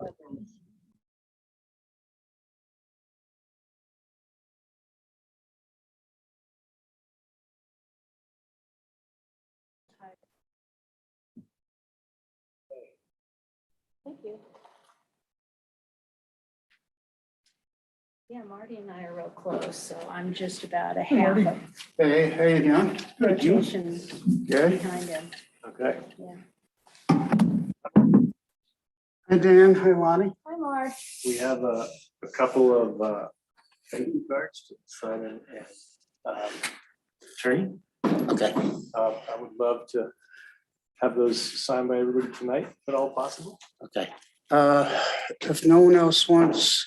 Thank you. Yeah, Marty and I are real close, so I'm just about a half Marty. a Hey, how you doing? rotation Good. behind him. Okay. Yeah. Hi, Dan. Hi, Lonnie. Hi, Mark. We have a couple of thank you cards to sign in and attorney. Okay. I would love to have those signed by everybody tonight, if at all possible. Okay. If no one else wants,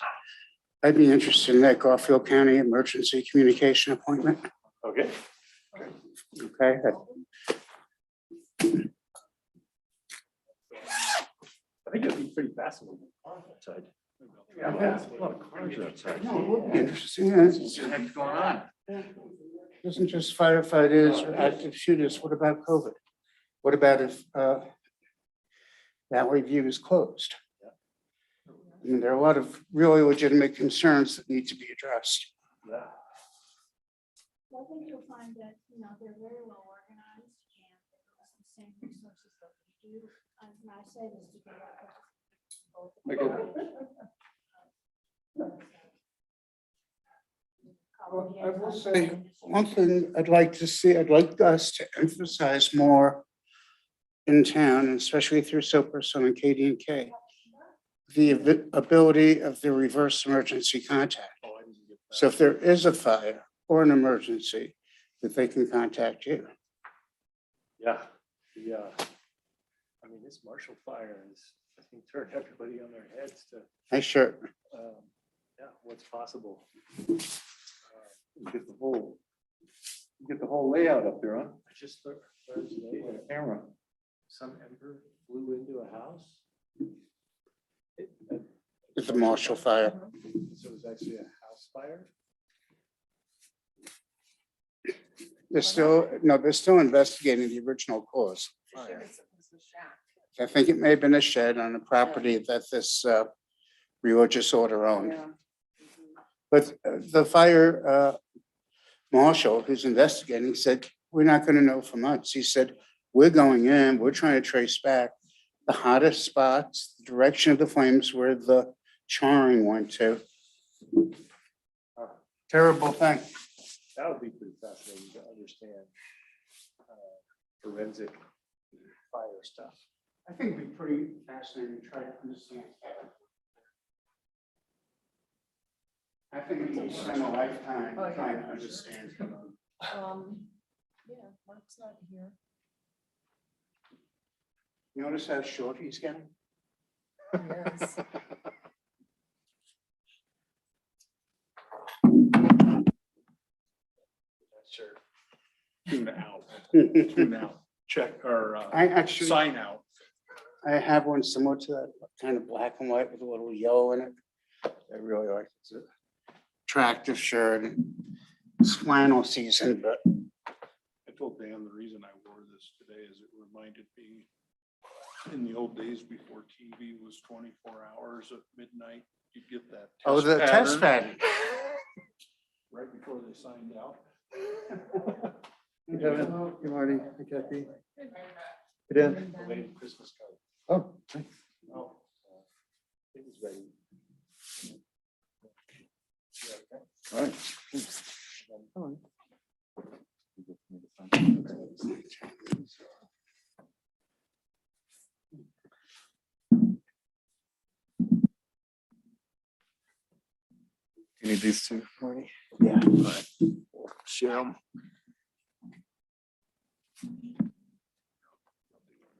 I'd be interested in that Garfield County Emergency Communication Appointment. Okay. Okay. I think it'd be pretty fascinating outside. Yeah, a lot of cars outside. No, it would be interesting. Yeah, What the heck's going on? it isn't just firefighters or active shooters. What about COVID? What about if Valley View is closed? I mean, there are a lot of really legitimate concerns that need to be addressed. Yeah. I think you'll find that, they're very well organized and the same resources that we do. And I say this to Well, I will say, one thing I'd like to see, I'd like us to emphasize more in town, and especially through Soperson and KD&K, the ability of the reverse emergency contact. So if there is a fire or an emergency, that they can contact you. Yeah. I mean, this Marshall fire is, I think, turned everybody on their heads to, Nice shirt. yeah, what's possible. Get the whole layout up there, huh? I just learned today on camera. Some ember flew into a house. It's the Marshall fire. So it was actually a house fire. They're still investigating the original cause. I think it may have been a shed on a property that this religious order owned. But the fire marshal who's investigating said, we're not going to know for months. He said, we're going in, we're trying to trace back the hottest spots, the direction of the flames where the charring went to. Terrible thing. That would be pretty fascinating to understand forensic fire stuff. I think it'd be pretty fascinating to try to understand. I think we spend a lifetime trying to understand. Yeah, Mark's not here. Notice how short he's getting? Yes. Sure. Tune out, check or I actually, sign out. I have one similar to that, kind of black and white with a little yellow in it. I really like it. It's a attractive shirt. It's flannel season, but I told Dan the reason I wore this today is it reminded me in the old days before TV was 24 hours at midnight, you'd get that. oh, the test pattern pattern. right before they signed out. Hey, Devin. Good morning. Hey, Kathy. Hey, Dan. Belated Christmas card. Oh, thanks. Oh, it was ready. All right. Come on. You need these two, Marty? Yeah. Share them.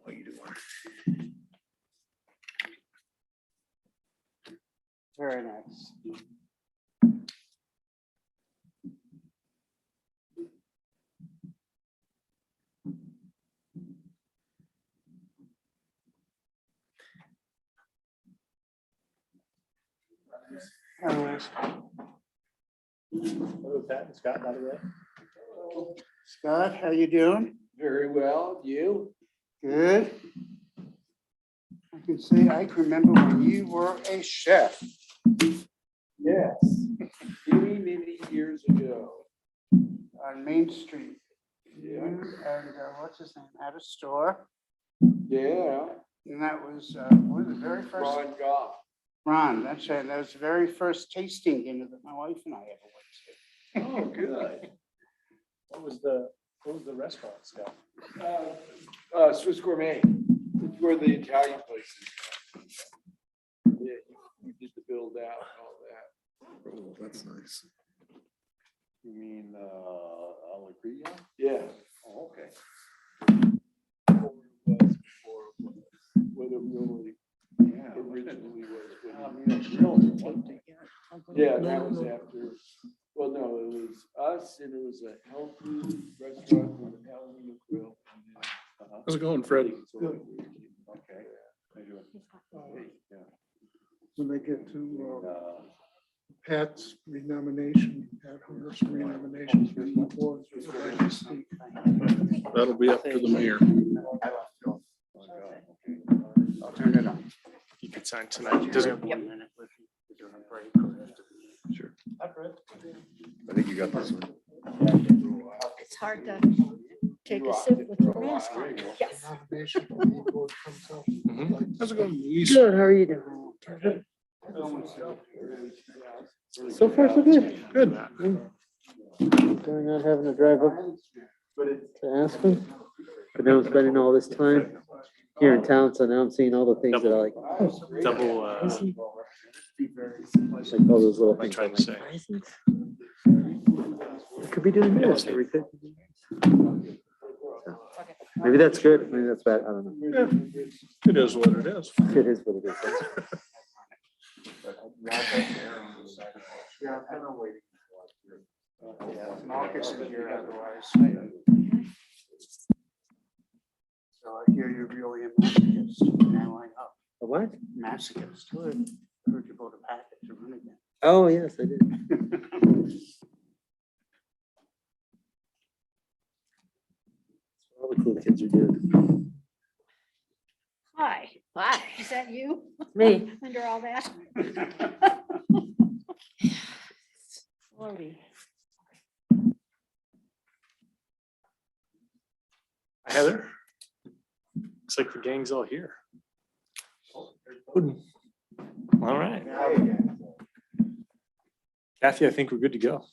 What you doing? Very nice. Hello, Pat and Scott, by the way. Scott, how you doing? Very well, you? Good. can say I can remember when you were a chef. Yes, many, many years ago. On Main Street. Yeah. You and, what's his name, had a store, Yeah. and that was, one of the very first. Ron Goff. Ron, that's right, that was the very first tasting dinner that my wife and I ever went to. Oh, good. What was the restaurant, Scott? Swiss Gourmet. It's where the Italian place is. Yeah, you did the build out and all that. Oh, that's nice. You mean, Alegria? Yeah. Oh, okay. What it really originally was. Yeah, that was after, well, no, it was us and it was a health food restaurant with an Italian grill. How's it going, Fred? Good. Okay. How you doing? Hey, yeah. When they get to Pat's renomination, Pat Hunter's renomination. for the board, they'll let you speak. That'll be up to the mayor. I'll turn it on. You can sign tonight. It doesn't. Sure. I think you got this one. It's hard to take a sip with your mask on. Yes. Nomination for the board comes up. How's it going, Luis? Good, how are you doing? So far, so good. Good. Going on having to drive up to Aspen. But now I'm spending all this time here in town, so now I'm seeing all the things that I like. Double, Like all those little I'm things. trying I'm to like, say. "Presents? I could be doing this every 50 minutes. So, maybe that's good, maybe that's bad, I don't know. It is what it is. It is what it is. Marcus is here otherwise. So I hear you're really a masochist. Now I know. A what? Masochist. Heard you bought a package to run again. Oh, yes, I did. All the cool kids are doing. Hi. Hi. Is that you? Me. Under all that? Floaty. Heather? Looks like the gang's all here. All right. Kathy, I think we're good to go.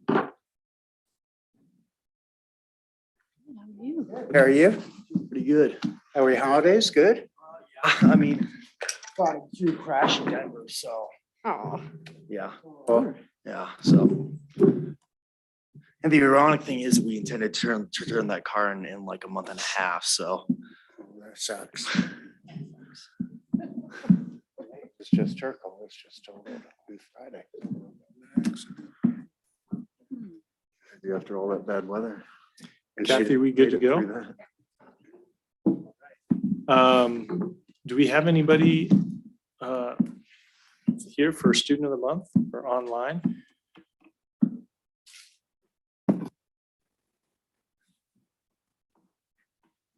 How are you? Pretty good. How are your holidays? Good? I mean, got a crash in Denver, so Oh. yeah, Oh, yeah, so. And the ironic thing is we intended to turn that car in like a month and a half, so. that sucks. It's just Turkle. It's just told on Friday. After all that bad weather. And Kathy, we good to Made it go? through that. Do we have anybody here for Student of the Month or online?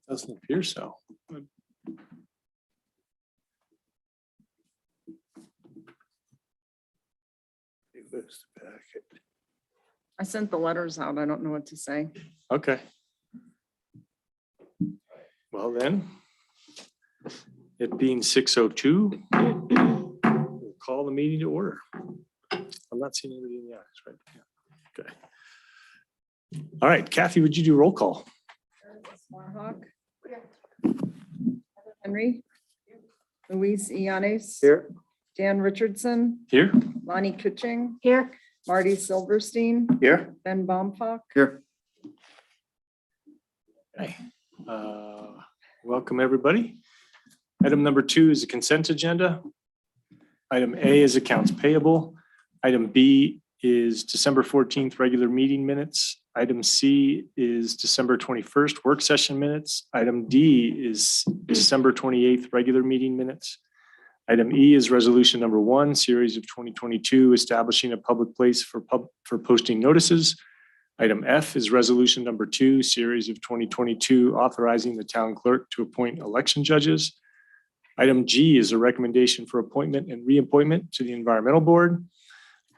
Doesn't appear so. I sent the letters out. I don't know what to say. Okay. Well then, it being 6:02, we'll call the meeting to order. I'm not seeing anybody in the audience, right? Yeah. Okay. All right, Kathy, would you do roll call? Swanhawk. Henry. Luis Ianez. Here. Dan Richardson, Here? Lonnie Kutching, Here. Marty Silverstein, Here? Ben Baumhoff. Here. Okay. Welcome, everybody. Item number 2 is a consent agenda. Item A is accounts payable. Item B is December 14th regular meeting minutes. Item C is December 21st work session minutes. Item D is December 28th regular meeting minutes. Item E is resolution number 1, series of 2022, establishing a public place for posting notices. Item F is resolution number 2, series of 2022, authorizing the town clerk to appoint election judges. Item G is a recommendation for appointment and reappointment to the Environmental Board.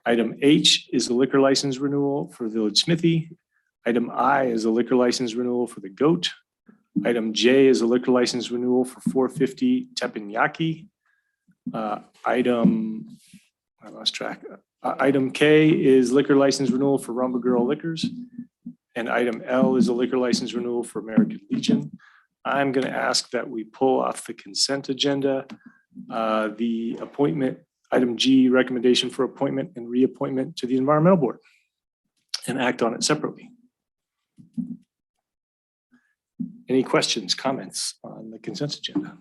Item H is a liquor license renewal for Village Smithy. Item I is a liquor license renewal for the Goat. Item J is a liquor license renewal for 450 Teppanyaki. I lost track. Item K is liquor license renewal for Rumba Girl Liquors. And item L is a liquor license renewal for American Legion. I'm going to ask that we pull off the consent agenda, the appointment, item G, recommendation for appointment and reappointment to the Environmental Board, and act on it separately. Any questions, comments on the consent agenda?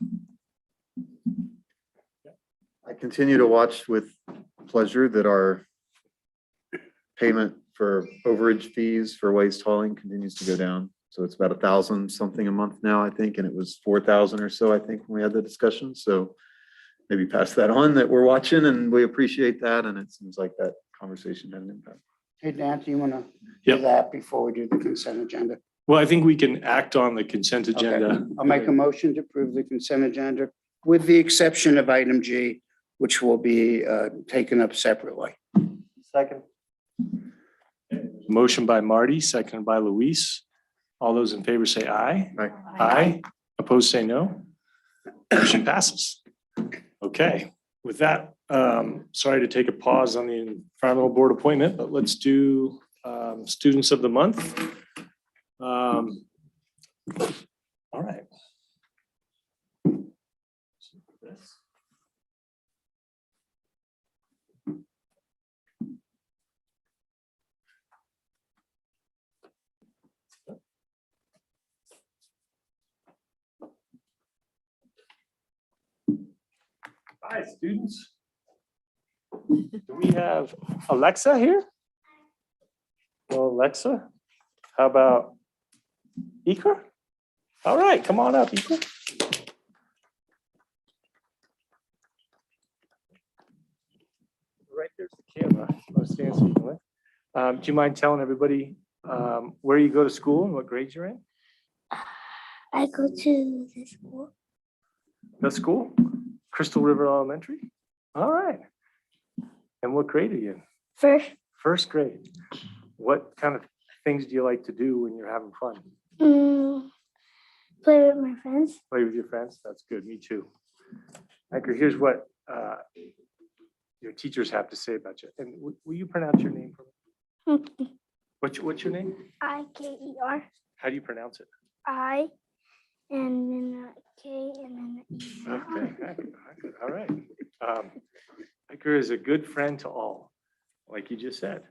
I continue to watch with pleasure that our payment for overage fees for waste hauling continues to go down. So it's about 1,000 something a month now, I think, and it was 4,000 or so, I think, when we had the discussion. So maybe pass that on, that we're watching, and we appreciate that. And it seems like that conversation had an impact. Hey, Dan, do you want to Yep. do that before we do the consent agenda? Well, I think we can act on the consent agenda. I'll make a motion to approve the consent agenda with the exception of item G, which will be taken up separately. Second. Motion by Marty, seconded by Luis. All those in favor say aye. Aye. Aye. Opposed, say no. Motion passes. Okay, with that, sorry to take a pause on the Environmental Board appointment, but let's do Students of the Month. All right. Hi, students. Do we have Alexa here? Well, Alexa, how about Iker? All right, come on up, Iker. Right there's the camera. I'll stand so you can look. Do you mind telling everybody where you go to school and what grades you're in? I go to the school. The school? Crystal River Elementary? All right. And what grade are you in? First, First grade. What kind of things do you like to do when you're having fun? play with my friends. Play with your friends? That's good. Me too. Iker, here's what your teachers have to say about you. And will you pronounce your name for me? What's your name? Iker. How do you pronounce it? I and then a K and then an E. Okay, Iker, all right. Iker is a good friend to all, like you just said.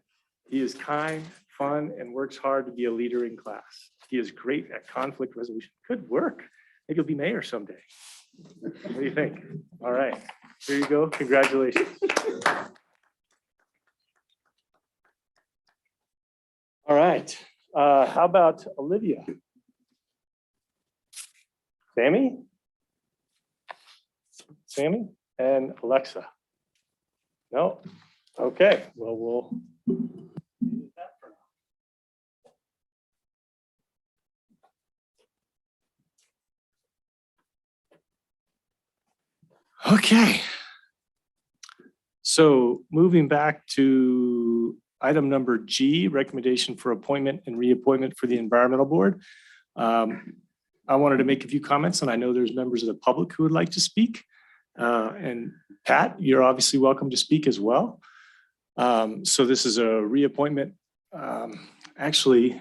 He is kind, fun, and works hard to be a leader in class. He is great at conflict resolution. Good work. Maybe you'll be mayor someday. What do you think? All right, here you go. Congratulations. All right, how about Olivia? Sammy and Alexa? No? Okay, well, we'll. Okay. So moving back to item number G, recommendation for appointment and reappointment for the Environmental Board. I wanted to make a few comments, and I know there's members of the public who would like to speak. And Pat, you're obviously welcome to speak as well. So this is a reappointment. Actually,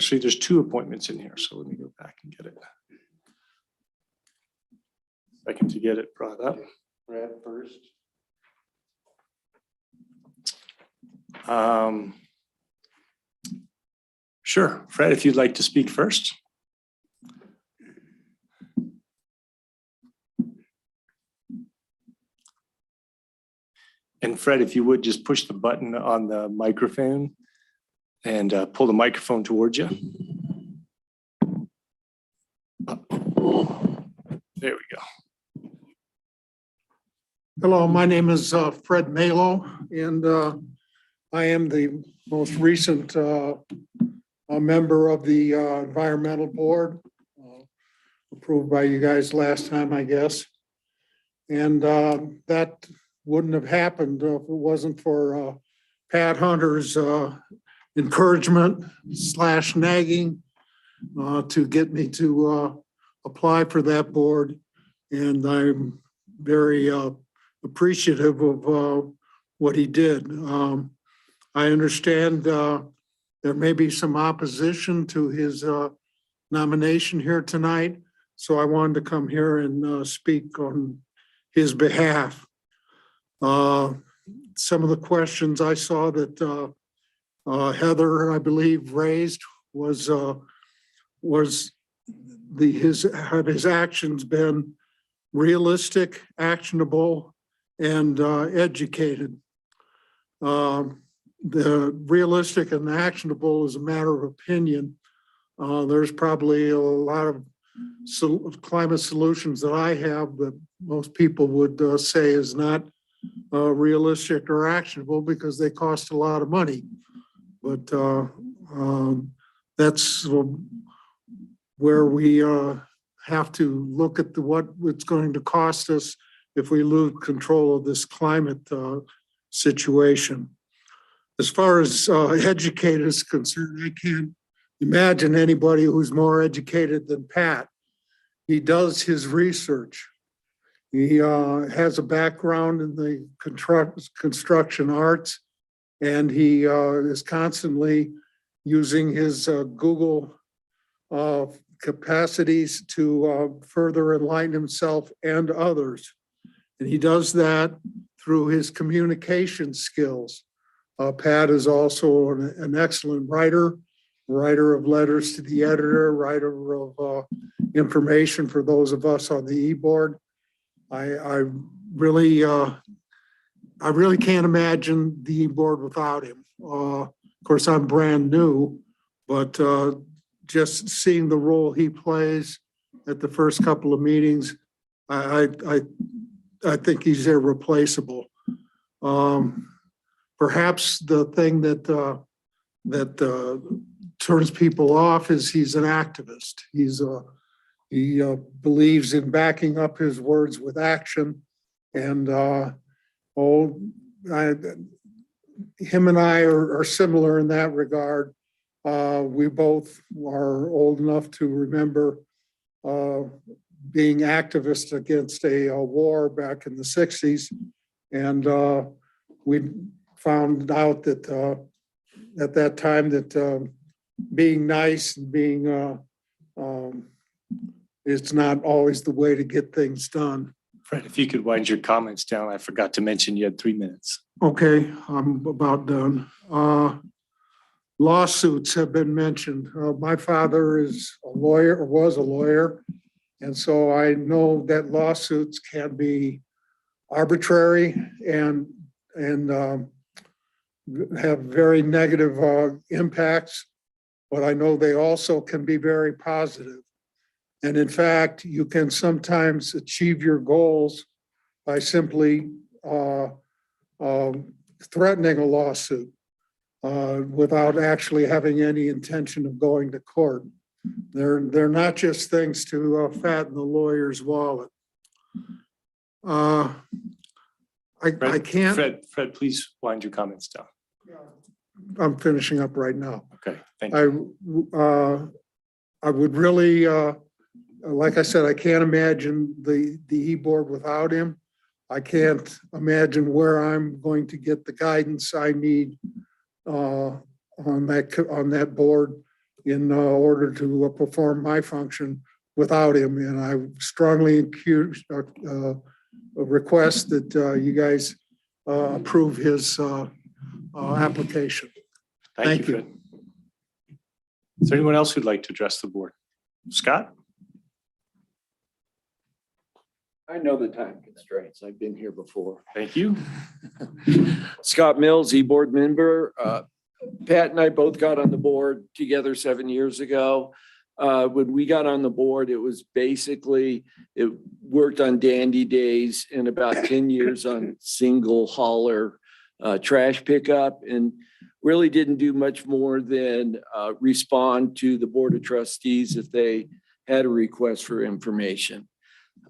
there's two appointments in here, so let me go back and get it. Second to get it brought up. Brad first. Sure, Fred, if you'd like to speak first. And Fred, if you would just push the button on the microphone and pull the microphone towards you. There we go. Hello, my name is Fred Malo, and I am the most recent member of the Environmental Board, approved by you guys last time, I guess. And that wouldn't have happened if it wasn't for Pat Hunter's encouragement / nagging to get me to apply for that board. And I'm very appreciative of what he did. I understand there may be some opposition to his nomination here tonight, so I wanted to come here and speak on his behalf. Some of the questions I saw that Heather, I believe, raised was have his actions been realistic, actionable, and educated? The realistic and actionable is a matter of opinion. There's probably a lot of climate solutions that I have that most people would say is not realistic or actionable because they cost a lot of money. But that's where we have to look at what it's going to cost us if we lose control of this climate situation. As far as educated is concerned, I can't imagine anybody who's more educated than Pat. He does his research. He has a background in the construction arts, and he is constantly using his Google capacities to further enlighten himself and others. And he does that through his communication skills. Pat is also an excellent writer of letters to the editor, writer of information for those of us on the e-board. I really can't imagine the e-board without him. Of course, I'm brand new, but just seeing the role he plays at the first couple of meetings, I think he's irreplaceable. Perhaps the thing that turns people off is he's an activist. He believes in backing up his words with action, and him and I are similar in that regard. We both are old enough to remember being activists against a war back in the 60s, and we found out that at that time that being nice and being it's not always the way to get things done. Fred, if you could wind your comments down, I forgot to mention you had 3 minutes. Okay, I'm about done. Lawsuits have been mentioned. My father is a lawyer, or was a lawyer, and so I know that lawsuits can be arbitrary and have very negative impacts, but I know they also can be very positive. And in fact, you can sometimes achieve your goals by simply threatening a lawsuit without actually having any intention of going to court. They're not just things to fatten the lawyer's wallet. I can't. Fred, please wind your comments down. I'm finishing up right now. Okay, thank you. I would really, like I said, I can't imagine the e-board without him. I can't imagine where I'm going to get the guidance I need on that board in order to perform my function without him. And I strongly request that you guys approve his application. Thank you. Fred. Is there anyone else who'd like to address the board? Scott? I know the time constraints. I've been here before. Thank you. Scott Mills, e-board member. Pat and I both got on the board together 7 years ago. When we got on the board, it was basically, it worked on dandy days and about 10 years on single hauler trash pickup, and really didn't do much more than respond to the Board of Trustees if they had a request for information.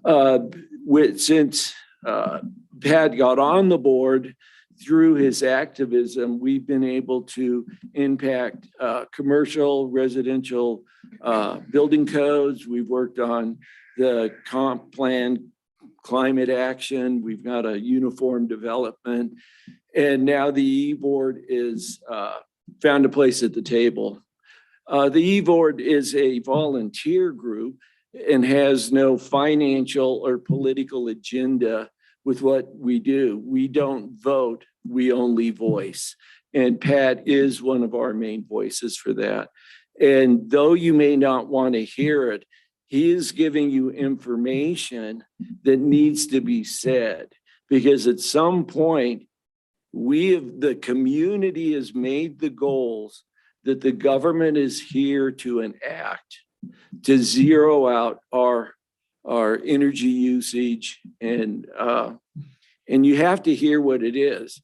Since Pat got on the board, through his activism, we've been able to impact commercial, residential building codes. We've worked on the comp plan, climate action. We've got a uniform development. And now the E-Board is found a place at the table. The E-Board is a volunteer group and has no financial or political agenda with what we do. We don't vote, we only voice. And Pat is one of our main voices for that. And though you may not want to hear it, he is giving you information that needs to be said. Because at some point, the community has made the goals that the government is here to enact, to zero out our energy usage, and you have to hear what it is.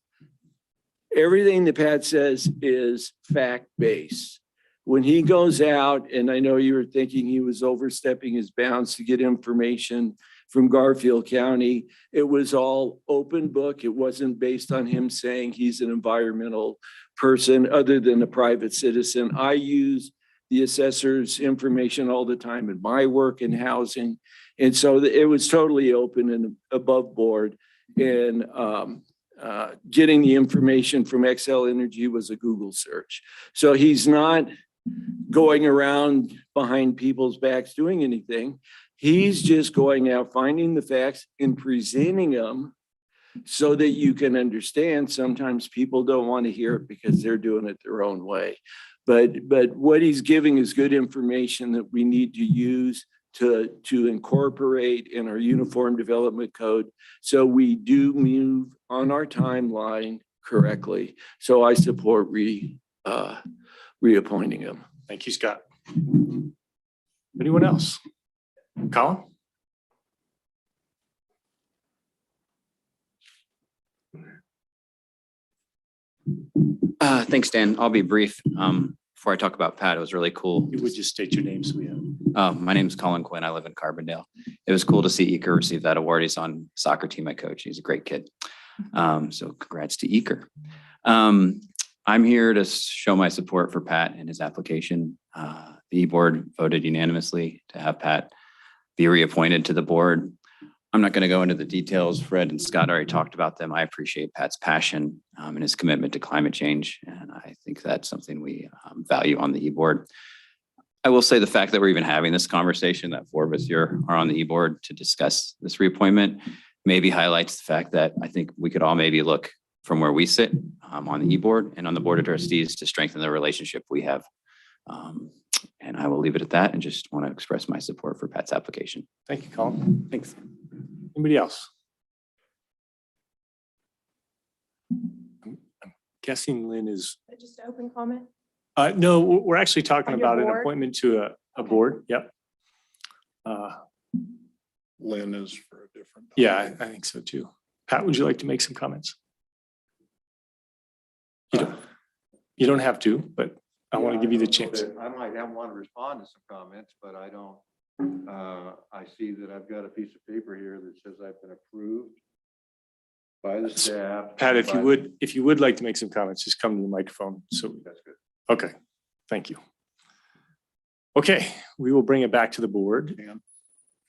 Everything that Pat says is fact-based. When he goes out, and I know you were thinking he was overstepping his bounds to get information from Garfield County, it was all open book. It wasn't based on him saying he's an environmental person other than a private citizen. I use the assessor's information all the time in my work in housing. And so it was totally open and above board. And getting the information from XL Energy was a Google search. So he's not going around behind people's backs doing anything. He's just going out, finding the facts and presenting them so that you can understand. Sometimes people don't want to hear it because they're doing it their own way. But what he's giving is good information that we need to use to incorporate in our uniform development code, so we do move on our timeline correctly. So I support reappointing him. Thank you, Scott. Anyone else? Colin? Thanks, Dan. I'll be brief. Before I talk about Pat, it was really cool. You would just state your name so we have. My name is Colin Quinn. I live in Carbondale. It was cool to see Eker receive that award. He's on soccer team I coach. He's a great kid. So congrats to Eker. I'm here to show my support for Pat and his application. The E-Board voted unanimously to have Pat be reappointed to the board. I'm not going to go into the details. Fred and Scott already talked about them. I appreciate Pat's passion and his commitment to climate change. And I think that's something we value on the E-Board. I will say the fact that we're even having this conversation, that 4 of us here are on the E-Board to discuss this reappointment, maybe highlights the fact that I think we could all maybe look from where we sit on the E-Board and on the Board of Trustees to strengthen the relationship we have. And I will leave it at that and just want to express my support for Pat's application. Thank you, Colin. Thanks. Anybody else? I'm guessing Lynn is. Just open comment. No, we're actually talking On your about an board? appointment to a board. Yep. Lynn is for a different. Yeah, I think so too. Pat, would you like to make some comments? You don't have to, but I want to give you the chance. I might want to respond to some comments, but I don't. I see that I've got a piece of paper here that says I've been approved by the staff. Pat, if you would like to make some comments, just come to the microphone. So That's good. okay, thank you. Okay, we will bring it back to the board. And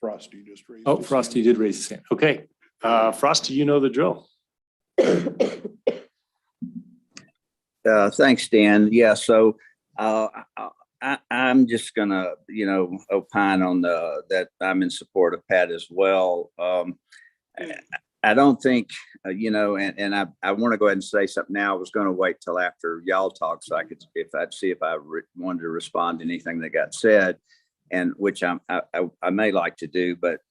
Frosty just raised. Oh, his Frosty hand. did raise his hand. Okay, Frosty, you know the drill. Thanks, Dan. Yeah, so I'm just gonna, opine on that I'm in support of Pat as well. I don't think, and I want to go ahead and say something now. I was going to wait till after y'all talk so I could, if I wanted to respond to anything that got said, and which I may like to do, but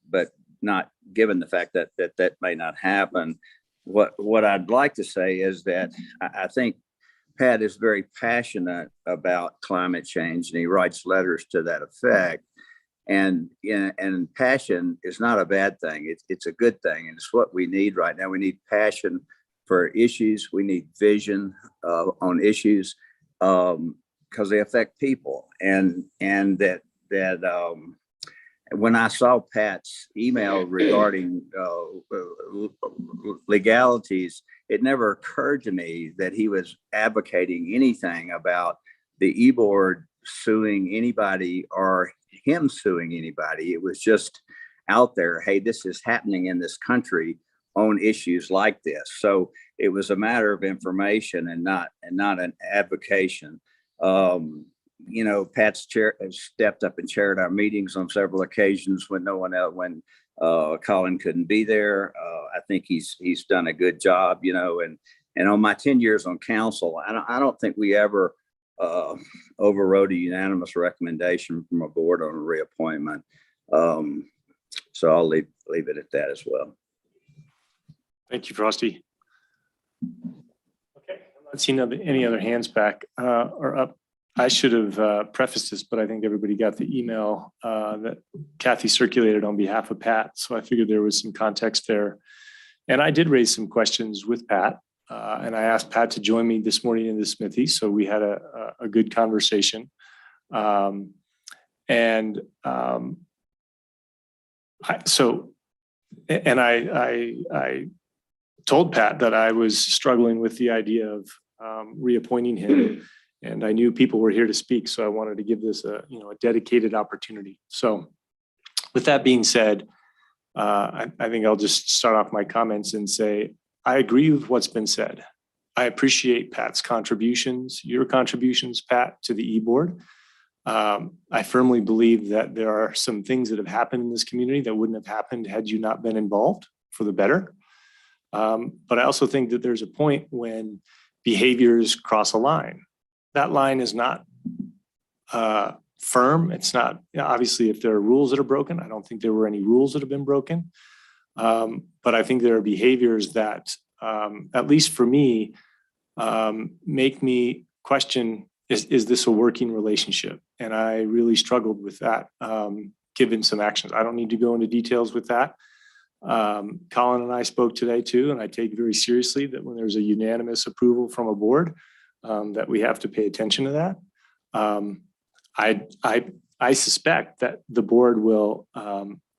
not given the fact that may not happen. What I'd like to say is that I think Pat is very passionate about climate change, and he writes letters to that effect. And passion is not a bad thing. It's a good thing, and it's what we need right now. We need passion for issues. We need vision on issues because they affect people, and when I saw Pat's email regarding legalities, it never occurred to me that he was advocating anything about the e-board suing anybody or him suing anybody. It was just out there, hey, this is happening in this country on issues like this. So it was a matter of information and not an advocation. You know, Pat's chair has stepped up and chaired our meetings on several occasions when no one else, when Colin couldn't be there. I think he's done a good job, you know, and on my 10 years on council, I don't think we ever overrode a unanimous recommendation from a board on a reappointment. So I'll leave it at that as well. Thank you, Frosty. Okay, I'm not seeing any other hands back or up. I should have prefaced this, but I think everybody got the email that Kathy circulated on behalf of Pat. So I figured there was some context there. And I did raise some questions with Pat. And I asked Pat to join me this morning in the smithy. So we had a good conversation. I told Pat that I was struggling with the idea of reappointing him. And I knew people were here to speak, so I wanted to give this a dedicated opportunity. So with that being said, I think I'll just start off my comments and say, I agree with what's been said. I appreciate Pat's contributions, your contributions, Pat, to the e-board. I firmly believe that there are some things that have happened in this community that wouldn't have happened had you not been involved, for the better. But I also think that there's a point when behaviors cross a line. That line is not firm. It's not, obviously, if there are rules that are broken, I don't think there were any rules that have been broken. But I think there are behaviors that, at least for me, make me question, is this a working relationship? And I really struggled with that, given some actions. I don't need to go into details with that. Colin and I spoke today too, and I take very seriously that when there's a unanimous approval from a board, that we have to pay attention to that. I suspect that the board will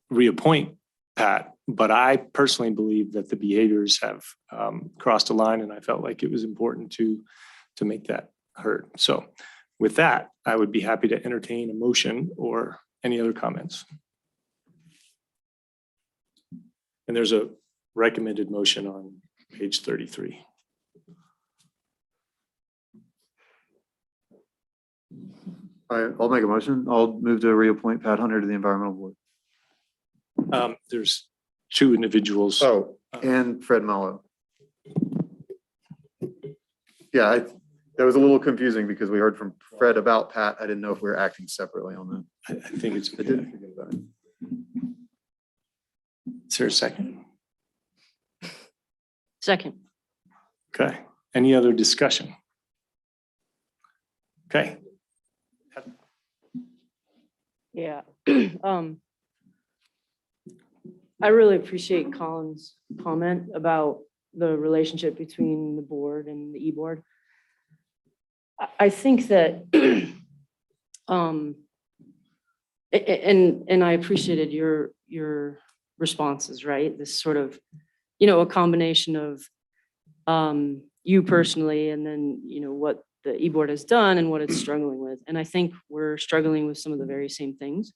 reappoint Pat, but I personally believe that the behaviors have crossed a line, and I felt like it was important to make that heard. So with that, I would be happy to entertain a motion or any other comments. And there's a recommended motion on page 33. I'll make a motion. I'll move to reappoint Pat Hunter to the Environmental Board. There's two individuals. Oh, and Fred Mello. Yeah, that was a little confusing because we heard from Fred about Pat. I didn't know if we were acting separately on that. I think it's. I didn't forget about it. Is there a second? Second. Okay. Any other discussion? Okay. Yeah. I really appreciate Colin's comment about the relationship between the board and the e-board. I think that, and I appreciated your responses, right? This sort of, a combination of you personally, and then, what the e-board has done and what it's struggling with. And I think we're struggling with some of the very same things,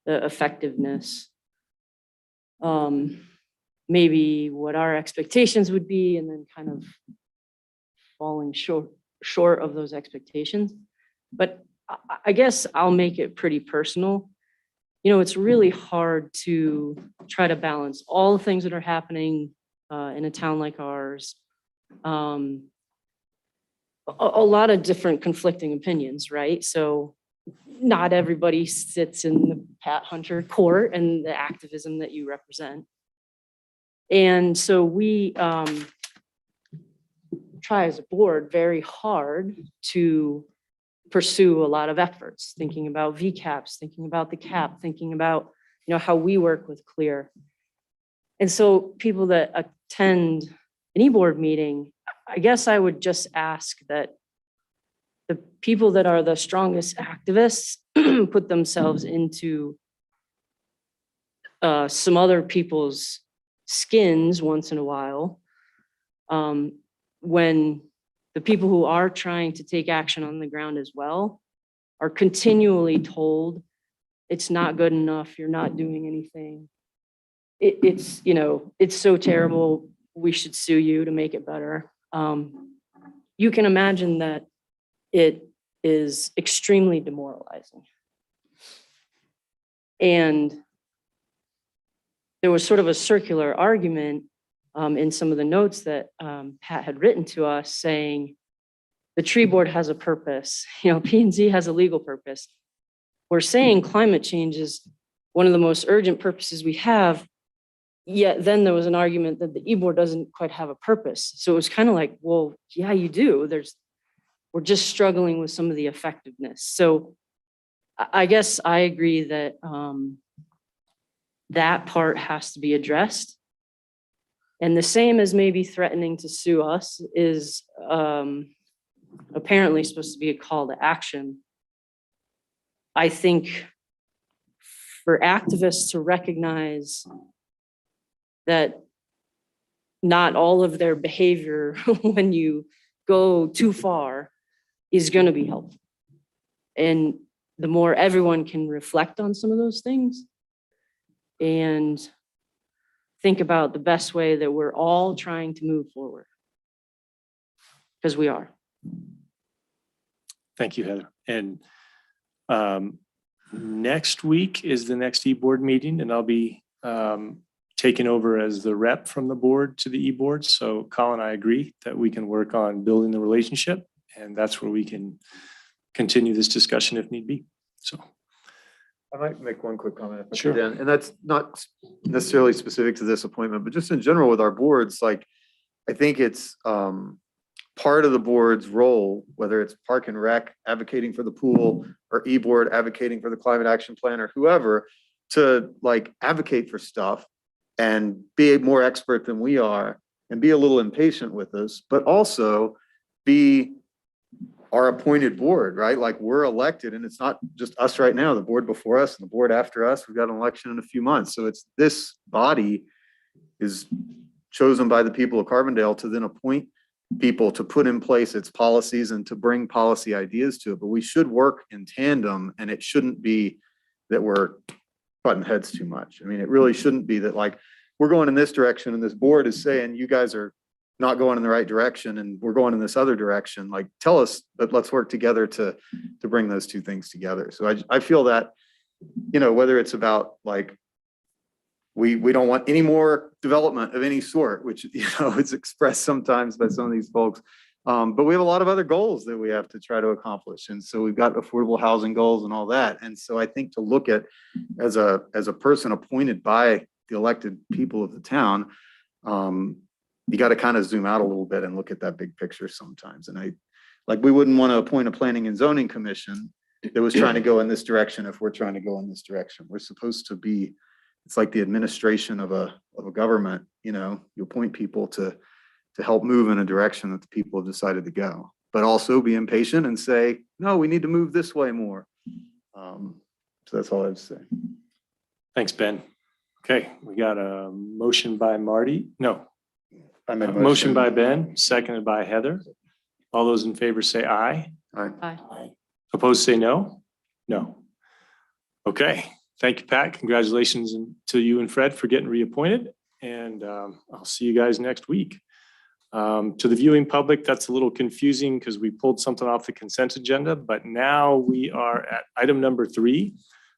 the effectiveness, maybe what our expectations would be, and then kind of falling short of those expectations. But I guess I'll make it pretty personal. It's really hard to try to balance all the things that are happening in a town like ours. A lot of different conflicting opinions, right? So not everybody sits in the Pat Hunter court and the activism that you represent. And so we try as a board very hard to pursue a lot of efforts, thinking about VCAPs, thinking about the cap, thinking about, how we work with CLEAR. And so people that attend an e-board meeting, I guess I would just ask that the people that are the strongest activists put themselves into some other people's skins once in a while. When the people who are trying to take action on the ground as well are continually told, it's not good enough, you're not doing anything. It's, you know, it's so terrible, we should sue you to make it better. You can imagine that it is extremely demoralizing. And there was sort of a circular argument in some of the notes that Pat had written to us saying, the tree board has a purpose, you know, P&Z has a legal purpose. We're saying climate change is one of the most urgent purposes we have, yet then there was an argument that the E-board doesn't quite have a purpose. So it was kind of like, well, yeah, you do. We're just struggling with some of the effectiveness. So I guess I agree that that part has to be addressed. And the same as maybe threatening to sue us is apparently supposed to be a call to action. I think for activists to recognize that not all of their behavior when you go too far is going to be helpful. And the more everyone can reflect on some of those things and think about the best way that we're all trying to move forward, because we are. Thank you, Heather. And next week is the next e-board meeting, and I'll be taking over as the rep from the board to the e-board. So Colin, I agree that we can work on building the relationship, and that's where we can continue this discussion if need be. So I might make one quick comment. If I Sure. can, and that's not necessarily specific to this appointment, but just in general with our boards, like, I think it's part of the board's role, whether it's Park and Rec advocating for the pool or e-board advocating for the climate action plan or whoever, to like advocate for stuff and be more expert than we are and be a little impatient with us, but also be our appointed board, right? Like, we're elected, and it's not just us right now, the board before us and the board after us. We've got an election in a few months. So it's this body is chosen by the people of Carbondale to then appoint people to put in place its policies and to bring policy ideas to it. But we should work in tandem, and it shouldn't be that we're butting heads too much. I mean, it really shouldn't be that like we're going in this direction and this board is saying you guys are not going in the right direction and we're going in this other direction. Like, tell us, but let's work together to bring those two things together. So I feel that, you know, whether it's about like we don't want any more development of any sort, which, you know, it's expressed sometimes by some of these folks. But we have a lot of other goals that we have to try to accomplish. And so we've got affordable housing goals and all that. And so I think to look at as a person appointed by the elected people of the town, you got to kind of zoom out a little bit and look at that big picture sometimes. And we wouldn't want to appoint a planning and zoning commission that was trying to go in this direction if we're trying to go in this direction. We're supposed to be, it's like the administration of a government, you know, you appoint people to help move in a direction that the people have decided to go, but also be impatient and say, no, we need to move this way more. So that's all I have to say. thanks, Ben. Okay, we got a motion by Marty. No. I made a Motion by Ben, seconded by Heather. All those in favor say aye. Aye. Opposed, say no? No. Okay, thank you, Pat. Congratulations to you and Fred for getting reappointed. And I'll see you guys next week. To the viewing public, that's a little confusing because we pulled something off the consent agenda, but now we are at item number 3,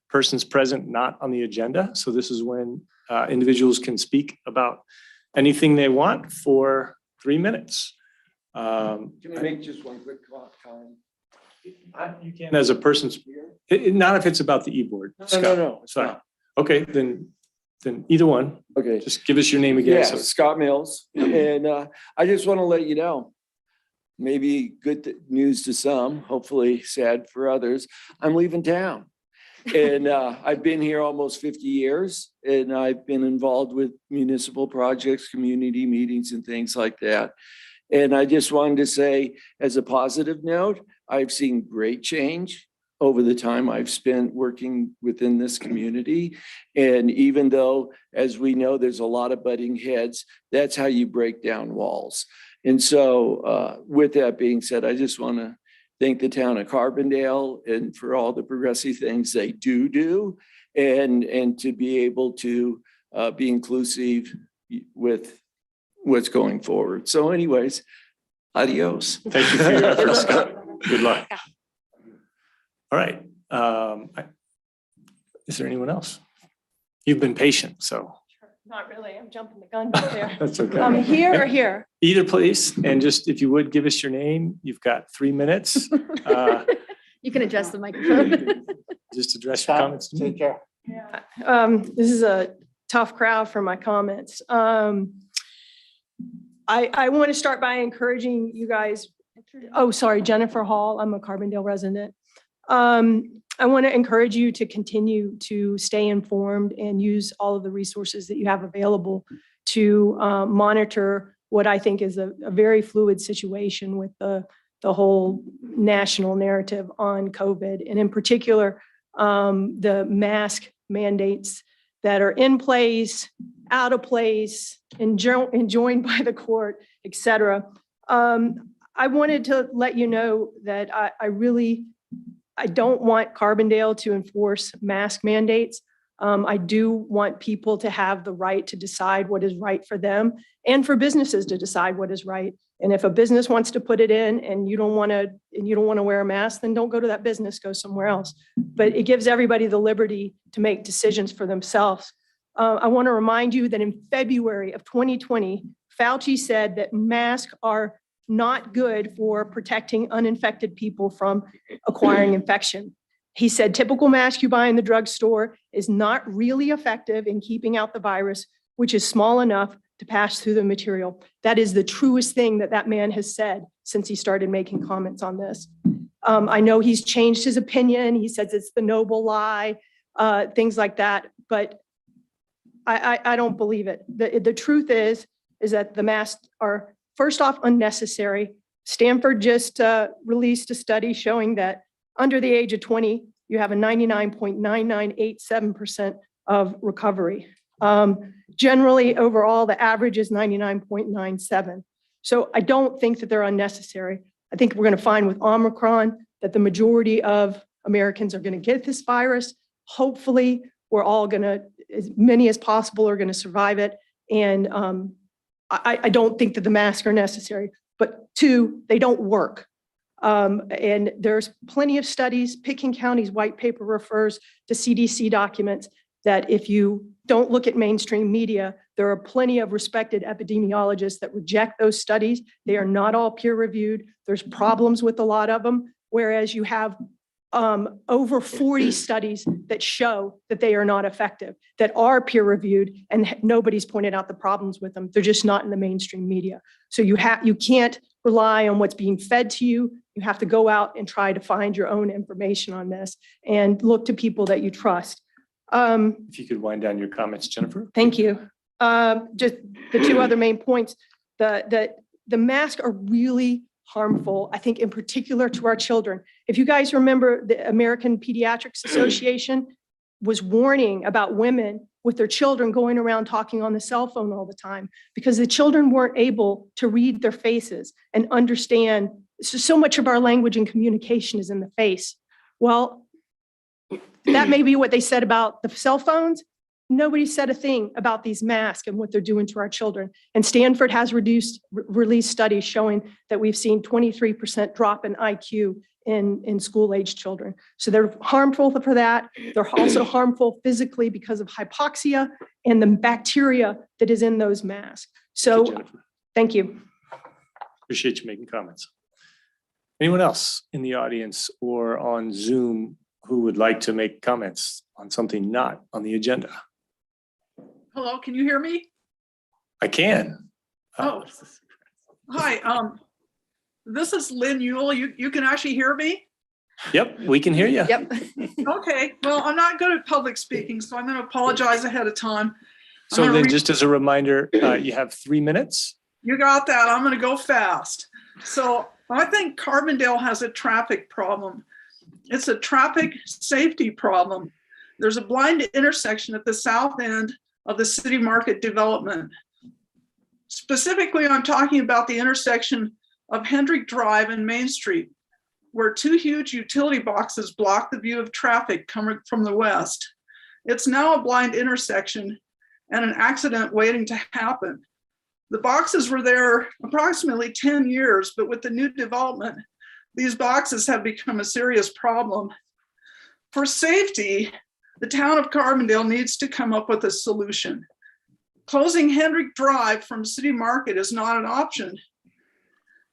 persons present not on the agenda. So this is when individuals can speak about anything they want for 3 minutes. Can I make just one quick comment? You can as a person, not if it's about the e-board. No, Scott. it's Sorry. not. Okay, then either one. Okay. Just give us your name again. Yeah, So- Scott Mills. And I just want to let you know, maybe good news to some, hopefully sad for others. I'm leaving town. And I've been here almost 50 years, and I've been involved with municipal projects, community meetings and things like that. And I just wanted to say, as a positive note, I've seen great change over the time I've spent working within this community. And even though, as we know, there's a lot of butting heads, that's how you break down walls. And so with that being said, I just want to thank the town of Carbondale and for all the progressive things they do and to be able to be inclusive with what's going forward. So anyways, adios. Thank you for your efforts, Scott. Good luck. All right. Is there anyone else? You've been patient, so Not really. I'm jumping the gun back there. that's okay. Here or here? Either place, and just if you would give us your name, you've got 3 minutes. You can adjust the microphone. Just address your comments. to me. Take care. This is a tough crowd for my comments. I want to start by encouraging you guys. Oh, sorry, Jennifer Hall. I'm a Carbondale resident. I want to encourage you to continue to stay informed and use all of the resources that you have available to monitor what I think is a very fluid situation with the whole national narrative on COVID, and in particular, the mask mandates that are in place, out of place, enjoined by the court, et cetera. I wanted to let you know that I don't want Carbondale to enforce mask mandates. I do want people to have the right to decide what is right for them and for businesses to decide what is right. And if a business wants to put it in and you don't want to wear a mask, then don't go to that business, go somewhere else. But it gives everybody the liberty to make decisions for themselves. I want to remind you that in February of 2020, Fauci said that masks are not good for protecting uninfected people from acquiring infection. He said typical mask you buy in the drugstore is not really effective in keeping out the virus, which is small enough to pass through the material. That is the truest thing that man has said since he started making comments on this. I know he's changed his opinion. He says it's the noble lie, things like that, but I don't believe it. The truth is that the masks are, first off, unnecessary. Stanford just released a study showing that under the age of 20, you have a 99.9987% of recovery. Generally, overall, the average is 99.97. So I don't think that they're unnecessary. I think we're going to find with Omicron that the majority of Americans are going to get this virus. Hopefully, we're all going to, as many as possible are going to survive it. And I don't think that the masks are necessary. But two, they don't work. And there's plenty of studies. Pitkin County's white paper refers to CDC documents that if you don't look at mainstream media, there are plenty of respected epidemiologists that reject those studies. They are not all peer reviewed. There's problems with a lot of them, whereas you have over 40 studies that show that they are not effective, that are peer reviewed, and nobody's pointed out the problems with them. They're just not in the mainstream media. So you can't rely on what's being fed to you. You have to go out and try to find your own information on this and look to people that you trust. If you could wind down your comments, Jennifer. Thank you. Just the two other main points. The masks are really harmful, I think, in particular to our children. If you guys remember, the American Pediatrics Association was warning about women with their children going around talking on the cell phone all the time because the children weren't able to read their faces and understand. So much of our language and communication is in the face. Well, that may be what they said about the cell phones. Nobody said a thing about these masks and what they're doing to our children. And Stanford has released studies showing that we've seen 23% drop in IQ in school-age children. So they're harmful for that. They're also harmful physically because of hypoxia and the bacteria that is in those masks. So thank you. Appreciate you making comments. Anyone else in the audience or on Zoom who would like to make comments on something not on the agenda? Hello, can you hear me? I can. Oh, hi. This is Lynn Ewell. You can actually hear me? Yep, we can hear you. Yep. Okay. Well, I'm not good at public speaking, so I'm going to apologize ahead of time. So then just as a reminder, you have 3 minutes. You got that. I'm going to go fast. So I think Carbondale has a traffic problem. It's a traffic safety problem. There's a blind intersection at the south end of the City Market development. Specifically, I'm talking about the intersection of Hendrick Drive and Main Street, where two huge utility boxes block the view of traffic coming from the west. It's now a blind intersection and an accident waiting to happen. The boxes were there approximately 10 years, but with the new development, these boxes have become a serious problem. For safety, the town of Carbondale needs to come up with a solution. Closing Hendrick Drive from City Market is not an option.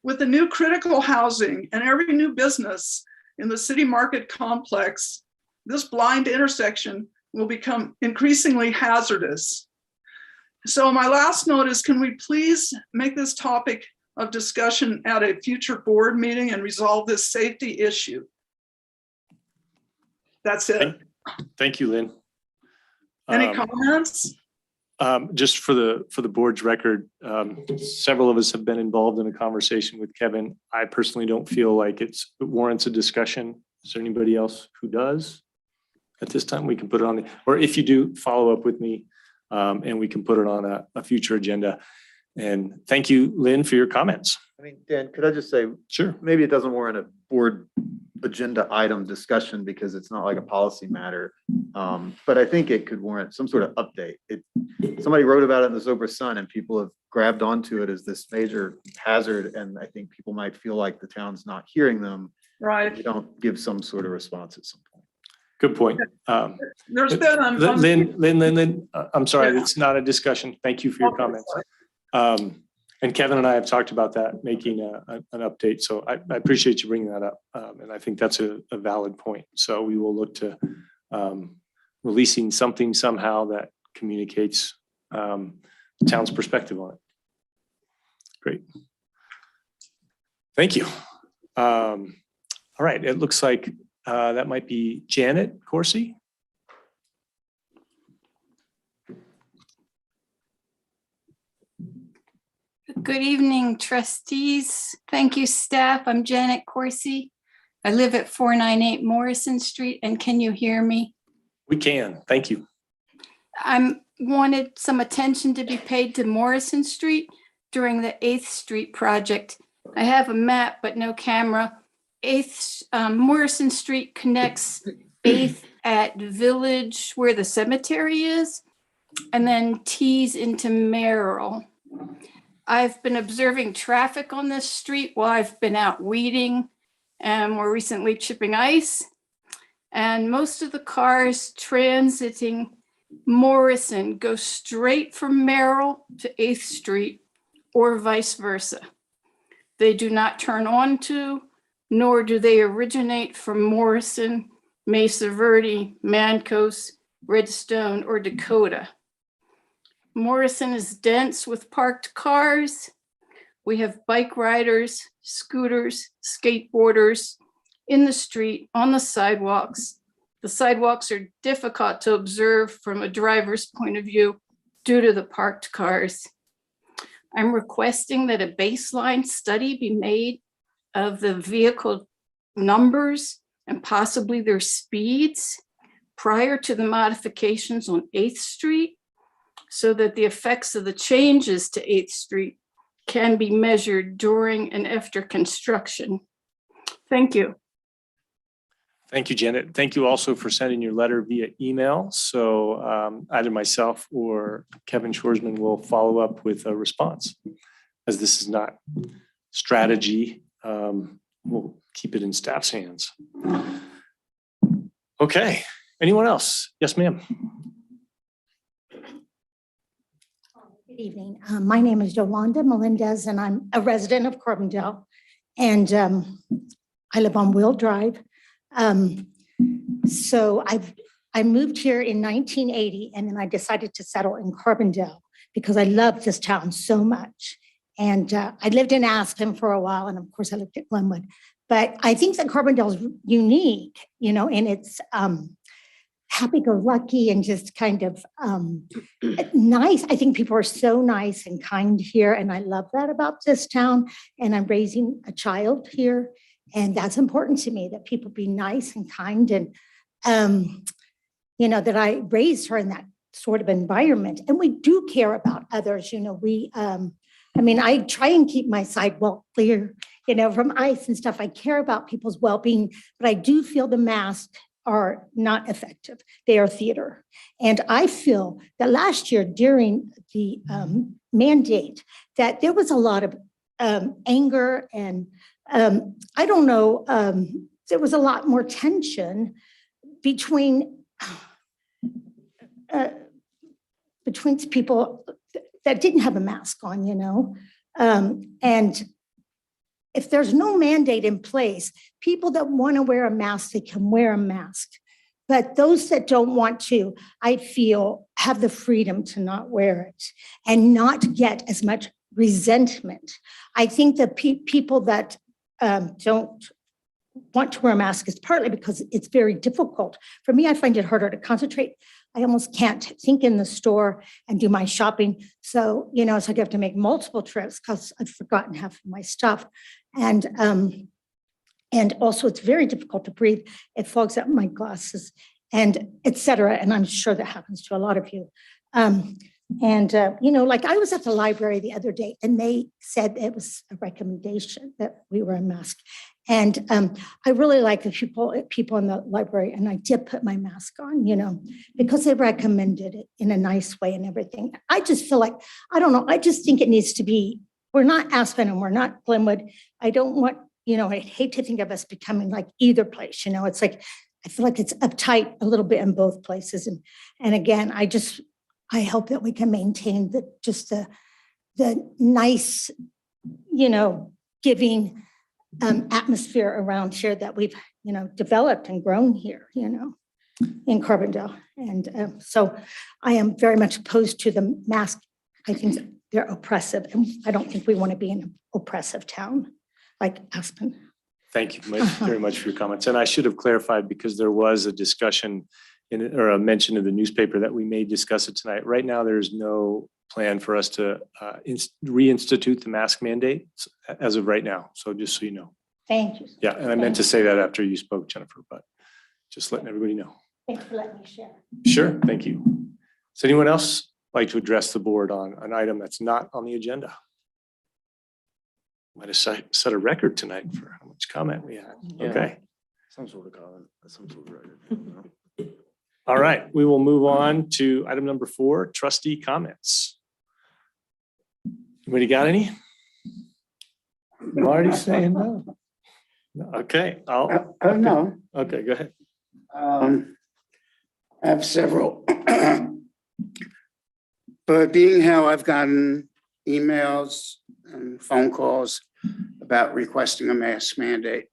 With the new critical housing and every new business in the City Market complex, this blind intersection will become increasingly hazardous. So my last note is, can we please make this topic of discussion at a future board meeting and resolve this safety issue? That's it. Thank you, Lynn. Any comments? Just for the board's record, several of us have been involved in a conversation with Kevin. I personally don't feel like it warrants a discussion. Is there anybody else who does? At this time, we can put it on or if you do, follow up with me and we can put it on a future agenda. And thank you, Lynn, for your comments. I mean, Dan, could I just say, sure, maybe it doesn't warrant a board agenda item discussion because it's not like a policy matter. But I think it could warrant some sort of update. Somebody wrote about it in the Sober Sun and people have grabbed onto it as this major hazard. And I think people might feel like the town's not hearing them. Right. If you don't give some sort of response at some point. Good point. There's been Lynn, I'm sorry, it's not a discussion. Thank you for your comments. And Kevin and I have talked about that, making an update. So I appreciate you bringing that up. And I think that's a valid point. So we will look to releasing something somehow that communicates the town's perspective on it. Great. Thank you. All right, it looks like that might be Janet Corsi. Good evening, trustees. Thank you, staff. I'm Janet Corsi. I live at 498 Morrison Street, and can you hear me? We can. Thank you. I wanted some attention to be paid to Morrison Street during the 8th Street project. I have a map, but no camera. Morrison Street connects 8th at Village, where the cemetery is, and then tees into Merrill. I've been observing traffic on this street while I've been out weeding and more recently chipping ice. And most of the cars transiting Morrison go straight from Merrill to 8th Street or vice versa. They do not turn onto, nor do they originate from Morrison, Mesa Verde, Mancos, Redstone, or Dakota. Morrison is dense with parked cars. We have bike riders, scooters, skateboarders in the street, on the sidewalks. The sidewalks are difficult to observe from a driver's point of view due to the parked cars. I'm requesting that a baseline study be made of the vehicle numbers and possibly their speeds prior to the modifications on 8th Street, so that the effects of the changes to 8th Street can be measured during and after construction. Thank you. Thank you, Janet. Thank you also for sending your letter via email. So either myself or Kevin Shoresman will follow up with a response. As this is not strategy, we'll keep it in staff's hands. Okay, anyone else? Yes, ma'am. Good evening. My name is Yolanda Melendez, and I'm a resident of Carbondale. And I live on Will Drive. So I moved here in 1980, and then I decided to settle in Carbondale because I love this town so much. And I lived in Aspen for a while, and of course I lived at Glenwood. But I think that Carbondale is unique, you know, and it's happy-go-lucky and just kind of nice. I think people are so nice and kind here, and I love that about this town. And I'm raising a child here, And that's important to me, that people be nice and kind and, that I raised her in that sort of environment. And we do care about others, I try and keep my sidewalk clear, from ice and stuff. I care about people's well-being, but I do feel the masks are not effective. They are theater. And I feel that last year during the mandate, that there was a lot of anger and I don't know, there was a lot more tension between people that didn't have a mask on, and if there's no mandate in place, people that want to wear a mask, they can wear a mask. But those that don't want to, I feel, have the freedom to not wear it and not get as much resentment. I think that people that don't want to wear a mask is partly because it's very difficult. For me, I find it harder to concentrate. I almost can't think in the store and do my shopping. So, it's like I have to make multiple trips because I've forgotten half of my stuff. And also it's very difficult to breathe. It fogs up my glasses and et cetera. And I'm sure that happens to a lot of you. Like I was at the library the other day and they said it was a recommendation that we wear a mask. And I really like the people in the library, and I did put my mask on, because they recommended it in a nice way and everything. I just feel like, I don't know, I just think it needs to be, we're not Aspen and we're not Glenwood. I don't want, I hate to think of us becoming like either place, it's like, I feel like it's uptight a little bit in both places. And again, I hope that we can maintain the nice, giving atmosphere around here that we've, developed and grown here, in Carbondale. And so I am very much opposed to the mask. I think that they're oppressive, and I don't think we want to be in an oppressive town like Aspen. Thank you very much for your comments. And I should have clarified because there was a discussion or a mention in the newspaper that we may discuss it tonight. Right now, there's no plan for us to reinstitute the mask mandate as of right now. So just so you know. Thank you. Yeah, and I meant to say that after you spoke, Jennifer, but just letting everybody know. Thanks for letting me share. Sure, thank you. Does anyone else like to address the board on an item that's not on the agenda? Might have set a record tonight for how much comment we had. Yeah. Okay. Some sort of comment, some sort of record. All right, we will move on to item number 4, trustee comments. Anybody got any? Marty's saying no. Okay, No. Okay, go ahead. I have several. But being how I've gotten emails and phone calls about requesting a mask mandate,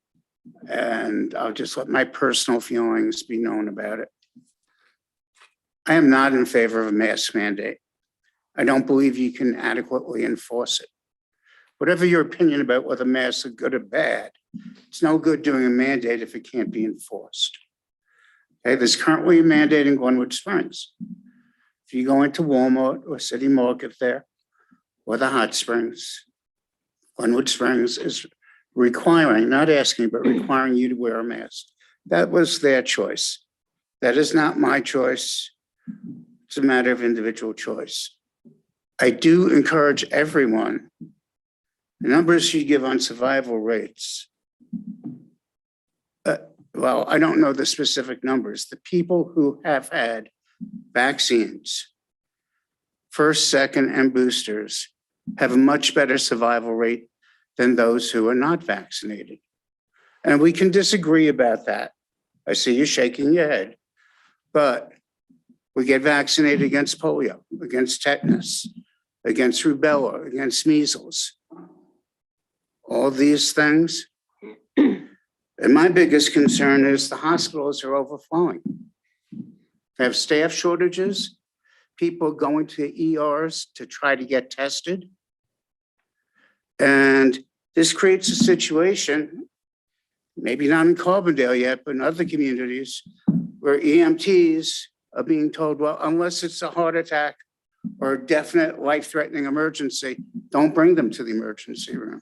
and I'll just let my personal feelings be known about it. I am not in favor of a mask mandate. I don't believe you can adequately enforce it. Whatever your opinion about whether masks are good or bad, it's no good doing a mandate if it can't be enforced. Okay, there's currently a mandate in Glenwood Springs. If you go into Walmart or City Market there, or the Hot Springs, Glenwood Springs is requiring, not asking, but requiring you to wear a mask. That was their choice. That is not my choice. It's a matter of individual choice. I do encourage everyone, the numbers you give on survival rates, well, I don't know the specific numbers. The people who have had vaccines, first, second, and boosters, have a much better survival rate than those who are not vaccinated. And we can disagree about that. I see you shaking your head, but we get vaccinated against polio, against tetanus, against rubella, against measles, all these things. And my biggest concern is the hospitals are overflowing. They have staff shortages, people going to ERs to try to get tested. And this creates a situation, maybe not in Carbondale yet, but in other communities, where EMTs are being told, well, unless it's a heart attack or a definite life-threatening emergency, don't bring them to the emergency room.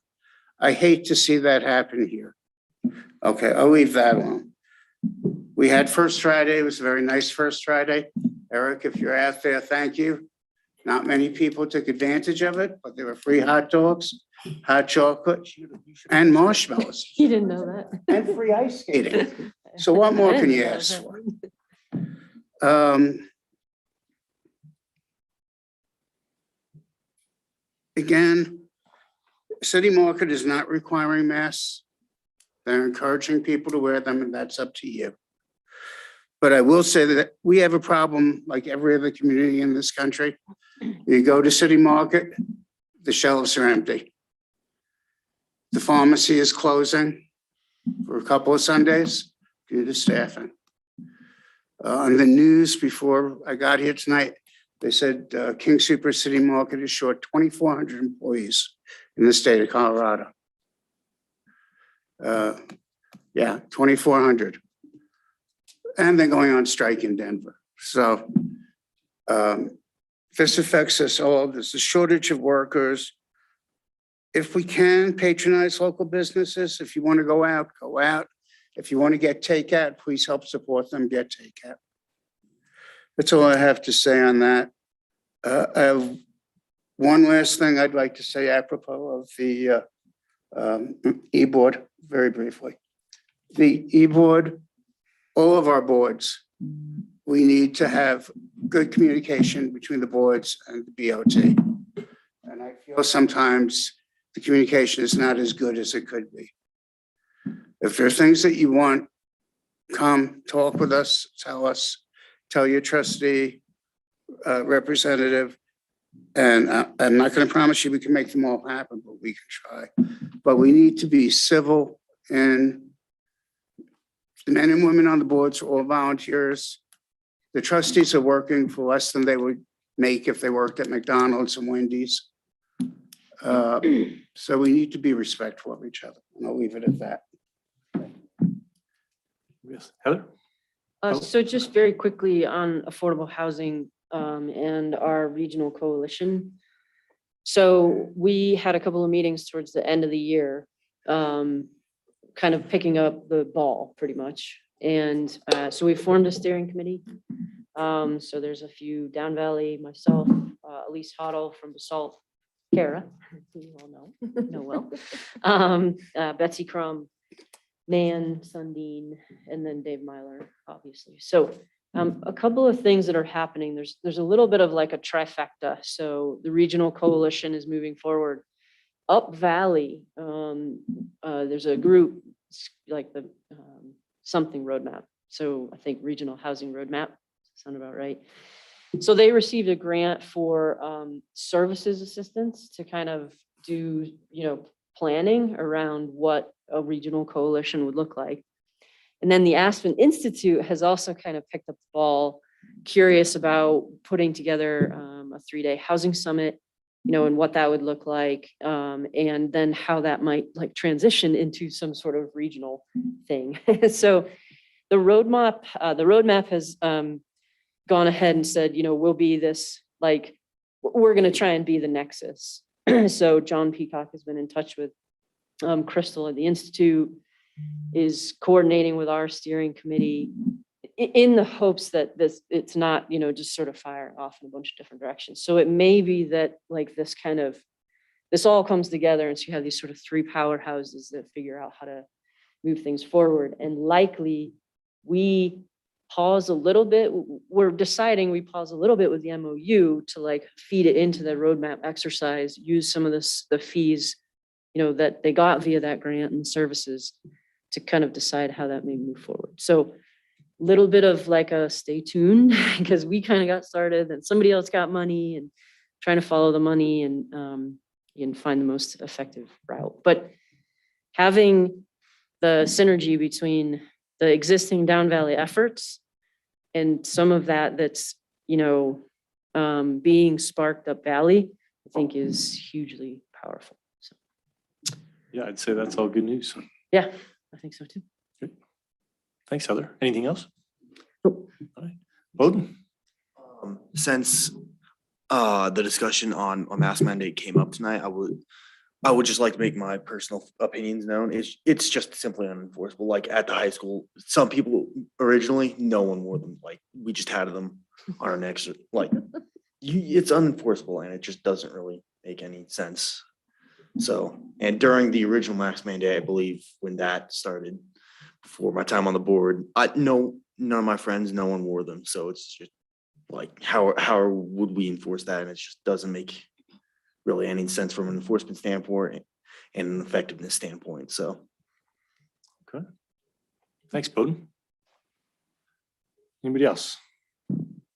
I hate to see that happen here. Okay, I'll leave that alone. We had First Friday. It was a very nice First Friday. Eric, if you're out there, thank you. Not many people took advantage of it, but there were free hot dogs, hot chocolate, and marshmallows, You didn't know that. and free ice skating. So what more can you ask for? Again, City Market is not requiring masks. They're encouraging people to wear them, and that's up to you. But I will say that we have a problem like every other community in this country. You go to City Market, the shelves are empty. The pharmacy is closing for a couple of Sundays due to staffing. On the news before I got here tonight, they said King Super City Market is short 2,400 employees in the state of Colorado. Yeah, 2,400. And they're going on strike in Denver. So this affects us all. There's a shortage of workers. If we can patronize local businesses, if you want to go out, go out. If you want to get takeout, please help support them, get takeout. That's all I have to say on that. I have one last thing I'd like to say apropos of the e-board, very briefly. The e-board, all of our boards, we need to have good communication between the boards and the BOT. And I feel sometimes the communication is not as good as it could be. If there are things that you want, come talk with us, tell your trustee, representative. And I'm not going to promise you we can make them all happen, but we can try. But we need to be civil, and the men and women on the boards are all volunteers. The trustees are working for less than they would make if they worked at McDonald's and Wendy's. So we need to be respectful of each other, and I'll leave it at that. Yes, Heather? So just very quickly on affordable housing and our regional coalition. So we had a couple of meetings towards the end of the year, kind of picking up the ball pretty much. And so we formed a steering committee. So there's a few Down Valley, myself, Elise Hoddle from Basalt, Kara, who you all know well, Betsy Crum, Nan, Sundin, and then Dave Myler, obviously. So a couple of things that are happening. There's a little bit of like a trifecta. So the regional coalition is moving forward. Up Valley, there's a group like the something roadmap. So I think regional housing roadmap, sound about right. So they received a grant for services assistance to kind of do, planning around what a regional coalition would look like. And then the Aspen Institute has also kind of picked up the ball, curious about putting together a 3-day housing summit, and what that would look like, and then how that might like transition into some sort of regional thing. So the roadmap has gone ahead and said, we'll be this, like, we're going to try and be the nexus. So John Peacock has been in touch with Crystal at the Institute, is coordinating with our steering committee in the hopes that it's not, just sort of fire off in a bunch of different directions. So it may be that like this all comes together, and so you have these sort of 3 powerhouses that figure out how to move things forward. And likely we pause a little bit. We're deciding we pause a little bit with the MOU to like feed it into the roadmap exercise, use some of the fees, that they got via that grant and services to kind of decide how that may move forward. So a little bit of like a stay tuned, because we kind of got started and somebody else got money, and trying to follow the money and find the most effective route. But having the synergy between the existing Down Valley efforts and some of that's, being sparked up Valley, I think is hugely powerful. So, Yeah, I'd say that's all good news. yeah, I think so too. Good. Thanks, Heather. Anything else? Nope. All right. Bowden? Since the discussion on a mask mandate came up tonight, I would just like to make my personal opinions known. It's just simply unenforceable. Like at the high school, some people originally, no one wore them. Like we just had them on our necks. Like it's unenforceable and it just doesn't really make any sense. So, and during the original mask mandate, I believe when that started, before my time on the board, none of my friends, no one wore them. So it's just like, how would we enforce that? And it just doesn't make really any sense from an enforcement standpoint and an effectiveness standpoint. So. Okay. Thanks, Bowden. Anybody else?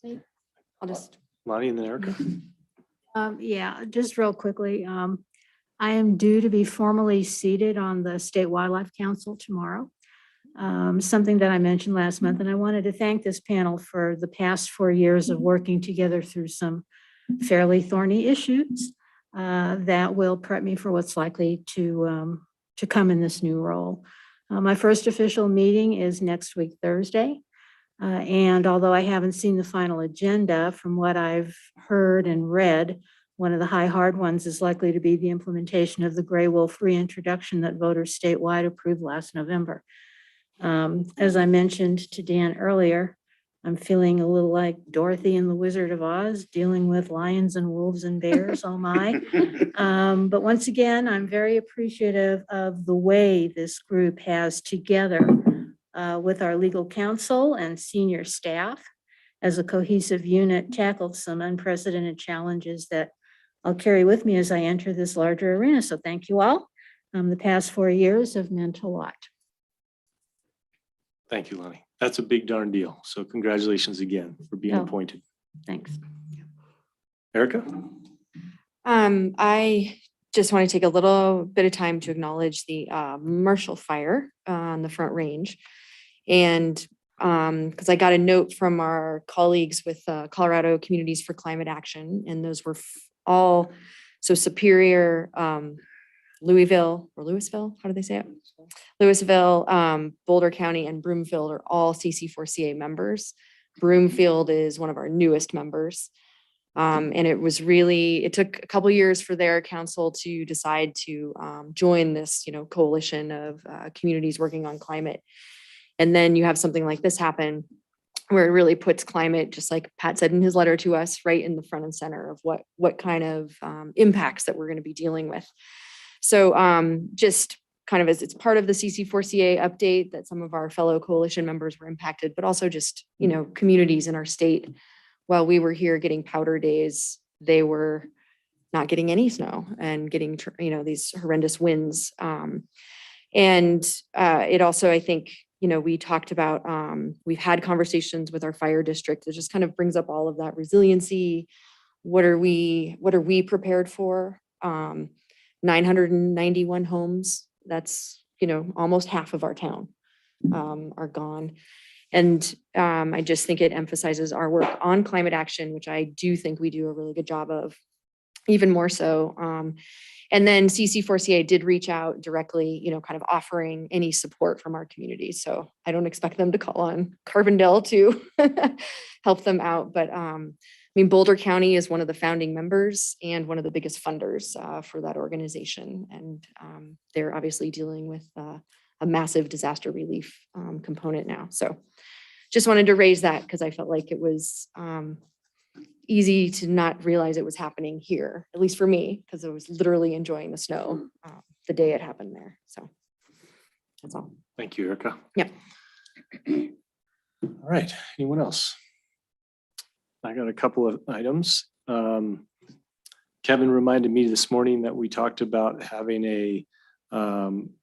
I'll just. Lonnie and then Erica. Yeah, just real quickly. I am due to be formally seated on the State Wildlife Council tomorrow. Something that I mentioned last month, and I wanted to thank this panel for the past 4 years of working together through some fairly thorny issues that will prep me for what's likely to come in this new role. My first official meeting is next week, Thursday. And although I haven't seen the final agenda, from what I've heard and read, one of the hard ones is likely to be the implementation of the gray wolf reintroduction that voters statewide approved last November. As I mentioned to Dan earlier, I'm feeling a little like Dorothy and the Wizard of Oz, dealing with lions and wolves and bears, oh my. But once again, I'm very appreciative of the way this group has together with our legal counsel and senior staff as a cohesive unit tackled some unprecedented challenges that I'll carry with me as I enter this larger arena. So thank you all. The past 4 years have meant a lot. Thank you, Lonnie. That's a big darn deal. So congratulations again for being appointed. Thanks. Erica? I just want to take a little bit of time to acknowledge the Marshall Fire on the Front Range. And because I got a note from our colleagues with Colorado Communities for Climate Action, and those were all, so Superior, Louisville, how do they say it? Louisville, Boulder County, and Broomfield are all CC4CA members. Broomfield is one of our newest members. And it took a couple years for their council to decide to join this, coalition of communities working on climate. And then you have something like this happen where it really puts climate, just like Pat said in his letter to us, right in the front and center of what kind of impacts that we're going to be dealing with. So just kind of as it's part of the CC4CA update that some of our fellow coalition members were impacted, but also just, communities in our state. While we were here getting powder days, they were not getting any snow and getting, these horrendous winds. And it also, I think, we talked about, we've had conversations with our fire district. It just kind of brings up all of that resiliency. What are we prepared for? 991 homes. That's, almost half of our town are gone. And I just think it emphasizes our work on climate action, which I do think we do a really good job of, even more so. And then CC4CA did reach out directly, kind of offering any support from our community. So I don't expect them to call on Carbondale to help them out. But Boulder County is one of the founding members and one of the biggest funders for that organization. And they're obviously dealing with a massive disaster relief component now. So just wanted to raise that because I felt like it was easy to not realize it was happening here, at least for me, because I was literally enjoying the snow the day it happened there. So that's all. Thank you, Erica. Yeah. All right. Anyone else? I got a couple of items. Kevin reminded me this morning that we talked about having a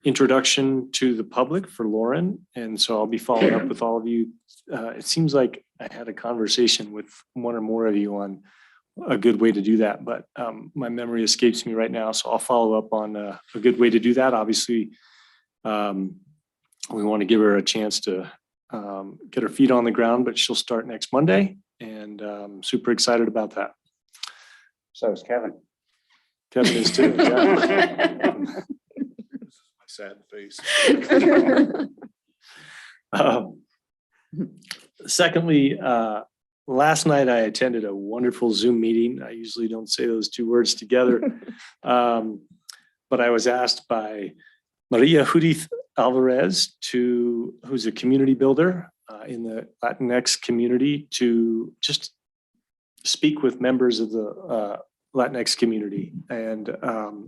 introduction to the public for Lauren. And so I'll be following up with all of you. It seems like I had a conversation with one or more of you on a good way to do that, but my memory escapes me right now. So I'll follow up on a good way to do that. Obviously, we want to give her a chance to get her feet on the ground, but she'll start next Monday, and super excited about that. So is Kevin. Kevin is too. Yeah. Sad face. Secondly, last night I attended a wonderful Zoom meeting. I usually don't say those two words together. but I was asked by Maria Judith Alvarez who's a community builder in the Latinx community, to just speak with members of the Latinx community. And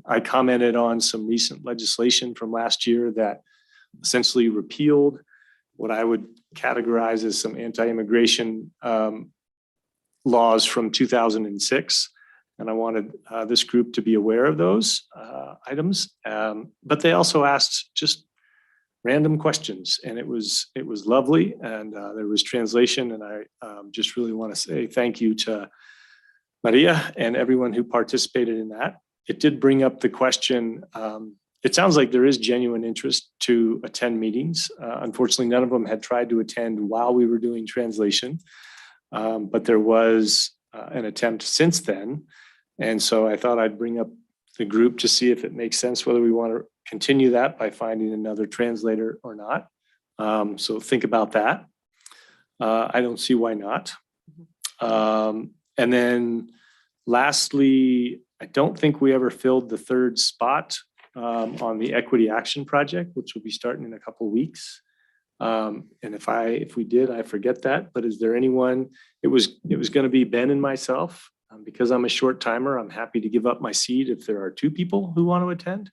I commented on some recent legislation from last year that essentially repealed what I would categorize as some anti-immigration laws from 2006. And I wanted this group to be aware of those items. But they also asked just random questions, and it was lovely. And there was translation. And I just really want to say thank you to Maria and everyone who participated in that. It did bring up the question. It sounds like there is genuine interest to attend meetings. Unfortunately, none of them had tried to attend while we were doing translation. But there was an attempt since then. And so I thought I'd bring up the group to see if it makes sense, whether we want to continue that by finding another translator or not. So think about that. I don't see why not. And then lastly, I don't think we ever filled the third spot on the Equity Action Project, which will be starting in a couple of weeks. And if we did, I forget that, but is there anyone? It was going to be Ben and myself. Because I'm a short timer, I'm happy to give up my seat if there are two people who want to attend,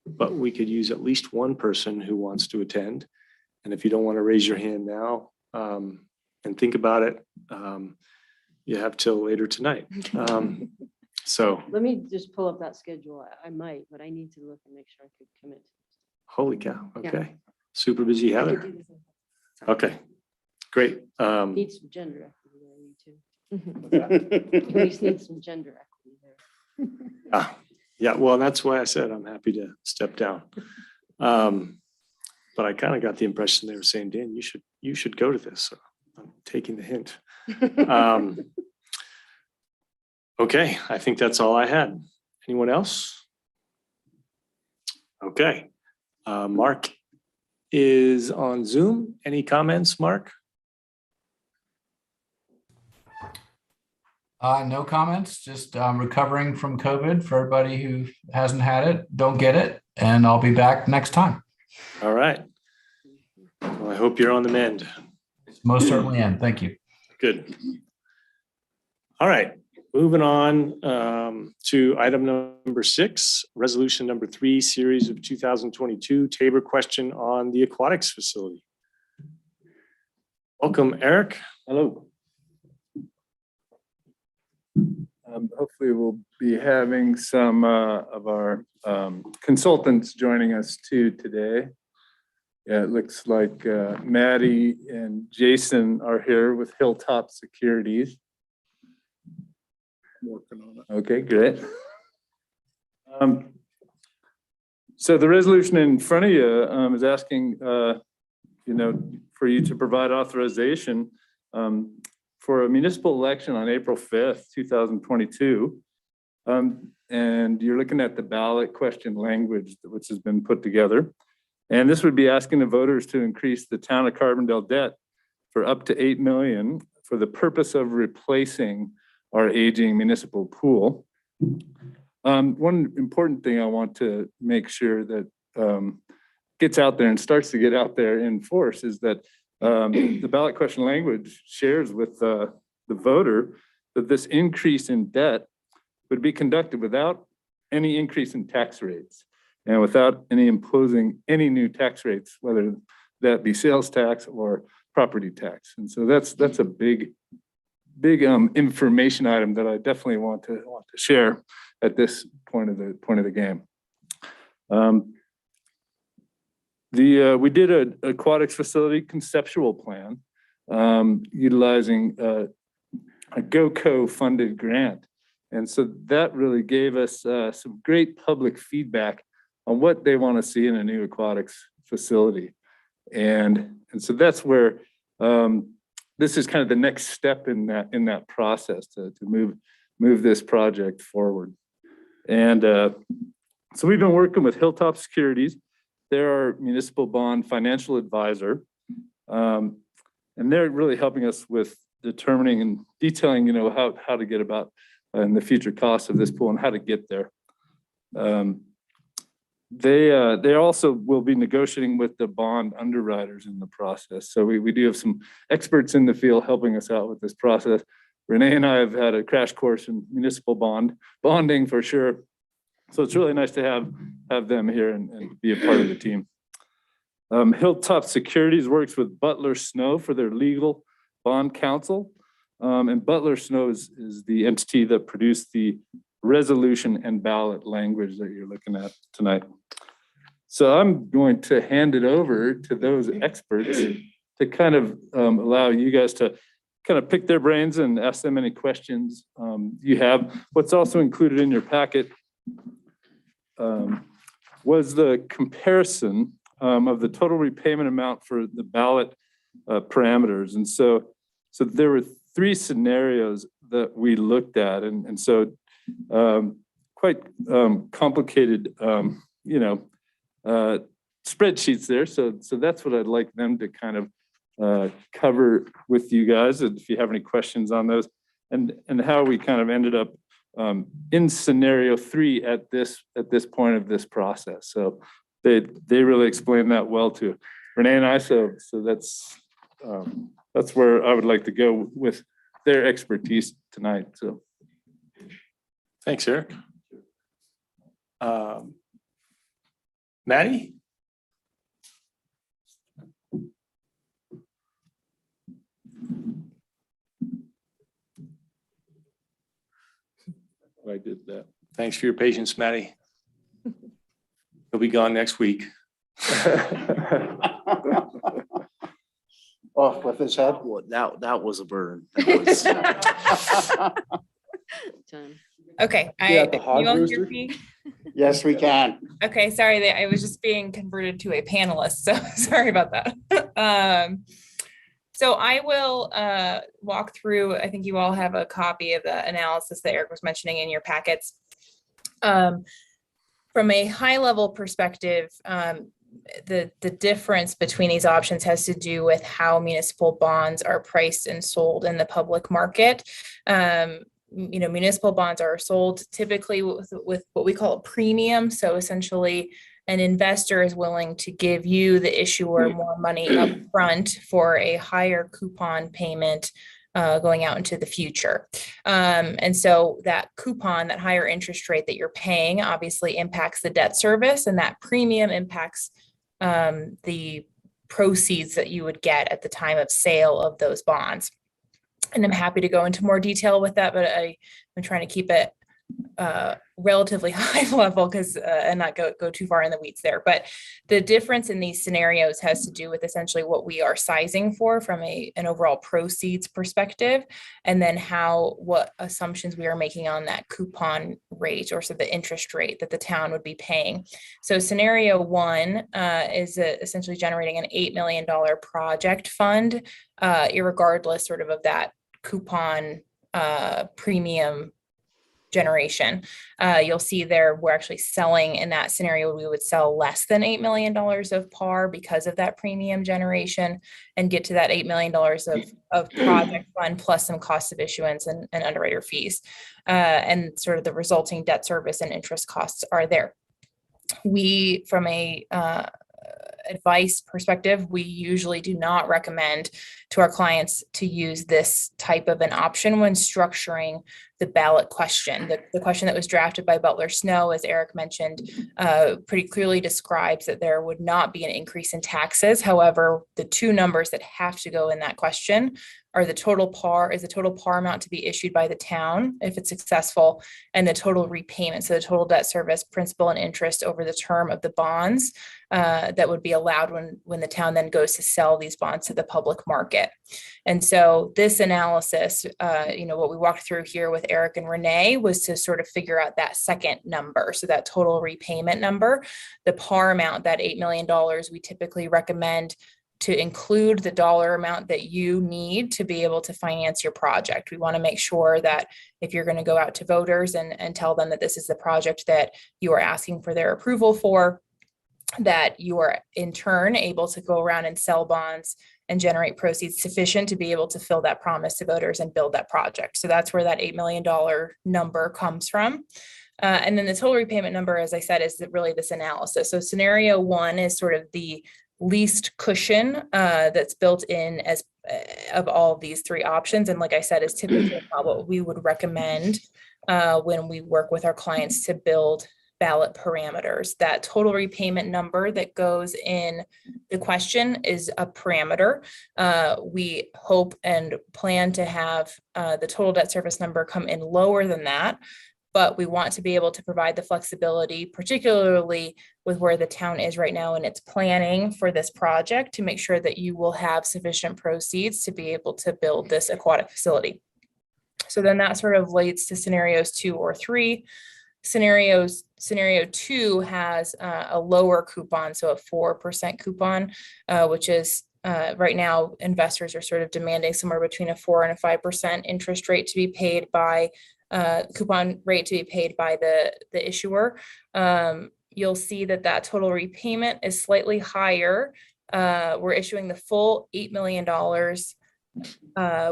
but we could use at least one person who wants to attend. And if you don't want to raise your hand now and think about it, you have till later tonight. So Let me just pull up that schedule. I might, but I need to look and make sure I could commit. holy cow. Yeah. Okay. Super busy, I could Heather. do this in- Okay, great. Need some gender equity there, you too. What's At least need some gender equity there. Yeah, well, that's why I said I'm happy to step down. But I kind of got the impression they were saying, Dan, you should go to this. So I'm taking the hint. Okay, I think that's all I had. Anyone else? Okay, Mark is on Zoom. Any comments, Mark? No comments, just recovering from COVID. For everybody who hasn't had it, don't get it, and I'll be back next time. All right. Well, I hope you're on the mend. Most certainly am. Thank you. Good. All right, moving on to item number 6, resolution number 3, series of 2022 TABOR question on the aquatics facility. Welcome, Eric. Hello. Hopefully we'll be having some of our consultants joining us too today. Yeah, it looks like Maddie and Jason are here with Hilltop Securities. Working on it. Okay, great. So the resolution in front of you is asking, for you to provide authorization for a municipal election on April 5th, 2022. And you're looking at the ballot question language which has been put together. And this would be asking the voters to increase the town of Carbondale debt for up to $8 million for the purpose of replacing our aging municipal pool. One important thing I want to make sure that gets out there and starts to get out there in force is that the ballot question language shares with the voter that this increase in debt would be conducted without any increase in tax rates and without any imposing any new tax rates, whether that be sales tax or property tax. And so that's a big information item that I definitely want to share at this point of the game. We did an aquatics facility conceptual plan utilizing a GoCo funded grant. And so that really gave us some great public feedback on what they want to see in a new aquatics facility. And so that's where this is kind of the next step in that process to move this project forward. And so we've been working with Hilltop Securities. They're our municipal bond financial advisor. And they're really helping us with determining and detailing, how to get about and the future costs of this pool and how to get there. they also will be negotiating with the bond underwriters in the process. So we do have some experts in the field helping us out with this process. Renee and I have had a crash course in municipal bonding for sure. So it's really nice to have them here and be a part of the team. Hilltop Securities works with Butler Snow for their legal bond counsel. And Butler Snow is the entity that produced the resolution and ballot language that you're looking at tonight. So I'm going to hand it over to those experts to kind of allow you guys to kind of pick their brains and ask them any questions you have. What's also included in your packet was the comparison of the total repayment amount for the ballot parameters. And so there were 3 scenarios that we looked at. And so quite complicated, spreadsheets there. So that's what I'd like them to kind of cover with you guys. And if you have any questions on those and how we kind of ended up in scenario 3 at this point of this process. So they really explained that well too. Renee and I, so that's where I would like to go with their expertise tonight. So Thanks, Eric. Maddie? I did that. Thanks for your patience, Maddie. He'll be gone next week. Off with his head. That was a burn. That was- Okay, Yeah, the hog you all rooster? hear me? Yes, we can. Okay, sorry, I was just being converted to a panelist, so sorry about that. So I will walk through, I think you all have a copy of the analysis that Eric was mentioning in your packets. From a high level perspective, the difference between these options has to do with how municipal bonds are priced and sold in the public market. Municipal bonds are sold typically with what we call a premium. So essentially an investor is willing to give you, the issuer, more money up front for a higher coupon payment going out into the future. And so that coupon, that higher interest rate that you're paying obviously impacts the debt service, and that premium impacts the proceeds that you would get at the time of sale of those bonds. And I'm happy to go into more detail with that, but I'm trying to keep it relatively high level because and not go too far in the weeds there. But the difference in these scenarios has to do with essentially what we are sizing for from an overall proceeds perspective, and then what assumptions we are making on that coupon rate, or so the interest rate that the town would be paying. So scenario 1 is essentially generating an $8 million project fund, irregardless sort of that coupon premium generation. You'll see there, we're actually selling in that scenario, we would sell less than $8 million of par because of that premium generation, and get to that $8 million of project fund plus some cost of issuance and underwriter fees. And sort of the resulting debt service and interest costs are there. We, from a advice perspective, we usually do not recommend to our clients to use this type of an option when structuring the ballot question. The question that was drafted by Butler Snow, as Eric mentioned, pretty clearly describes that there would not be an increase in taxes. However, the 2 numbers that have to go in that question are the total par amount to be issued by the town if it's successful, and the total repayment, so the total debt service, principal and interest over the term of the bonds that would be allowed when the town then goes to sell these bonds to the public market. And so this analysis, what we walked through here with Eric and Renee, was to sort of figure out that second number. So that total repayment number, the par amount, that $8 million, we typically recommend to include the dollar amount that you need to be able to finance your project. We want to make sure that if you're going to go out to voters and tell them that this is the project that you are asking for their approval for, that you are in turn able to go around and sell bonds and generate proceeds sufficient to be able to fill that promise to voters and build that project. So that's where that $8 million number comes from. And then the total repayment number, as I said, is really this analysis. So scenario 1 is sort of the least cushion that's built in as of all of these 3 options. And like I said, is typically not what we would recommend when we work with our clients to build ballot parameters. That total repayment number that goes in the question is a parameter. We hope and plan to have the total debt service number come in lower than that, but we want to be able to provide the flexibility, particularly with where the town is right now in its planning for this project, to make sure that you will have sufficient proceeds to be able to build this aquatic facility. So then that sort of leads to scenarios 2 or 3. Scenario 2 has a lower coupon, so a 4% coupon, which is right now investors are sort of demanding somewhere between a 4 and a 5% interest rate to be paid by coupon rate to be paid by the issuer. You'll see that total repayment is slightly higher. We're issuing the full $8 million,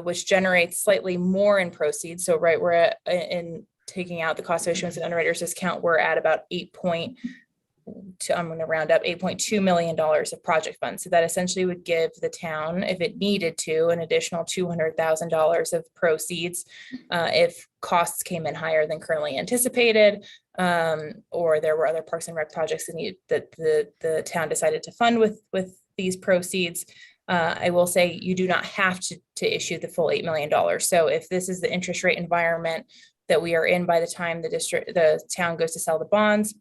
which generates slightly more in proceeds. So right, we're at, in taking out the cost of issuance and underwriter's discount, we're at about I'm going to round up $8.2 million of project funds. So that essentially would give the town, if it needed to, an additional $200,000 of proceeds if costs came in higher than currently anticipated, or there were other Parks and Rec projects that the town decided to fund with these proceeds. I will say you do not have to issue the full $8 million. So if this is the interest rate environment that we are in by the time the town goes to sell the bonds,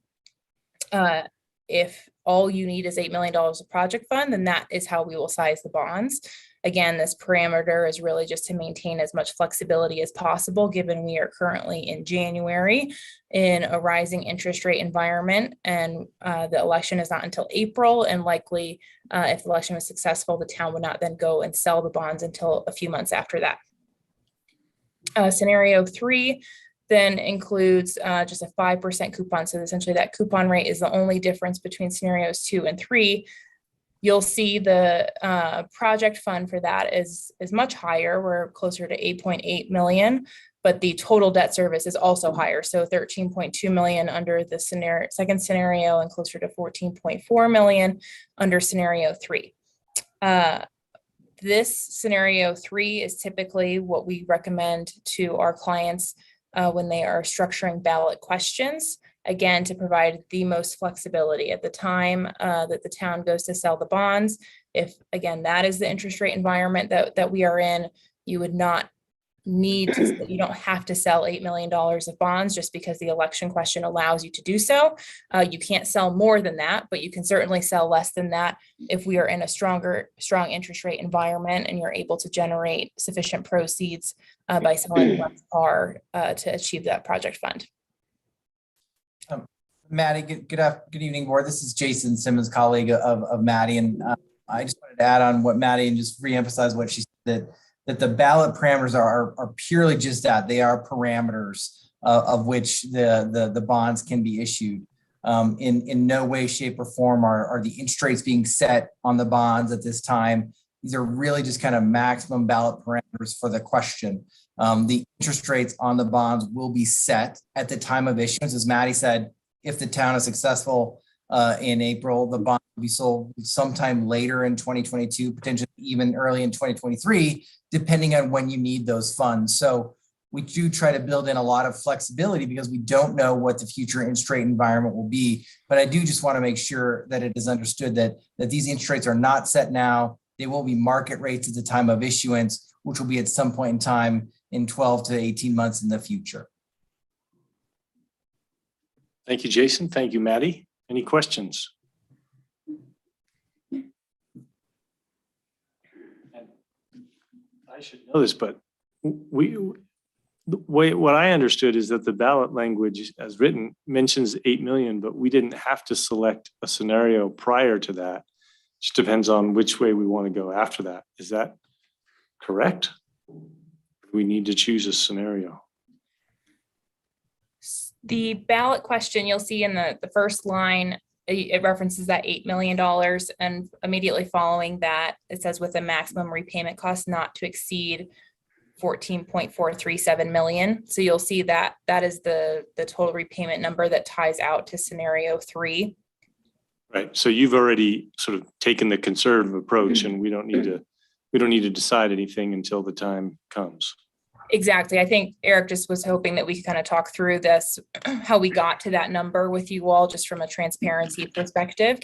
if all you need is $8 million of project fund, then that is how we will size the bonds. Again, this parameter is really just to maintain as much flexibility as possible, given we are currently in January in a rising interest rate environment, and the election is not until April, and likely if the election was successful, the town would not then go and sell the bonds until a few months after that. Scenario 3 then includes just a 5% coupon. So essentially that coupon rate is the only difference between scenarios 2 and 3. You'll see the project fund for that is much higher. We're closer to 8.8 million, but the total debt service is also higher. So 13.2 million under the second scenario and closer to 14.4 million under scenario 3. This scenario 3 is typically what we recommend to our clients when they are structuring ballot questions, again, to provide the most flexibility at the time that the town goes to sell the bonds. If, again, that is the interest rate environment that we are in, you would not need to, you don't have to sell $8 million of bonds just because the election question allows you to do so. You can't sell more than that, but you can certainly sell less than that if we are in a strong interest rate environment and you're able to generate sufficient proceeds by selling less par to achieve that project fund. Maddie, good evening, board. This is Jason Simmons, colleague of Maddie, and I just wanted to add on what Maddie and just reemphasize what she said, that the ballot parameters are purely just that. They are parameters of which the bonds can be issued. In no way, shape, or form are the interest rates being set on the bonds at this time. These are really just kind of maximum ballot parameters for the question. The interest rates on the bonds will be set at the time of issuance. As Maddie said, if the town is successful in April, the bond will be sold sometime later in 2022, potentially even early in 2023, depending on when you need those funds. So we do try to build in a lot of flexibility because we don't know what the future interest rate environment will be. But I do just want to make sure that it is understood that these interest rates are not set now. They will be market rates at the time of issuance, which will be at some point in time in 12 to 18 months in the future. Thank you, Jason. Thank you, Maddie. Any questions? I should know this, but what I understood is that the ballot language as written mentions 8 million, but we didn't have to select a scenario prior to that. It just depends on which way we want to go after that. Is that correct? We need to choose a scenario. The ballot question you'll see in the first line, it references that $8 million, and immediately following that, it says with a maximum repayment cost not to exceed 14.437 million. So you'll see that that is the total repayment number that ties out to scenario 3. Right. So you've already sort of taken the conservative approach, and we don't need to decide anything until the time comes. Exactly. I think Eric just was hoping that we could kind of talk through this, how we got to that number with you all, just from a transparency perspective.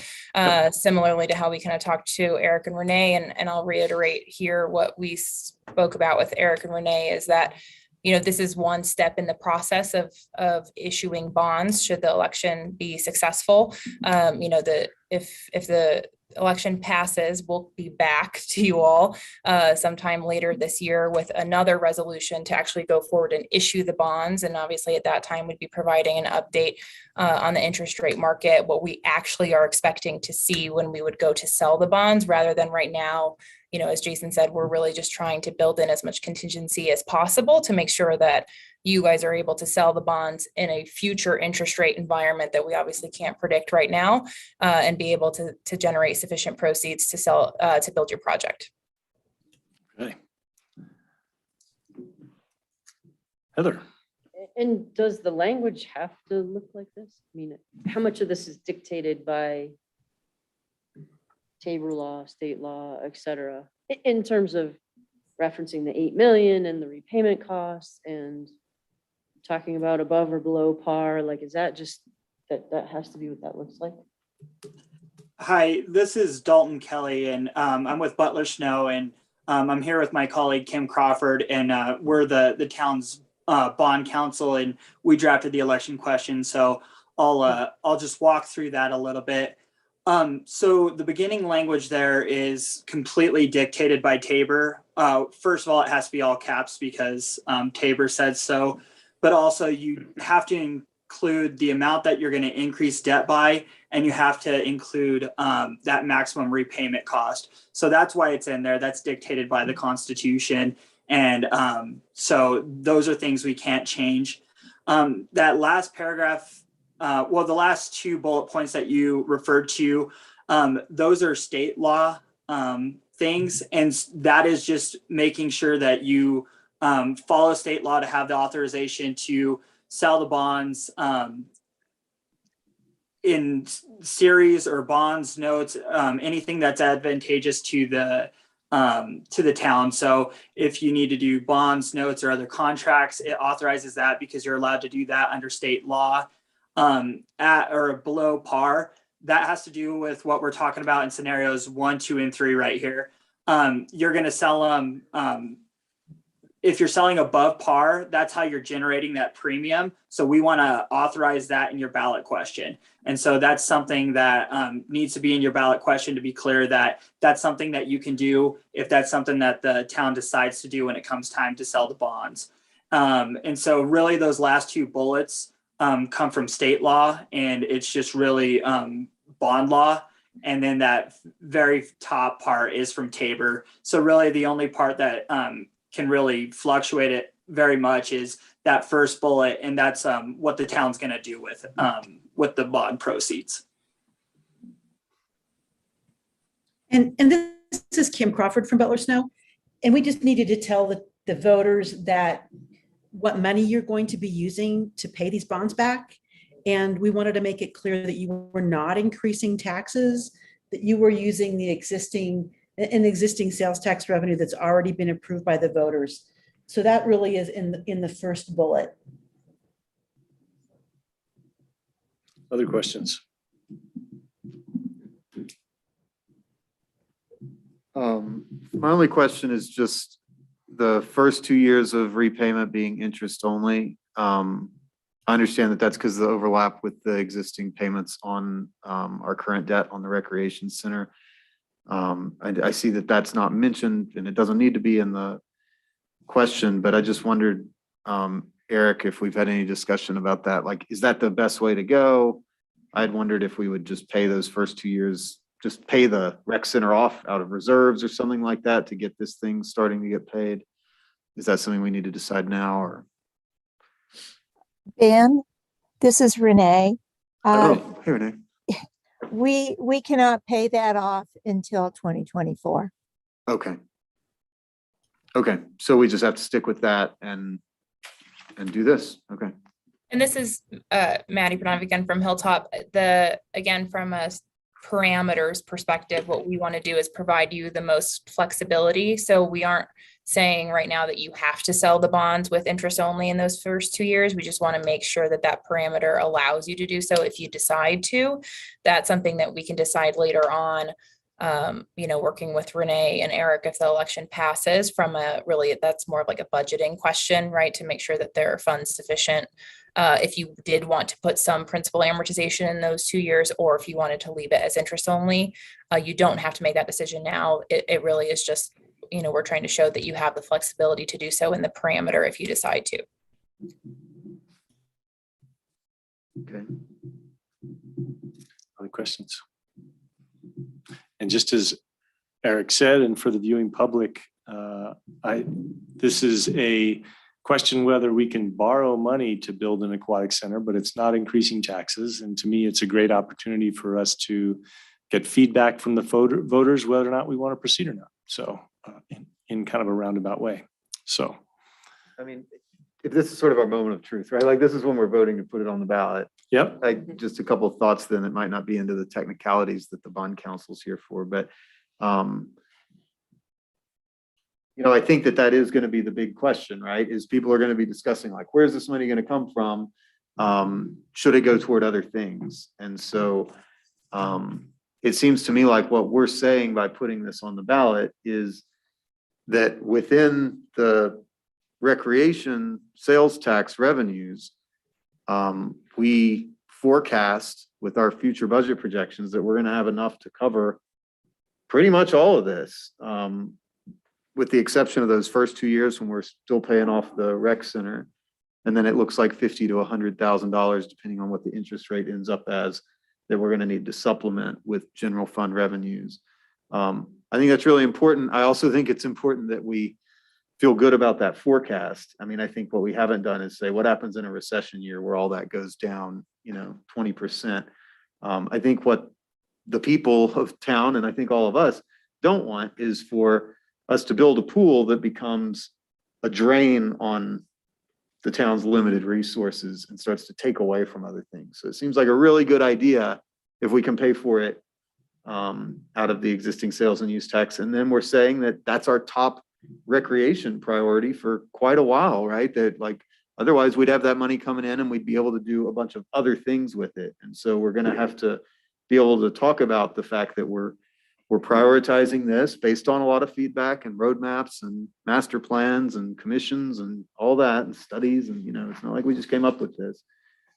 Similarly to how we kind of talked to Eric and Renee, and I'll reiterate here what we spoke about with Eric and Renee is that, you know, this is one step in the process of issuing bonds should the election be successful. You know, if the election passes, we'll be back to you all sometime later this year with another resolution to actually go forward and issue the bonds. And obviously at that time, we'd be providing an update on the interest rate market, what we actually are expecting to see when we would go to sell the bonds, rather than right now. You know, as Jason said, we're really just trying to build in as much contingency as possible to make sure that you guys are able to sell the bonds in a future interest rate environment that we obviously can't predict right now, and be able to generate sufficient proceeds to sell, to build your project. Okay. Heather. And does the language have to look like this? I mean, how much of this is dictated by TABOR law, state law, et cetera, in terms of referencing the 8 million and the repayment costs and talking about above or below par? Like, is that just, that has to be what that looks like? Hi, this is Dalton Kelly, and I'm with Butler Snow, and I'm here with my colleague Kim Crawford, and we're the town's bond counsel, and we drafted the election question. So I'll just walk through that a little bit. So the beginning language there is completely dictated by TABOR. First of all, it has to be all caps because TABOR said so, but also you have to include the amount that you're going to increase debt by, and you have to include that maximum repayment cost. So that's why it's in there. That's dictated by the Constitution. And so those are things we can't change. That last paragraph, well, the last 2 bullet points that you referred to, those are state law things. And that is just making sure that you follow state law to have the authorization to sell the bonds in series or bonds, notes, anything that's advantageous to the town. So if you need to do bonds, notes, or other contracts, it authorizes that because you're allowed to do that under state law. At or below par, that has to do with what we're talking about in scenarios 1, 2, and 3 right here. You're going to sell them. If you're selling above par, that's how you're generating that premium. So we want to authorize that in your ballot question. And so that's something that needs to be in your ballot question to be clear that that's something that you can do if that's something that the town decides to do when it comes time to sell the bonds. And so really those last 2 bullets come from state law, and it's just really bond law. And then that very top part is from TABOR. So really the only part that can really fluctuate it very much is that first bullet, and that's what the town's going to do with the bond proceeds. And this is Kim Crawford from Butler Snow, and we just needed to tell the voters that what money you're going to be using to pay these bonds back. And we wanted to make it clear that you were not increasing taxes, that you were using an existing sales tax revenue that's already been approved by the voters. So that really is in the first bullet. Other questions? My only question is just the first 2 years of repayment being interest only. I understand that that's because of the overlap with the existing payments on our current debt on the recreation center. I see that that's not mentioned, and it doesn't need to be in the question, but I just wondered, Eric, if we've had any discussion about that. Like, is that the best way to go? I'd wondered if we would just pay those first 2 years, just pay the rec center off out of reserves or something like that to get this thing starting to get paid. Is that something we need to decide now, or? Ben, this is Renee. Oh, hey, Renee. We cannot pay that off until 2024. Okay. Okay, so we just have to stick with that and do this. Okay. And this is Maddie Pranav again from Hilltop. Again, from a parameters perspective, what we want to do is provide you the most flexibility. So we aren't saying right now that you have to sell the bonds with interest only in those first 2 years. We just want to make sure that that parameter allows you to do so if you decide to. That's something that we can decide later on, working with Renee and Eric if the election passes from that's more of like a budgeting question, right? To make sure that there are funds sufficient. If you did want to put some principal amortization in those 2 years, or if you wanted to leave it as interest only, you don't have to make that decision now. It really is just, we're trying to show that you have the flexibility to do so in the parameter if you decide to. Okay. Other questions? And just as Eric said, and for the viewing public, this is a question whether we can borrow money to build an aquatic center, but it's not increasing taxes. And to me, it's a great opportunity for us to get feedback from the voters whether or not we want to proceed or not. So in kind of a roundabout way. So, I mean, if this is sort of our moment of truth, right? Like this is when we're voting to put it on the ballot. Yep. Like just a couple of thoughts then it might not be into the technicalities that the bond council's here for, but I think that is going to be the big question, right? Is people are going to be discussing like, where's this money going to come from? Should it go toward other things? And so it seems to me like what we're saying by putting this on the ballot is that within the recreation sales tax revenues, we forecast with our future budget projections that we're going to have enough to cover pretty much all of this, with the exception of those first 2 years when we're still paying off the rec center. And then it looks like $50,000 to $100,000, depending on what the interest rate ends up as, that we're going to need to supplement with general fund revenues. I think that's really important. I also think it's important that we feel good about that forecast. I mean, I think what we haven't done is say what happens in a recession year where all that goes down, 20%. I think what the people of town, and I think all of us, don't want is for us to build a pool that becomes a drain on the town's limited resources and starts to take away from other things. So it seems like a really good idea if we can pay for it out of the existing sales and use tax. And then we're saying that that's our top recreation priority for quite a while, right? That like, otherwise we'd have that money coming in and we'd be able to do a bunch of other things with it. And so we're going to have to be able to talk about the fact that we're prioritizing this based on a lot of feedback and roadmaps and master plans and commissions and all that and studies. And, it's not like we just came up with this.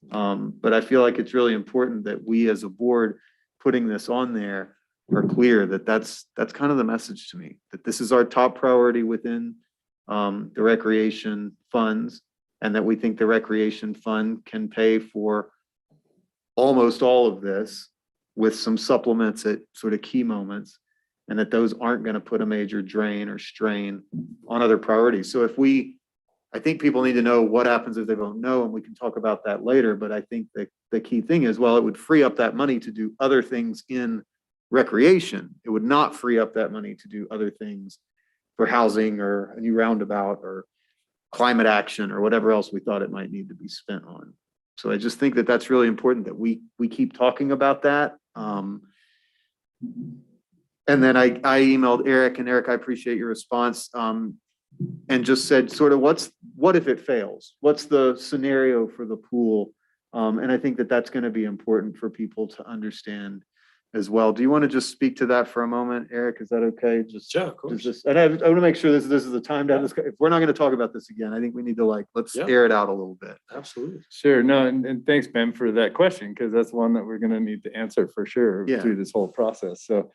But I feel like it's really important that we as a board putting this on there are clear that that's kind of the message to me, that this is our top priority within the recreation funds, and that we think the recreation fund can pay for almost all of this with some supplements at sort of key moments, and that those aren't going to put a major drain or strain on other priorities. So I think people need to know what happens if they vote no, and we can talk about that later. But I think that the key thing is, well, it would free up that money to do other things in recreation. It would not free up that money to do other things for housing or a new roundabout or climate action or whatever else we thought it might need to be spent on. So I just think that that's really important that we keep talking about that. And then I emailed Eric, and Eric, I appreciate your response, and just said sort of what if it fails? What's the scenario for the pool? And I think that that's going to be important for people to understand as well. Do you want to just speak to that for a moment, Eric? Is that okay? Yeah, of course. And I want to make sure this is the time to have this. If we're not going to talk about this again, I think we need to let's air it out a little bit. Absolutely. Sure. No, and thanks, Ben, for that question, because that's one that we're going to need to answer for sure through this whole process. So,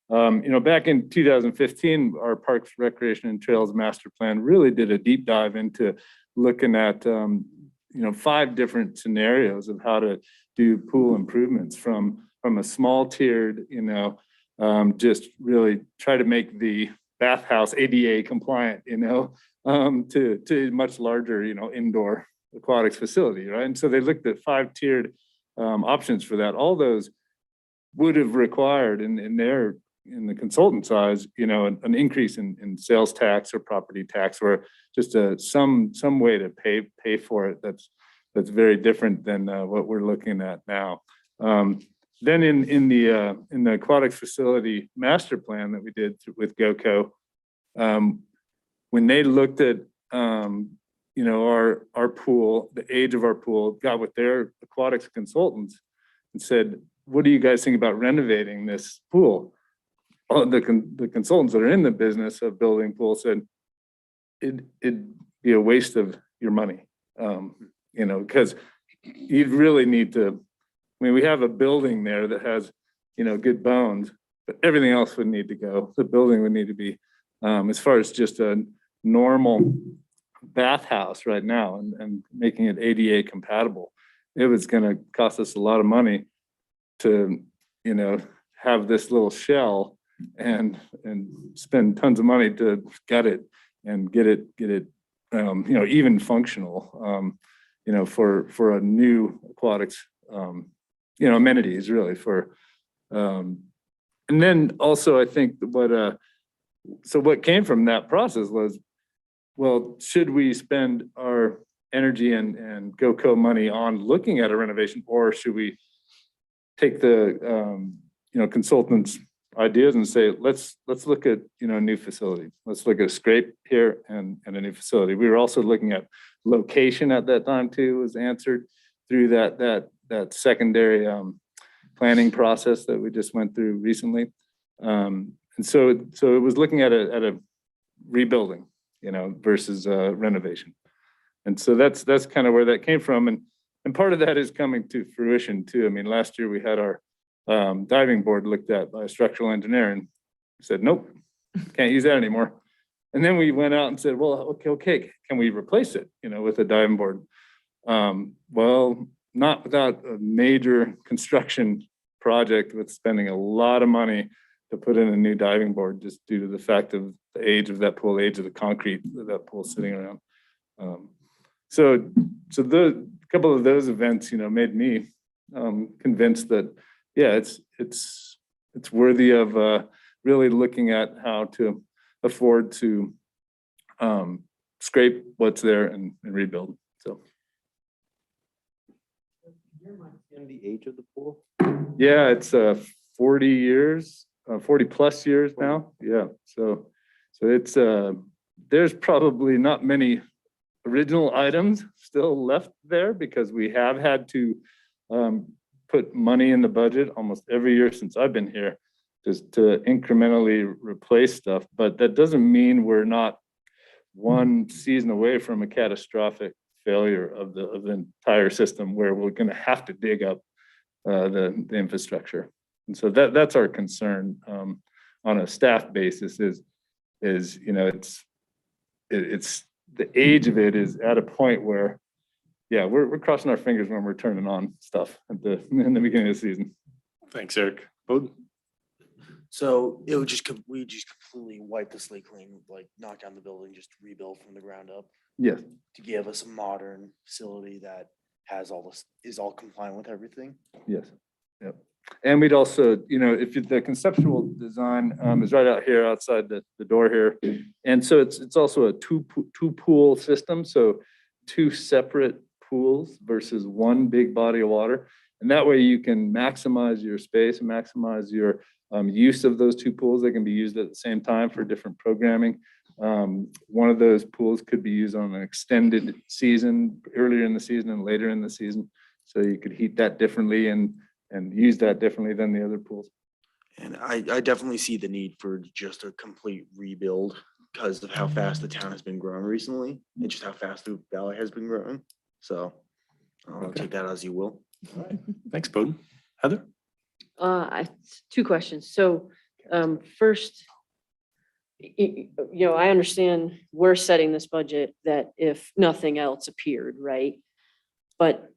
back in 2015, our Parks, Recreation, and Trails Master Plan really did a deep dive into looking at 5 different scenarios of how to do pool improvements from a small tiered, just really try to make the bathhouse ADA compliant, to a much larger, indoor aquatics facility, right? And so they looked at 5 tiered options for that. All those would have required in their in the consultant size, an increase in sales tax or property tax, or just some way to pay for it that's very different than what we're looking at now. Then in the aquatics facility master plan that we did with GoCo, when they looked at our pool, the age of our pool, got with their aquatics consultants and said, what do you guys think about renovating this pool? All the consultants that are in the business of building pools said it'd be a waste of your money. Because you'd really need to, we have a building there that has, good bones, but everything else would need to go. The building would need to be, as far as just a normal bathhouse right now and making it ADA compatible, it was going to cost us a lot of money to, have this little shell and spend tons of money to gut it and get it, even functional, for a new aquatics, amenities really for, and then also I think what came from that process was, well, should we spend our energy and GoCo money on looking at a renovation, or should we take the, consultants' ideas and say, let's look at, a new facility. Let's look at a scrape here and a new facility. We were also looking at location at that time too, was answered through that secondary planning process that we just went through recently. And so it was looking at a rebuilding, versus renovation. And so that's kind of where that came from. And part of that is coming to fruition too. I mean, last year we had our diving board looked at by a structural engineer and said, nope, can't use that anymore. And then we went out and said, well, okay, can we replace it, with a diving board? Well, not without a major construction project with spending a lot of money to put in a new diving board, just due to the fact of the age of that pool, age of the concrete that pool's sitting around. So the couple of those events, made me convinced that, yeah, it's worthy of really looking at how to afford to scrape what's there and rebuild. So. The age of the pool? Yeah, it's 40 years, 40 plus years now. Yeah, so it's there's probably not many original items still left there, because we have had to put money in the budget almost every year since I've been here, just to incrementally replace stuff. But that doesn't mean we're not one season away from a catastrophic failure of the entire system, where we're going to have to dig up the infrastructure. And so that's our concern on a staff basis is it's the age of it is at a point where, yeah, we're crossing our fingers when we're turning on stuff in the beginning of the season. Thanks, Eric. Bowden? So it would we just completely wipe the slate clean, like knock down the building, just rebuild from the ground up. Yes. To give us a modern facility that has all this, is all compliant with everything. Yes. Yep. And we'd also, if the conceptual design is right out here outside the door here. And so it's also a two pool system. So 2 separate pools versus one big body of water. And that way you can maximize your space and maximize your use of those 2 pools. They can be used at the same time for different programming. One of those pools could be used on an extended season, earlier in the season and later in the season. So you could heat that differently and use that differently than the other pools. And I definitely see the need for just a complete rebuild because of how fast the town has been growing recently and just how fast the valley has been growing. So I'll take that as you will. All right. Thanks, Bowden. Heather? 2 questions. So first, I understand we're setting this budget that if nothing else appeared, right? But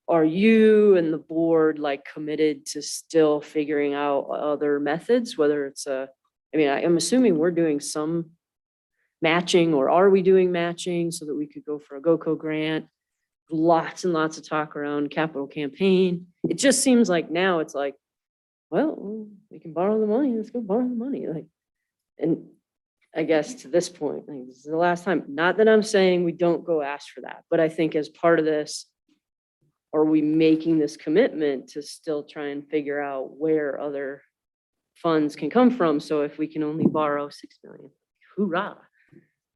are you and the board like committed to still figuring out other methods, whether it's I'm assuming we're doing some matching, or are we doing matching so that we could go for a GoCo grant? Lots and lots of talk around capital campaign. It just seems like now it's like, well, we can borrow the money, let's go borrow the money, like, and I guess to this point, like, this is the last time, not that I'm saying we don't go ask for that, but I think as part of this, are we making this commitment to still try and figure out where other funds can come from? So if we can only borrow 6 million, hoorah,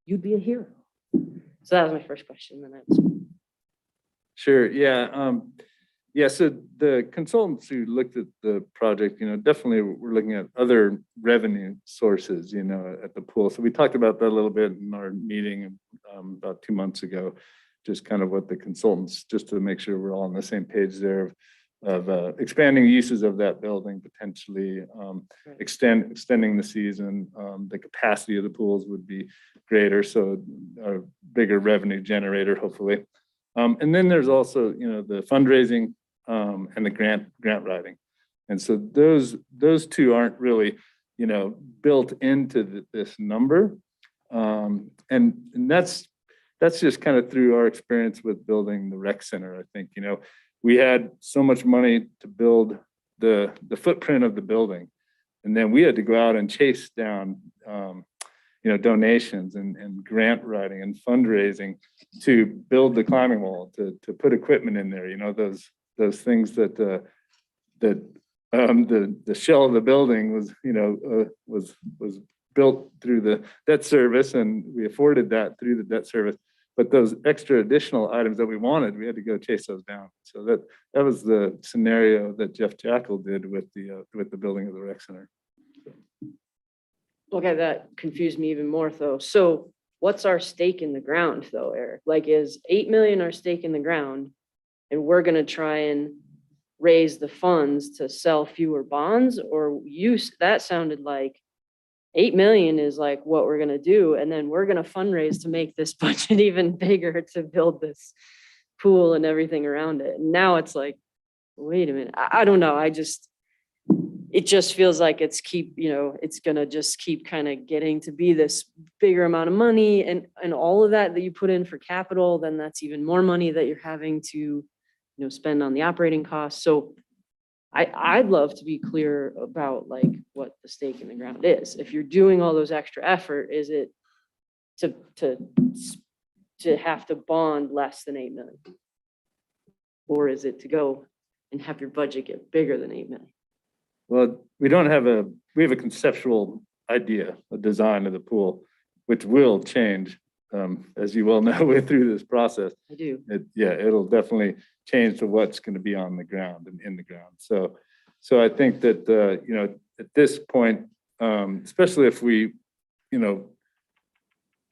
you'd be a hero. So that was my first question, then I have some. Sure, yeah. Yeah, so the consultants who looked at the project, definitely we're looking at other revenue sources, at the pool. So we talked about that a little bit in our meeting about 2 months ago, just kind of what the consultants, just to make sure we're all on the same page there of expanding uses of that building, potentially extending the season. The capacity of the pools would be greater, so a bigger revenue generator, hopefully. And then there's also, the fundraising and the grant writing. And so those two aren't really, built into this number. And that's just kind of through our experience with building the rec center. I think, we had so much money to build the footprint of the building. And then we had to go out and chase down, donations and grant writing and fundraising to build the climbing wall, to put equipment in there, those things that the shell of the building was built through the debt service, and we afforded that through the debt service. But those extra additional items that we wanted, we had to go chase those down. So that was the scenario that Jeff Jackal did with the building of the rec center. Okay, that confused me even more though. So what's our stake in the ground though, Eric? Like, is 8 million our stake in the ground? And we're gonna try and raise the funds to sell fewer bonds, or that sounded like 8 million is like what we're gonna do. And then we're gonna fundraise to make this budget even bigger to build this pool and everything around it. And now it's like, wait a minute, I don't know. It just feels like it's gonna just keep kind of getting to be this bigger amount of money, and all of that you put in for capital, then that's even more money that you're having to, spend on the operating costs. So I'd love to be clear about like what the stake in the ground is. If you're doing all those extra effort, is it to have to bond less than 8 million? Or is it to go and have your budget get bigger than 8 million? Well, we have a conceptual idea, a design of the pool, which will change, as you well know, through this process. I do. It'll definitely change to what's going to be on the ground and in the ground. So I think that, at this point, especially if we,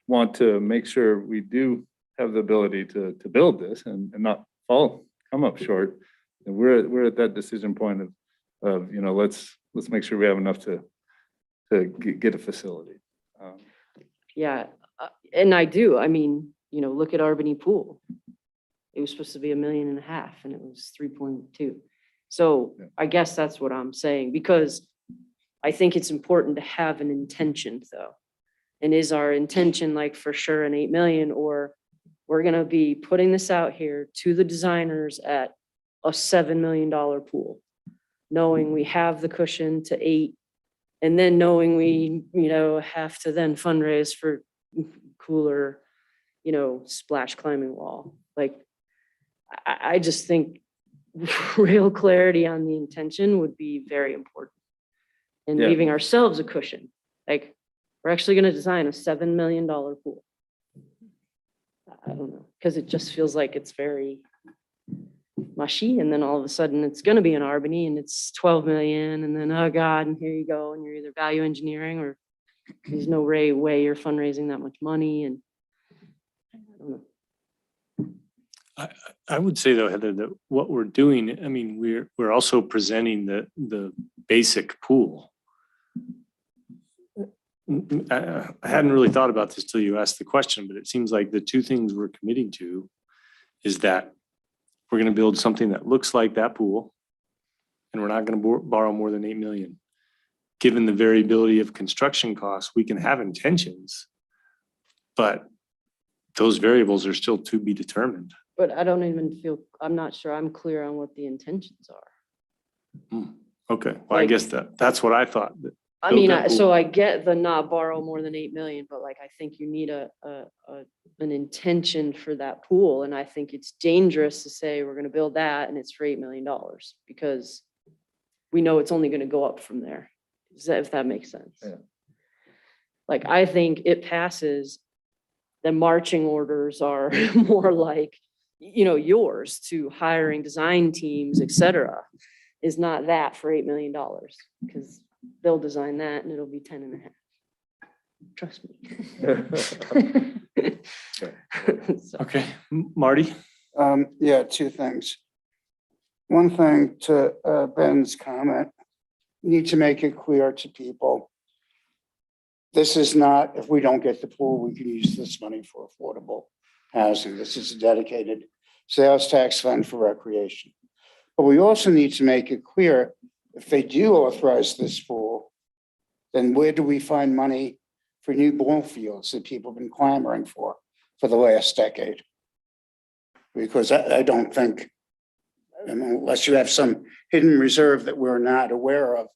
want to make sure we do have the ability to build this and not come up short, and we're at that decision point of let's make sure we have enough to get a facility. And I do. I mean, look at Albany Pool. It was supposed to be $1.5 million and it was 3.2. So I guess that's what I'm saying, because I think it's important to have an intention though. And is our intention like for sure an 8 million, or we're gonna be putting this out here to the designers at a $7 million pool, knowing we have the cushion to 8, and then knowing we, have to then fundraise for cooler, splash climbing wall. Like, I just think real clarity on the intention would be very important, and leaving ourselves a cushion. Like, we're actually going to design a $7 million pool. I don't know, because it just feels like it's very mushy, and then all of a sudden it's going to be in Albany and it's 12 million, and then oh god, and here you go, and you're either value engineering or there's no way you're fundraising that much money, and I don't know. I would say though, Heather, that what we're doing, I mean, we're also presenting the basic pool. I hadn't really thought about this till you asked the question, but it seems like the two things we're committing to is that we're going to build something that looks like that pool, and we're not going to borrow more than 8 million. Given the variability of construction costs, we can have intentions, but those variables are still to be determined. But I don't even feel, I'm not sure I'm clear on what the intentions are. Okay, well, I Like- guess that's what I thought. I Build mean, that so pool. I get the not borrow more than 8 million, but like, I think you need an intention for that pool. And I think it's dangerous to say we're gonna build that and it's for $8 million because we know it's only gonna go up from there. If that makes sense? Yeah. Like, I think it passes, the marching orders are more like, yours to hiring design teams, et cetera, is not that for $8 million because they'll design that and it'll be 10 and a half. Trust me. So, Okay, Marty? Yeah, two things. One thing to Ben's comment, you need to make it clear to people. This is not, if we don't get the pool, we can use this money for affordable housing. This is a dedicated sales tax fund for recreation. But we also need to make it clear, if they do authorize this pool, then where do we find money for new ball fields that people have been clamoring for the last decade? Because I don't think, unless you have some hidden reserve that we're not aware of,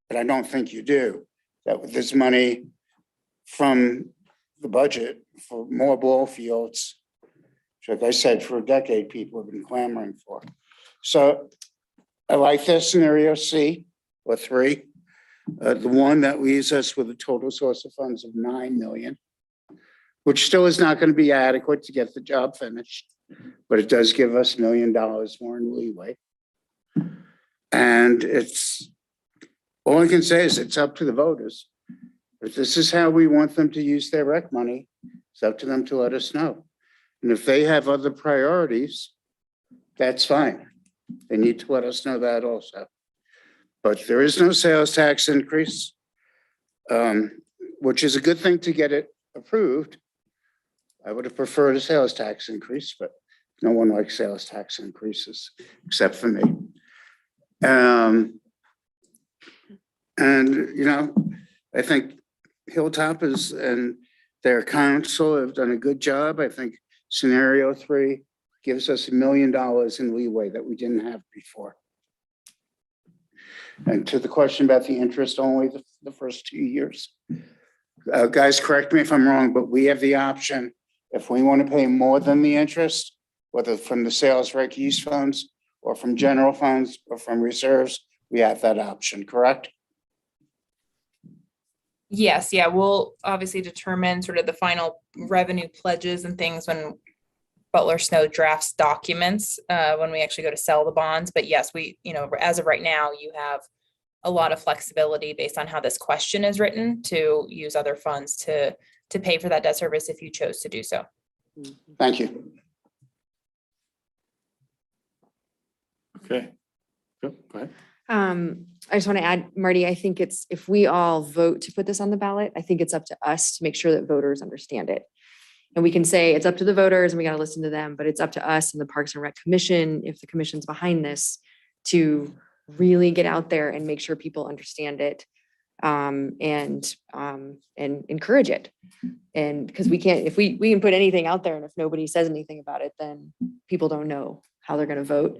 but I don't think you do, that there's money from the budget for more ball fields, which, like I said, for a decade, people have been clamoring for. So I like that scenario C or 3. The one that leaves us with a total source of funds of 9 million, which still is not going to be adequate to get the job finished, but it does give us $1 million more in leeway. And it's, all I can say is it's up to the voters. If this is how we want them to use their rec money, it's up to them to let us know. And if they have other priorities, that's fine. They need to let us know that also. But there is no sales tax increase, which is a good thing to get it approved. I would have preferred a sales tax increase, but no one likes sales tax increases except for me. And, I think Hilltop and their council have done a good job. I think scenario 3 gives us $1 million in leeway that we didn't have before. And to the question about the interest, only the first 2 years. Guys, correct me if I'm wrong, but we have the option, if we want to pay more than the interest, whether from the sales rec use funds or from general funds or from reserves, we have that option, correct? Yes, yeah, we'll obviously determine sort of the final revenue pledges and things when Butler Snow drafts documents, when we actually go to sell the bonds. But yes, we, as of right now, you have a lot of flexibility based on how this question is written to use other funds to pay for that debt service if you chose to do so. Thank you. Okay. Go ahead. I just want to add, Marty, I think it's, if we all vote to put this on the ballot, I think it's up to us to make sure that voters understand it. And we can say it's up to the voters and we got to listen to them, but it's up to us and the Parks and Rec Commission, if the commission's behind this, to really get out there and make sure people understand it, and encourage it. And because we can't, if we can put anything out there and if nobody says anything about it, then people don't know how they're going to vote.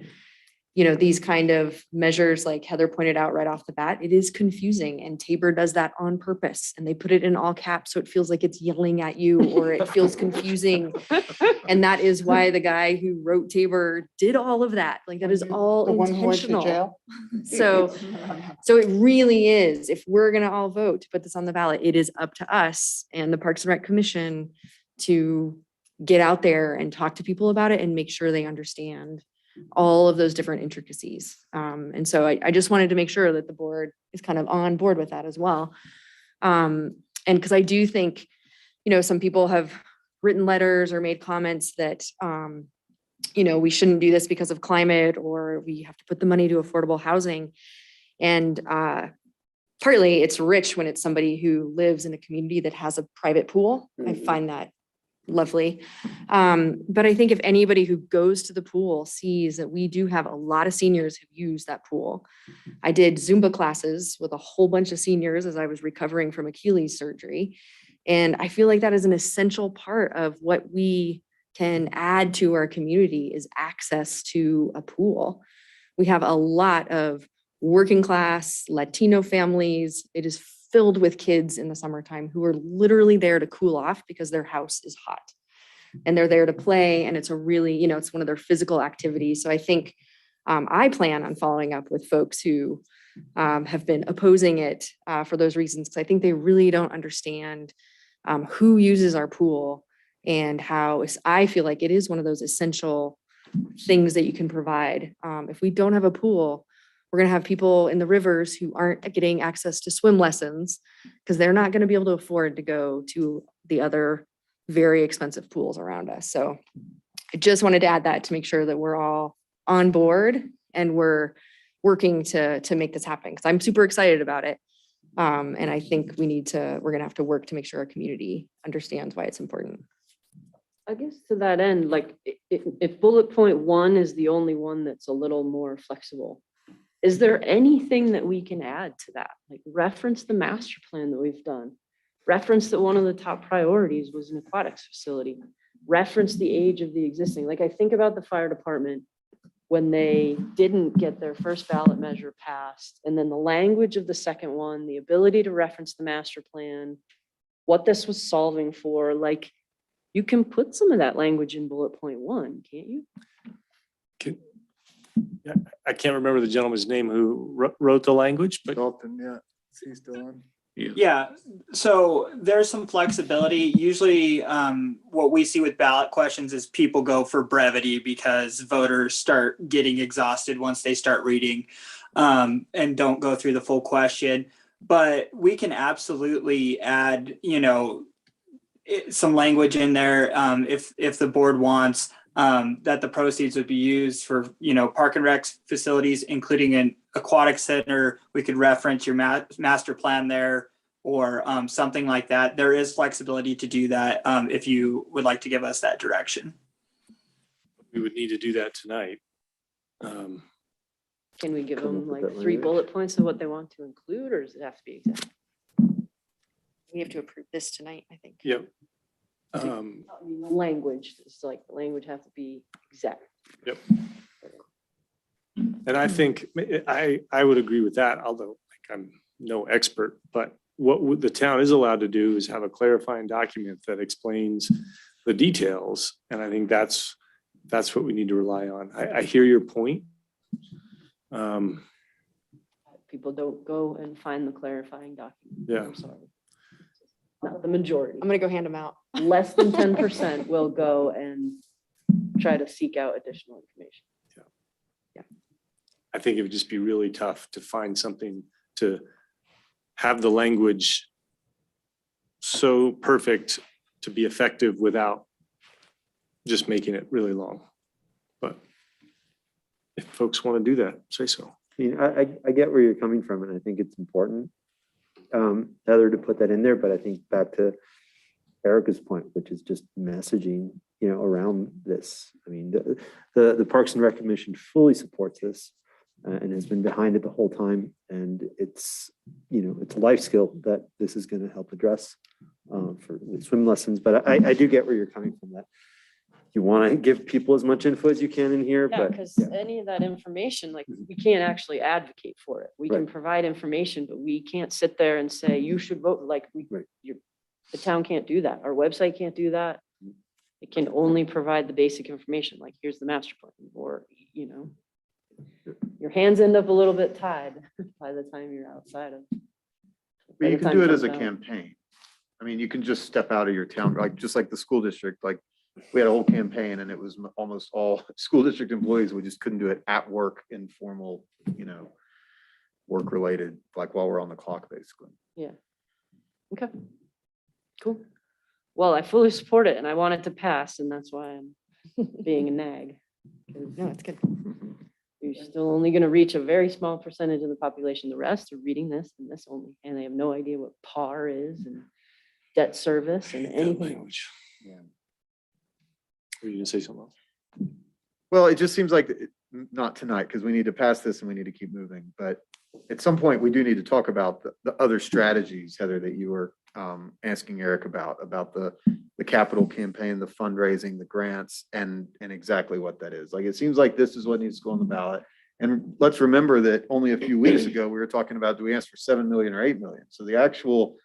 These kind of measures, like Heather pointed out right off the bat, it is confusing, and TABOR does that on purpose, and they put it in all caps so it feels like it's yelling at you or it feels confusing. And that is why the guy who wrote TABOR did all of that. Like, that is all The one who went to intentional. jail? So it really is, if we're gonna all vote to put this on the ballot, it is up to us and the Parks and Rec Commission to get out there and talk to people about it and make sure they understand all of those different intricacies. And so I just wanted to make sure that the board is kind of on board with that as well. And because I do think, some people have written letters or made comments that, we shouldn't do this because of climate, or we have to put the money to affordable housing. And partly it's rich when it's somebody who lives in a community that has a private pool. I find that lovely. But I think if anybody who goes to the pool sees that we do have a lot of seniors who use that pool. I did Zumba classes with a whole bunch of seniors as I was recovering from Achilles surgery. And I feel like that is an essential part of what we can add to our community is access to a pool. We have a lot of working class, Latino families. It is filled with kids in the summertime who are literally there to cool off because their house is hot. And they're there to play, and it's a really, you know, it's one of their physical activities. So I think I plan on following up with folks who have been opposing it for those reasons, because I think they really don't understand who uses our pool and how I feel like it is one of those essential things that you can provide. If we don't have a pool, we're going to have people in the rivers who aren't getting access to swim lessons because they're not going to be able to afford to go to the other very expensive pools around us. So I just wanted to add that to make sure that we're all on board and we're working to make this happen, because I'm super excited about it. And I think we're going to have to work to make sure our community understands why it's important. I guess to that end, like if bullet point 1 is the only one that's a little more flexible, is there anything that we can add to that? Like reference the master plan that we've done, reference that one of the top priorities was an aquatics facility, reference the age of the existing. Like I think about the fire department when they didn't get their first ballot measure passed, and then the language of the second one, the ability to reference the master plan, what this was solving for. Like you can put some of that language in bullet point 1, can't you? Yeah, I can't remember the gentleman's name who wrote the language, but Dalton, yeah, is he still on? Yeah, so there's some flexibility. Usually what we see with ballot questions is people go for brevity because voters start getting exhausted once they start reading and don't go through the full question. But we can absolutely add, you know, some language in there if the board wants that the proceeds would be used for, you know, park and rec facilities, including an aquatic center. We could reference your master plan there or something like that. There is flexibility to do that if you would like to give us that direction. we would need to do that tonight. Can we give Come them up with like that 3 language. bullet points of what they want to include, or does it have to be exact? We have to approve this tonight, I think. Yep. I mean, the language, it's like the language has to be exact. Yep. And I think I would agree with that, although like I'm no expert, but what the town is allowed to do is have a clarifying document that explains the details. And I think that's what we need to rely on. I hear your point. People don't go and find the clarifying document. Yeah. I'm sorry. Not the majority. I'm going to go hand them out. Less than 10% will go and try to seek out additional information. I think it would just be really tough to find something to have the language so perfect to be effective without just making it really long. But if folks want to do that, say so. I mean, I get where you're coming from, and I think it's important, Heather, to put that in there, but I think back to Erica's point, which is just messaging, you know, around this. I mean, the Parks and Rec Commission fully supports this and has been behind it the whole time. And it's, you know, it's a life skill that this is going to help address with swim lessons. But I do get where you're coming from, that you want to give people as much info as you can in here, Yeah, but because any of that information, like we can't actually advocate for it. We can provide information, but we can't sit there and say, you should vote. Like the town can't do that. Our website can't do that. It can only provide the basic information, like here's the master plan, or, you know, your hands end up a little bit tied by the time you're outside of. But you can do it as a campaign. I mean, you can just step out of your town, like, just like the school district, like we had a whole campaign and it was almost all school district employees. We just couldn't do it at work, informal, you know, work related, like while we're on the clock, basically. Yeah. Okay. Cool. Well, I fully support it and I want it to pass, and that's why I'm being a nag. No, it's good. You're still only going to reach a very small percentage of the population. The rest are reading this and this only, and they have no idea what PAR is and debt service and anything else. Yeah. Were you gonna say something else? Well, it just seems like not tonight, because we need to pass this and we need to keep moving. But at some point, we do need to talk about the other strategies, Heather, that you were asking Eric about the capital campaign, the fundraising, the grants, and exactly what that is. Like, it seems like this is what needs to go on the ballot. And let's remember that only a few weeks ago, we were talking about, do we ask for 7 million or 8 million? So the actual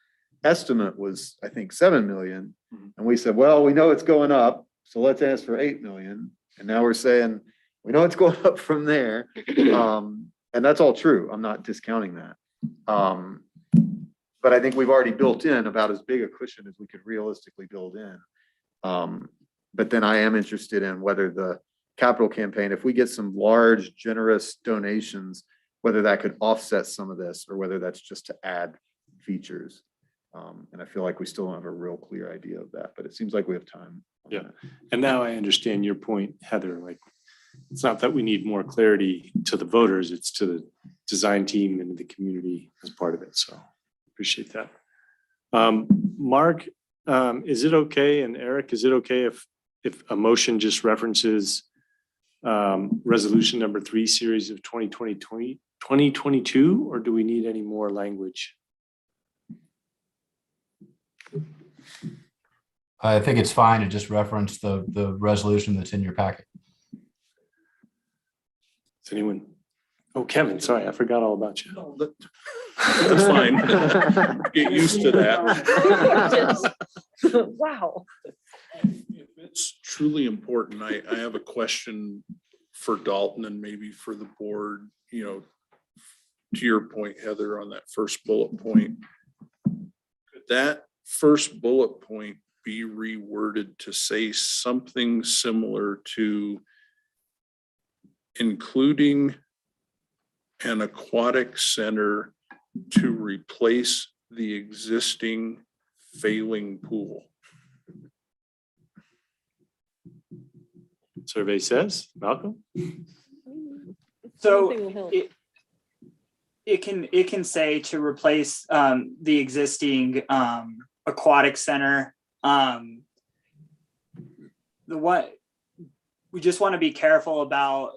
estimate was, I think, 7 million. And we said, well, we know it's going up, so let's ask for 8 million. And now we're saying, we know it's going up from there. And that's all true. I'm not discounting that. But I think we've already built in about as big a cushion as we could realistically build in. But then I am interested in whether the capital campaign, if we get some large, generous donations, whether that could offset some of this or whether that's just to add features. And I feel like we still don't have a real clear idea of that, but it seems like we have time. Yeah. And now I understand your point, Heather, like, it's not that we need more clarity to the voters, it's to the design team and the community as part of it. So appreciate that. Mark, is it okay? And Eric, is it okay if a motion just references resolution number 3 series of 2022, or do we need any more language? I think it's fine to just reference the resolution that's in your packet. Is anyone? Oh, Kevin, sorry, I forgot all about you. That's fine. Get used to that. Wow. If it's truly important, I have a question for Dalton and maybe for the board, you know, to your point, Heather, on that first bullet point. Could that first bullet point be reworded to say something similar to including an aquatic center to replace the existing failing pool? Survey says, Malcolm? So it can say to replace the existing aquatic center. We just want to be careful about,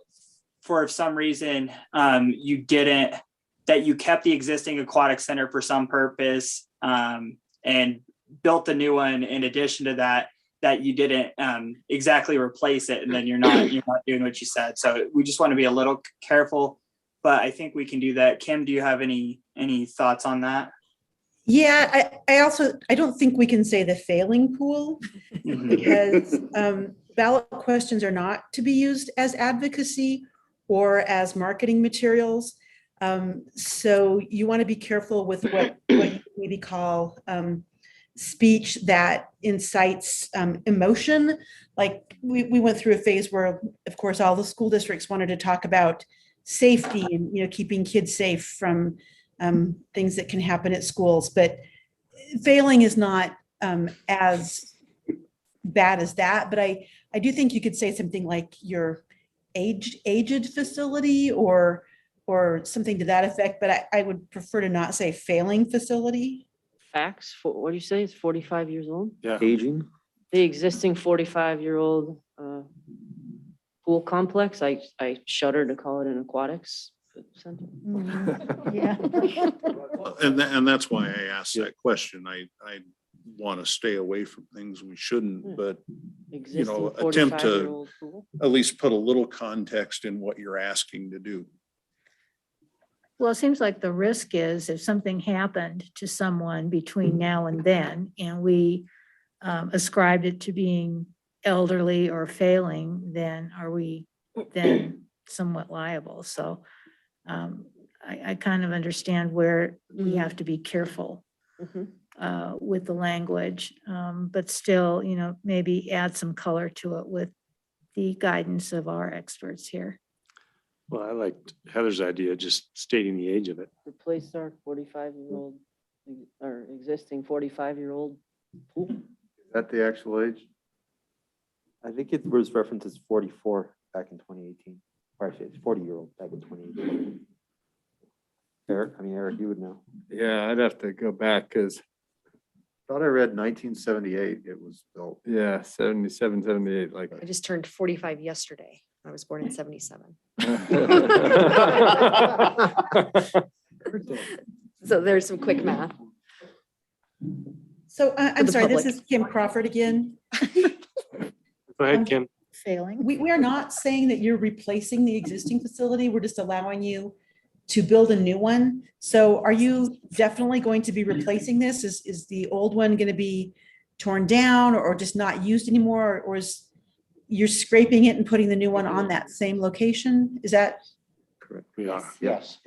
for if some reason you kept the existing aquatic center for some purpose and built the new one in addition to that you didn't exactly replace it, and then you're not doing what you said. So we just want to be a little careful, but I think we can do that. Kim, do you have any thoughts on that? Yeah, I don't think we can say the failing pool because ballot questions are not to be used as advocacy or as marketing materials. So you want to be careful with what you maybe call speech that incites emotion. Like we went through a phase where, of course, all the school districts wanted to talk about safety and, you know, keeping kids safe from things that can happen at schools, but failing is not as bad as that. But I do think you could say something like your aged facility or something to that effect, but I would prefer to not say failing facility. Facts, what do you say? It's 45 years old? Yeah. Aging. The existing 45-year-old pool complex, I shudder to call it an aquatics center. Yeah. And that's why I asked that question. I want to stay away from things we shouldn't, but you know, attempt to at least put a little context in what you're asking to do. Well, it seems like the risk is if something happened to someone between now and then, and we ascribed it to being elderly or failing, then are we then somewhat liable? So I kind of understand where we have to be careful with the language, but still, you know, maybe add some color to it with the guidance of our experts here. Well, I liked Heather's idea, just stating the age of it. Replace our 45-year-old, our existing 45-year-old pool. Is that the actual age? I think it was referenced as 44 back in 2018. Or actually, it's 40-year-old back in 2018. Eric, you would know. Yeah, I'd have to go back because. Thought I read 1978 it was built. Yeah, 77, 78, like. I just turned 45 yesterday. I was born in 77. So there's some quick math. So I'm the sorry, this public. is Kim Crawford again. Go ahead, Kim. failing. We are not saying that you're replacing the existing facility. We're just allowing you to build a new one. So are you definitely going to be replacing this? Is the old one going to be torn down or just not used anymore? Or is you're scraping it and putting the new one on that same location? Is that? Correct. We are. Yes.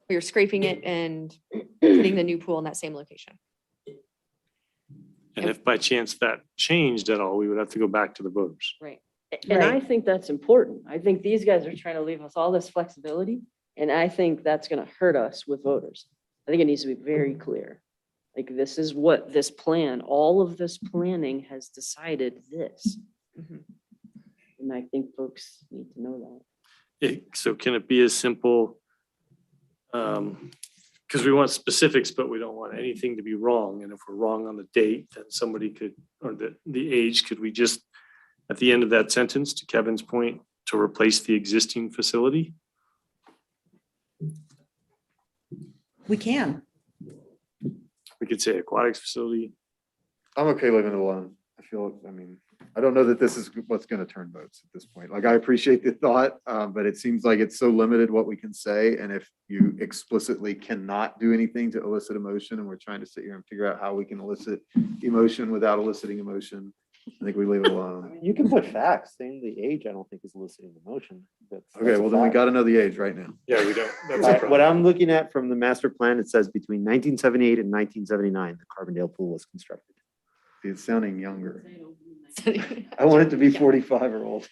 You're scraping it and putting the new pool in that same location. And if by chance that changed at all, we would have to go back to the voters. Right. And I think that's important. I think these guys are trying to leave us all this flexibility, and I think that's gonna hurt us with voters. I think it needs to be very clear. Like, this is what this plan, all of this planning has decided this. And I think folks need to know that. So can it be as simple? Because we want specifics, but we don't want anything to be wrong. And if we're wrong on the date, then somebody could, or the age, could we just, at the end of that sentence, to Kevin's point, to replace the existing facility? We can. We could say aquatics facility. I'm okay leaving it alone. I don't know that this is what's gonna turn votes at this point. Like, I appreciate the thought, but it seems like it's so limited what we can say. And if you explicitly cannot do anything to elicit emotion, and we're trying to sit here and figure out how we can elicit emotion without eliciting emotion, I think we leave it alone. You can put facts, saying the age, I don't think is eliciting emotion. Okay, well, then we gotta know the age right now. Yeah, we don't. That's a What problem. I'm looking at from the master plan, it says between 1978 and 1979, the Carbondale pool was constructed. It's sounding younger. I want it to be 45 or old.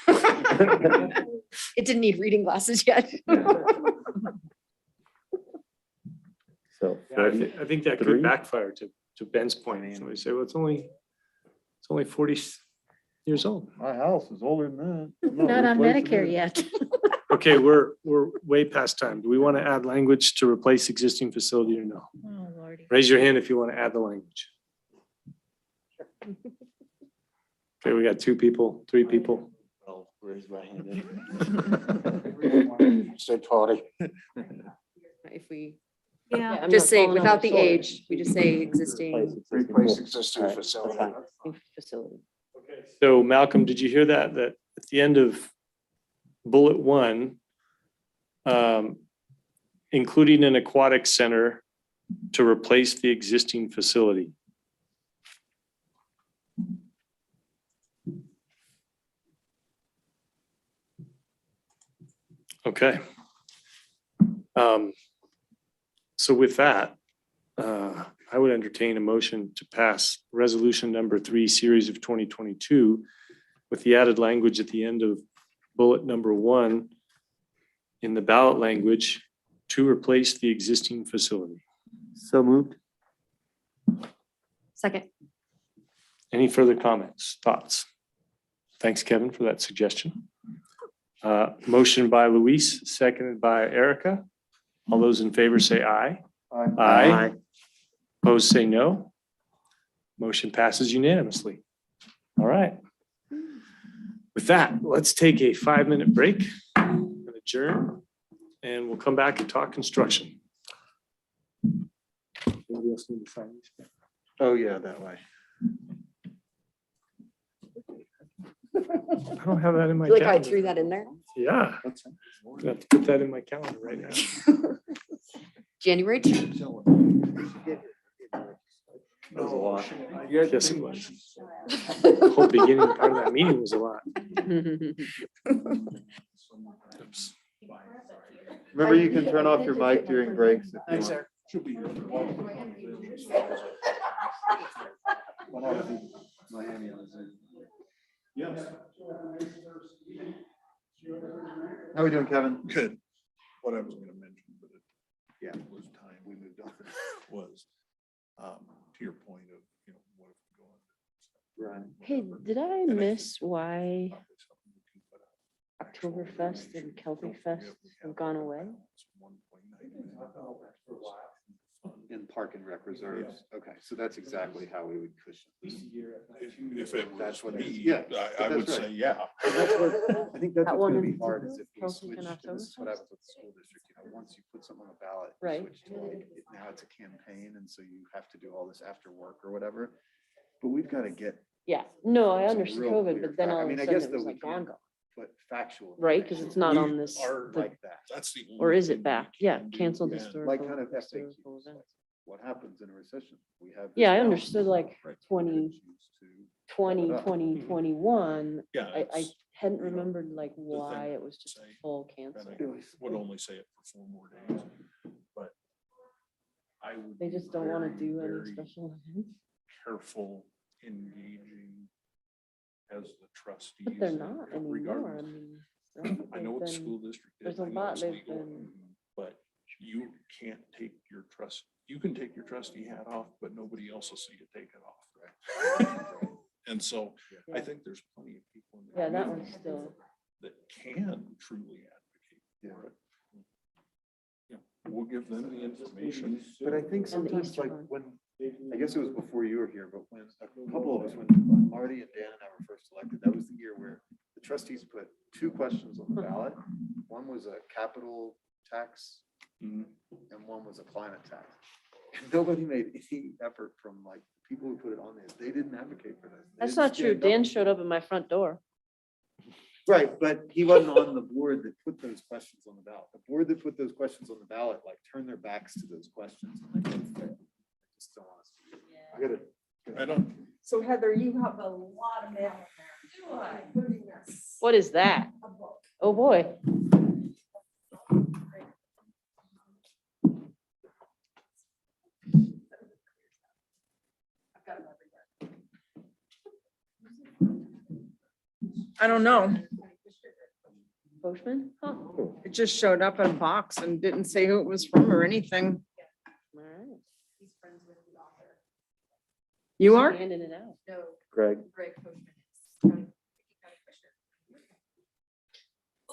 It didn't need reading glasses yet. So. Yeah, I think that could 43? backfire to Ben's point. Somebody say, well, it's only 40 years old. My house is older than that. Not on Medicare yet. Okay, we're way past time. Do we want to add language to replace existing facility or no? Oh, Lordy. Raise your hand if you want to add the language. Okay, we got 2 people, 3 people. I'll raise my hand. Say party. If we Yeah. I'm just not say calling on without the facility. age, we just say existing. Replace existing Alright, facility. that's fine. Facility. So Malcolm, did you hear that? That at the end of bullet 1, including an aquatic center to replace the existing facility. Okay. So with that, I would entertain a motion to pass resolution number 3, series of 2022, with the added language at the end of bullet number 1 in the ballot language to replace the existing facility. So moved. Second. Any further comments, thoughts? Thanks, Kevin, for that suggestion. Motion by Luis, seconded by Erica. All those in favor say aye. Aye. Opposed, say no. Motion passes unanimously. All right. With that, let's take a 5-minute break and adjourn, and we'll come back and talk construction. Anybody else need to sign these? Oh, yeah, that way. I don't have that in my Feel like I calendar. threw that in there. Yeah. I'm gonna have to put that in my calendar right now. January 2nd. That was a lot. Yes, it was. The whole beginning part of that meeting was a lot. Oops. Remember, you can turn off your mic during breaks. If you want. How we doing, Kevin? Good. What I was gonna mention, but it was time we moved on, was to your point of, what if we go on. Right. Hey, did I miss why Oktoberfest and Celtic Fest have gone away? In park and rec reserves. Okay, so that's exactly how we would cushion. If it was me, Yeah, I would that's say, right. yeah. That's what, I think that's That what's one gonna be in hard is if we Celtic switch, and and this is what Oktoberfest? happens with the school district, once you put something on the ballot. you Right. switch to like, now it's a campaign, and so you have to do all this after work or whatever. But we've got to get Yeah, no, I Some understand real COVID, clear but then fact. all I of mean, a I sudden guess it was that we like gone, can't gone. But factual. Right, because it's not We on this, Are the- like that. That's the. or only is it thing back? we Yeah, can do. canceled Yeah. historical. Like kind of historical FAQs, events. what happens in a recession? We have. this Yeah, I balance understood like right, 20, issues to 20, set up. 20, 21. Yeah. I it's- hadn't you know, remembered like the thing why I it was would just a say, full and cancel. I would only say it for 4 more days, but I would. They be just don't want to very, do any very special events. Careful engaging as the trustees. But they're not anymore. I regardless. mean, right? I know what the They've school been- district is. there's a I know lot it's they've legal, been- but you can't take your you can take your trustee hat off, but nobody else will see you take it off. And so I Yeah. think there's plenty of people in the Yeah, that community one's still, that can truly advocate for it. Yeah, we'll give them the information. But I think And the sometimes Easter like one. when, I guess it was before you were here, but when a couple of us, when Marty and Dan and I were first elected, that was the year where the trustees put 2 questions on the ballot. One was a capital tax Mhm. and one was a climate tax. And nobody made any effort from like people who put it on there. They didn't advocate for this. They that's didn't not true. stand up. Dan showed up at my front door. Right, but he wasn't on the board that put those questions on the ballot. The board that put those questions on the ballot, like turned their backs to those questions. And like, "That's- I just don't want us to do it." I gotta. I don't, So Heather, you have a lot of mail in there. Do I? Including this. What is that? A book. Oh, boy. I've got them everywhere. I don't know. Postman? Huh. It just showed up in a box and didn't say who it was from or anything. All right. He's friends with the author. You are? Handing it out. No. Greg. Greg Postman is county commissioner.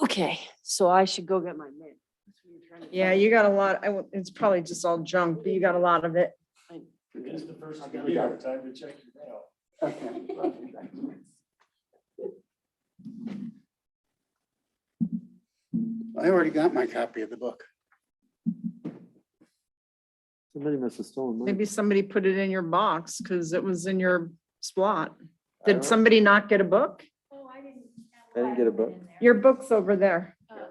Okay, so I should go get my mail. Yeah, you got a lot. It's probably just all junk, but you got a lot of it. It's the first time you have time to check your mail. I already got my copy of the book. Somebody must have stolen mine. Maybe somebody put it in your box because it was in your slot. I don't Did know. somebody not get a book? I didn't get a book. Your book's over there. No.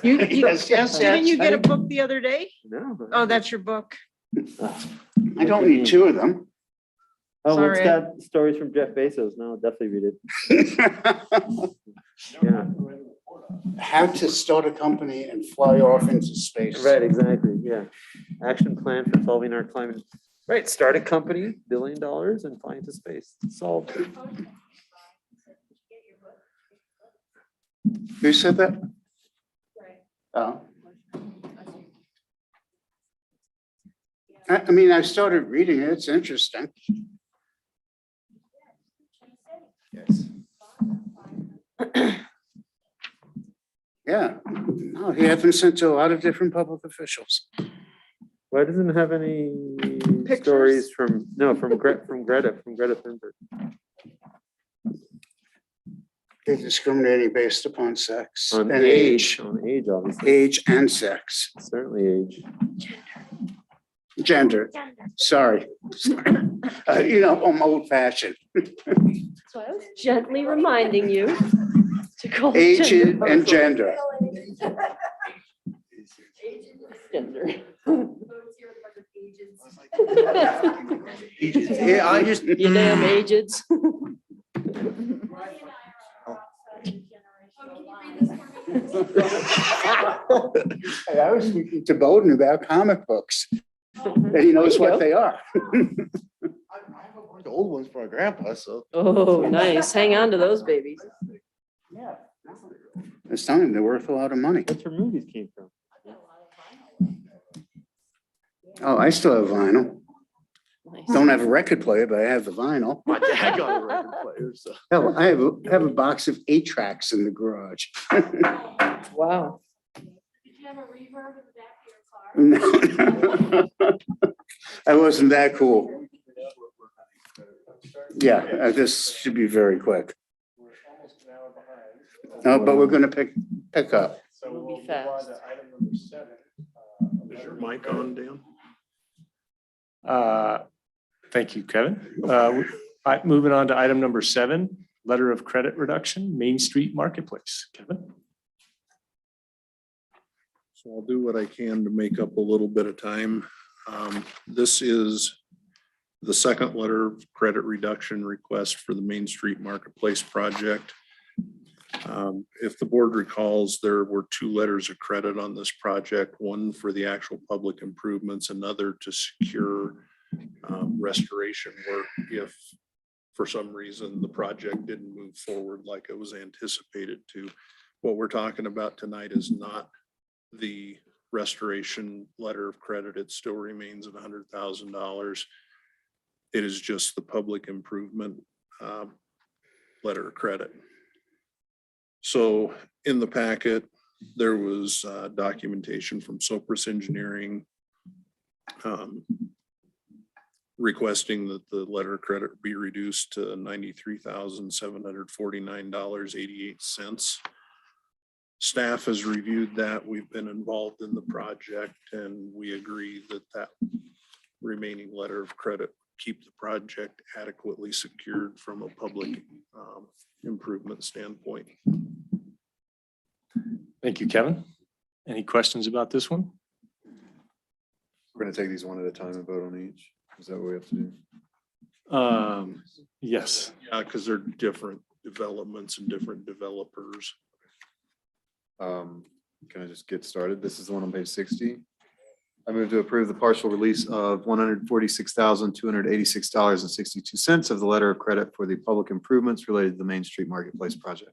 You, Yes, yes, didn't you yes. get a book the other day? No. but- Oh, that's your book. I don't need 2 of them. Oh, well, it's Sorry. got stories from Jeff Bezos. No, I'll definitely read it. Yeah. How to start a company and fly off into space. Right, exactly. Yeah. Action plan for solving our climate. Right, start a company, $1 billion and fly into space. Solved. Who said that? Oh. I mean, I started reading it. It's interesting. Yes. Yeah. No, he had been sent to a lot of different public officials. Why doesn't it have any stories from Greta Thunberg? They're discriminating based upon sex On and age. On age, obviously. Age and sex. Certainly age. Gender. Sorry. You know, I'm old fashioned. So I was gently reminding you to call. it Age gender. and gender. Gender. Yeah, I just. You damn ageds. Hey, I was speaking to Bowden about comic books, and he knows what they are. The old ones for my grandpa, so. Oh, nice. Hang on to those babies. It's time, they're worth a lot of money. That's where movies came from. Oh, I still have vinyl. Nice. Don't have a record player, but I have the vinyl. My dad got a record player, so. Hell, I have a box of 8 tracks in the garage. Wow. Did you have a reverb in the back of your car? No. I wasn't that cool. Yeah, this should be very quick. We're almost an hour behind. No, but we're gonna pick up. So We'll be we'll move on fast. to item number 7. is your mic on, Dan? Thank you, Kevin. All right, moving on to item number 7, letter of credit reduction, Main Street Marketplace. Kevin? So I'll do what I can to make up a little bit of time. This is the second letter of credit reduction request for the Main Street Marketplace project. If the board recalls, there were 2 letters of credit on this project, one for the actual public improvements, another to secure restoration work if for some reason the project didn't move forward like it was anticipated to. What we're talking about tonight is not the restoration letter of credit. It still remains at $100,000. It is just the public improvement letter of credit. So in the packet, there was documentation from Sopris Engineering requesting that the letter of credit be reduced to $93,749.88. Staff has reviewed that. We've been involved in the project, and we agree that that remaining letter of credit keep the project adequately secured from a public improvement standpoint. Thank you, Kevin. Any questions about this one? We're gonna take these one at a time and vote on each. Is that what we have to do? Yes. Yeah, because they're different developments and different developers. Can I just get started? This is the one on page 60. I move to approve the partial release of $146,286.62 of the letter of credit for the public improvements related to the Main Street Marketplace project.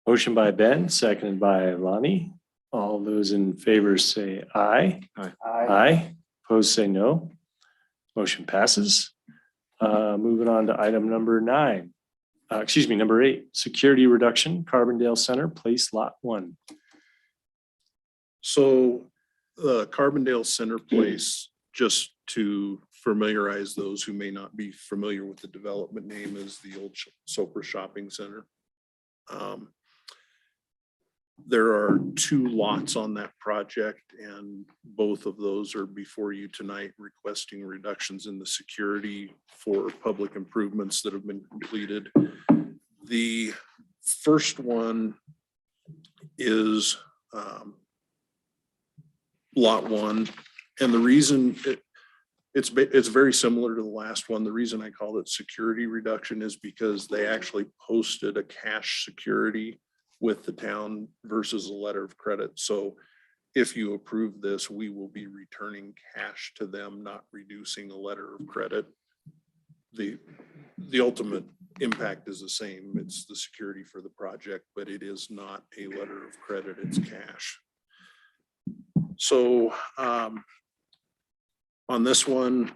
Motion by Ben, seconded by Lonnie. All those in favor say aye. Aye. Aye. Opposed say no. Motion passes. Moving on to item number 9. Number 8, security reduction, Carbondale Center, Place Lot 1. So the Carbondale Center Place, just to familiarize those who may not be familiar with the development name, is the old Sopris Shopping Center. There are 2 lots on that project, and both of those are before you tonight requesting reductions in the security for public improvements that have been completed. The first one is Lot 1, and the reason it's very similar to the last one. The reason I called it security reduction is because they actually posted a cash security with the town versus a letter of credit. So if you approve this, we will be returning cash to them, not reducing a letter of credit. The ultimate impact is the same. It's the security for the project, but it is not a letter of credit, it's cash. So on this one,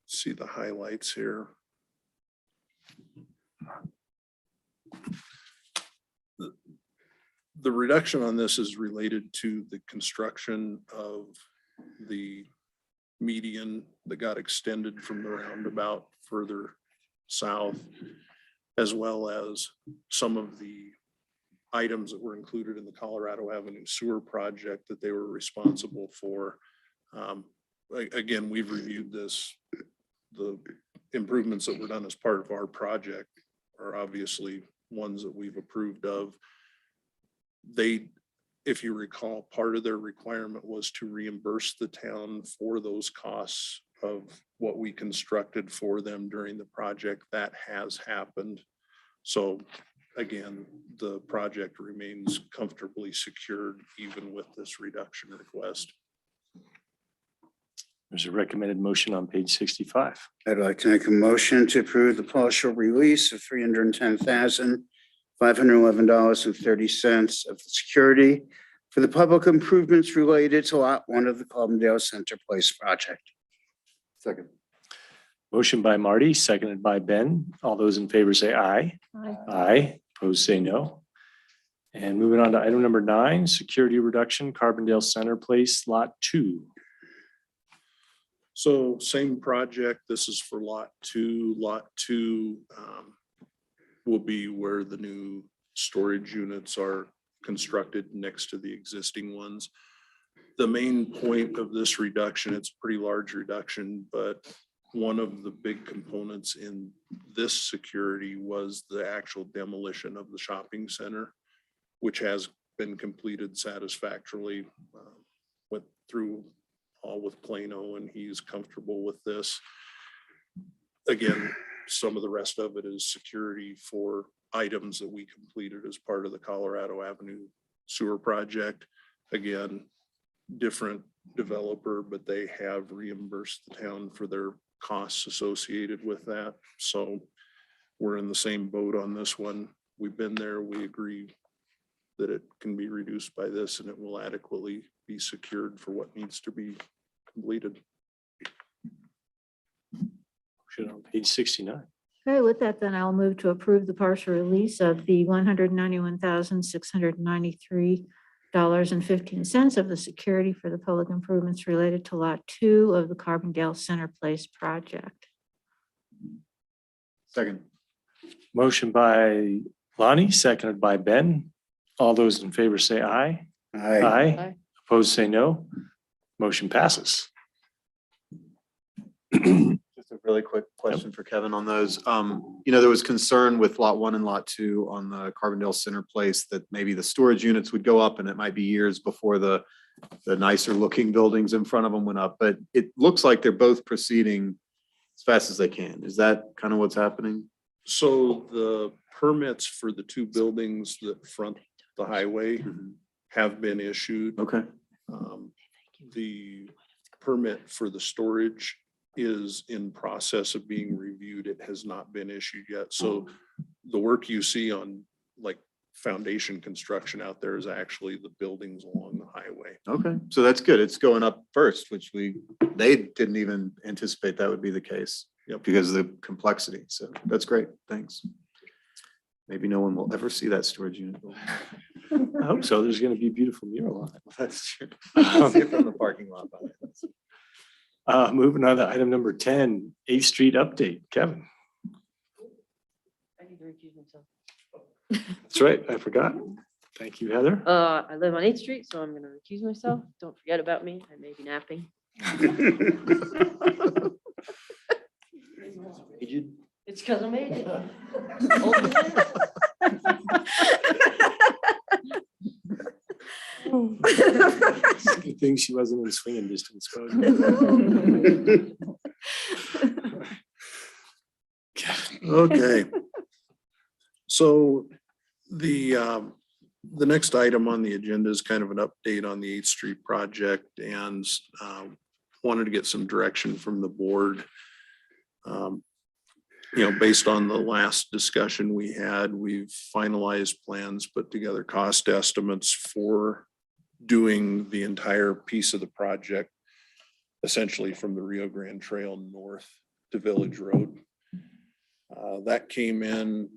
see the highlights here. The reduction on this is related to the construction of the median that got extended from the roundabout further south, as well as some of the items that were included in the Colorado Avenue sewer project that they were responsible for. Again, we've reviewed this. The improvements that were done as part of our project are obviously ones that we've approved of. If you recall, part of their requirement was to reimburse the town for those costs of what we constructed for them during the project. That has happened. So again, the project remains comfortably secured even with this reduction request. There's a recommended motion on page 65. I'd like to make a motion to approve the partial release of $310,511.30 of the security for the public improvements related to Lot 1 of the Carbondale Center Place project. Second. Motion by Marty, seconded by Ben. All those in favor say aye. Aye. Aye. Opposed say no. And moving on to item number 9, security reduction, Carbondale Center Place, Lot 2. So same project. This is for Lot 2. Lot 2 will be where the new storage units are constructed next to the existing ones. The main point of this reduction, it's a pretty large reduction, but one of the big components in this security was the actual demolition of the shopping center, which has been completed satisfactorily. Went through all with Plano and he's comfortable with this. Again, some of the rest of it is security for items that we completed as part of the Colorado Avenue sewer project. Again, different developer, but they have reimbursed the town for their costs associated with that. So we're in the same boat on this one. We've been there. We agree that it can be reduced by this and it will adequately be secured for what needs to be completed. Should on page 69. Okay, with that, then I'll move to approve the partial release of the $191,693.15 of the security for the public improvements related to Lot 2 of the Carbondale Center Place project. Second. Motion by Lonnie, seconded by Ben. All those in favor say aye. Aye. Aye. Opposed, say no. Motion passes. Just a really quick question for Kevin on those. There was concern with lot 1 and lot 2 on the Carbondale Center Place that maybe the storage units would go up and it might be years before the nicer looking buildings in front of them went up, but it looks like they're both proceeding as fast as they can. Is that kind of what's happening? So the permits for the two buildings that front the highway have been issued. Okay. The permit for the storage is in process of being reviewed. It has not been issued yet. So the work you see on like foundation construction out there is actually the buildings along the highway. Okay, so that's good. It's going up first, which they didn't even anticipate that would be the case. Yep. Because of the complexity. So that's great. Thanks. Maybe no one will ever see that storage unit. I hope so. There's going to be a beautiful mural on it. That's true. See it from the parking lot. Moving on to item number 10, 8th Street update. Kevin. I need to recuse myself. That's right. I forgot. Thank you, Heather. I live on 8th Street, so I'm gonna recuse myself. Don't forget about me. I may be napping. It's because I'm aged. Good thing she wasn't in swinging distance. Okay. So the next item on the agenda is kind of an update on the 8th Street project and wanted to get some direction from the board. Based on the last discussion we had, we've finalized plans, put together cost estimates for doing the entire piece of the project, essentially from the Rio Grande Trail north to Village Road. That came in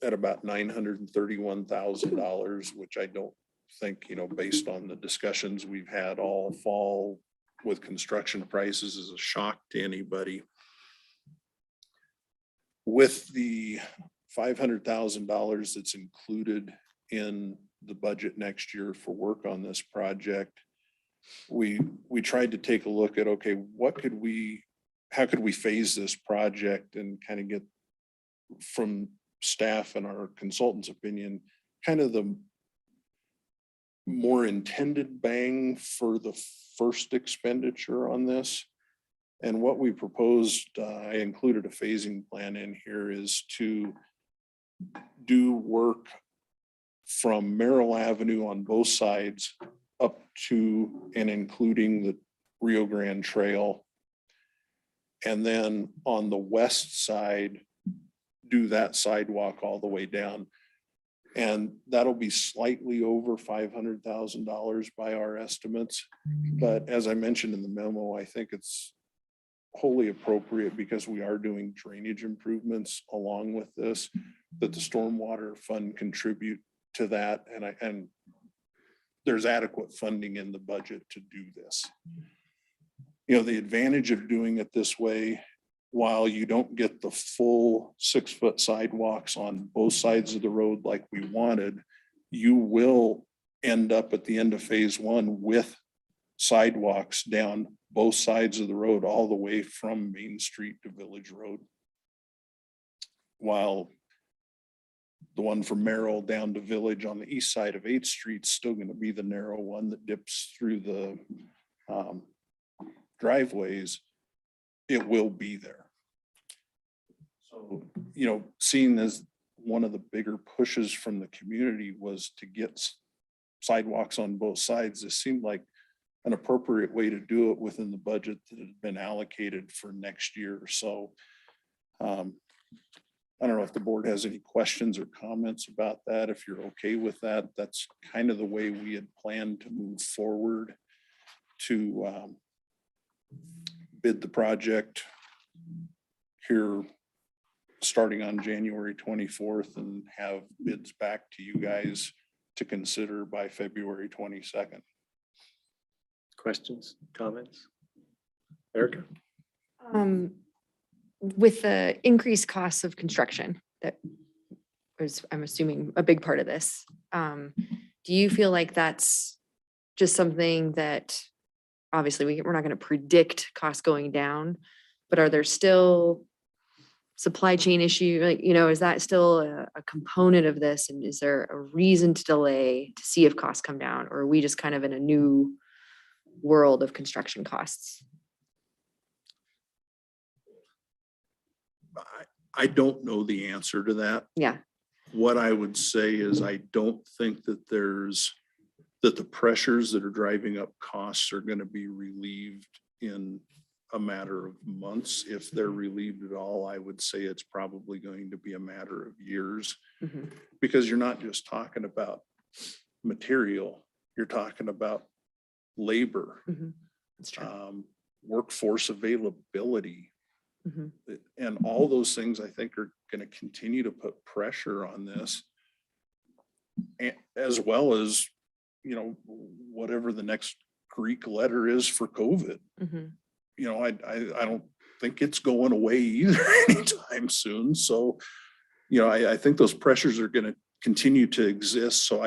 at about $931,000, which I don't think, based on the discussions we've had all fall with construction prices, is a shock to anybody. With the $500,000 that's included in the budget next year for work on this project, we tried to take a look at, okay, how could we phase this project and kind of get from staff and our consultants' opinion, kind of the more intended bang for the first expenditure on this. And what we proposed, I included a phasing plan in here, is to do work from Merrill Avenue on both sides up to and including the Rio Grande Trail. And then on the west side, do that sidewalk all the way down. And that'll be slightly over $500,000 by our estimates. But as I mentioned in the memo, I think it's wholly appropriate because we are doing drainage improvements along with this, that the stormwater fund contribute to that. And there's adequate funding in the budget to do this. The advantage of doing it this way, while you don't get the full 6-foot sidewalks on both sides of the road like we wanted, you will end up at the end of phase 1 with sidewalks down both sides of the road, all the way from Main Street to Village Road. While the one from Merrill down to Village on the east side of 8th Street is still going to be the narrow one that dips through the driveways. It will be there. So, seeing as one of the bigger pushes from the community was to get sidewalks on both sides, it seemed like an appropriate way to do it within the budget that had been allocated for next year. So I don't know if the board has any questions or comments about that. If you're okay with that, that's kind of the way we had planned to move forward to bid the project here starting on January 24th and have bids back to you guys to consider by February 22nd. Questions, comments? Erica? With the increased costs of construction that was, I'm assuming, a big part of this, do you feel like that's just something that obviously we're not going to predict costs going down, but are there still supply chain issue? Like, is that still a component of this? And is there a reason to delay to see if costs come down? Or are we just kind of in a new world of construction costs? I don't know the answer to that. Yeah. What I would say is I don't think that the pressures that are driving up costs are going to be relieved in a matter of months. If they're relieved at all, I would say it's probably going to be a matter of years, because you're not just talking about material, you're talking about labor, That's true. workforce availability. And all those things I think are going to continue to put pressure on this, as well as, whatever the next Greek letter is for COVID. I don't think it's going away either anytime soon. So, I think those pressures are going to continue to exist. So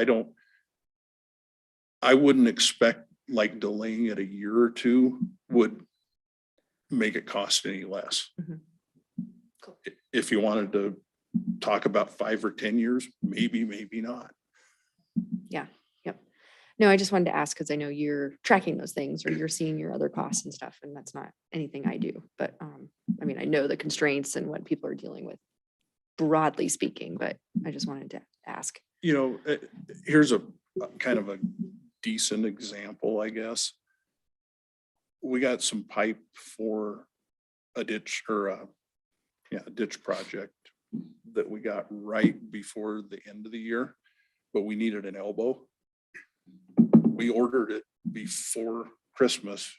I wouldn't expect like delaying it a year or two would make it cost any less. If you wanted to talk about 5 or 10 years, maybe not. Yeah. Yep. No, I just wanted to ask because I know you're tracking those things or you're seeing your other costs and stuff, and that's not anything I do. But I know the constraints and what people are dealing with, broadly speaking, but I just wanted to ask. Here's a kind of a decent example, I guess. We got some pipe for a ditch or a ditch project that we got right before the end of the year, but we needed an elbow. We ordered it before Christmas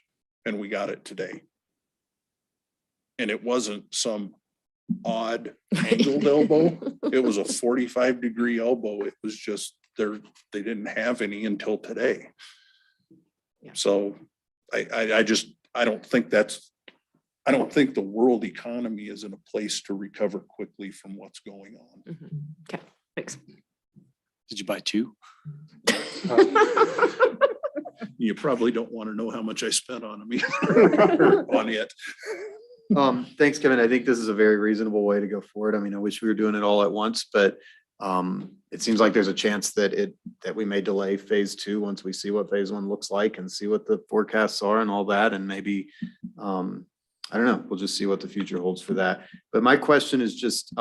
and we got it today. And it wasn't some odd angled elbow. It was a 45-degree elbow. It was just they didn't have any until today. So I don't think the world economy is in a place to recover quickly from what's going on. Okay, thanks. Did you buy 2? You probably don't want to know how much I spent on them either, on it. Thanks, Kevin. I think this is a very reasonable way to go forward. I wish we were doing it all at once, but it seems like there's a chance that we may delay phase 2 once we see what phase 1 looks like and see what the forecasts are and all that. And maybe, I don't know, we'll just see what the future holds for that. But my question is just,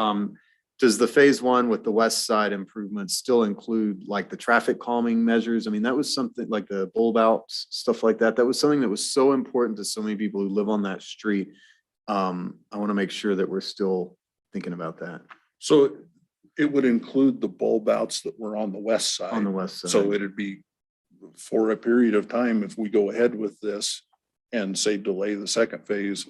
does the phase 1 with the west side improvements still include like the traffic calming measures? That was something like the bulb outs, stuff like that. That was something that was so important to so many people who live on that street. I want to make sure that we're still thinking about that. So it would include the bulb outs that were on the west side. On the west side. So it'd be for a period of time, if we go ahead with this and say delay the second phase,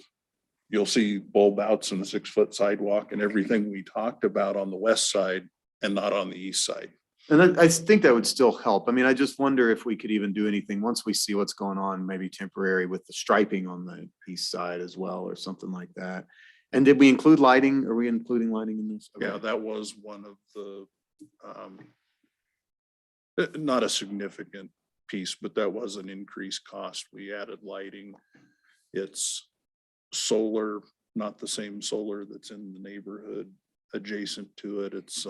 you'll see bulb outs and a 6-foot sidewalk and everything we talked about on the west side and not on the east side. And I think that would still help. I just wonder if we could even do anything once we see what's going on, maybe temporary with the striping on the east side as well, or something like that. And did we include lighting? Are we including lighting in this? Yeah, that was one of the, not a significant piece, but that was an increased cost. We added lighting. It's solar, not the same solar that's in the neighborhood adjacent to it. It's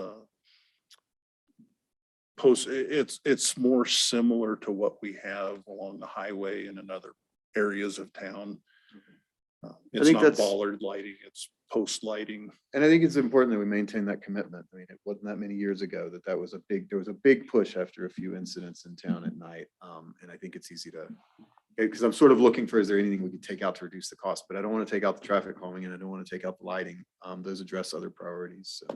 it's more similar to what we have along the highway and in other areas of town. It's think not that's- bollard lighting, it's post lighting. And I think it's important that we maintain that commitment. I mean, it wasn't that many years ago that there was a big push after a few incidents in town at night. And I think it's easy to, because I'm sort of looking for, is there anything we could take out to reduce the cost? But I don't want to take out the traffic calming and I don't want to take out the lighting. Those address other priorities. So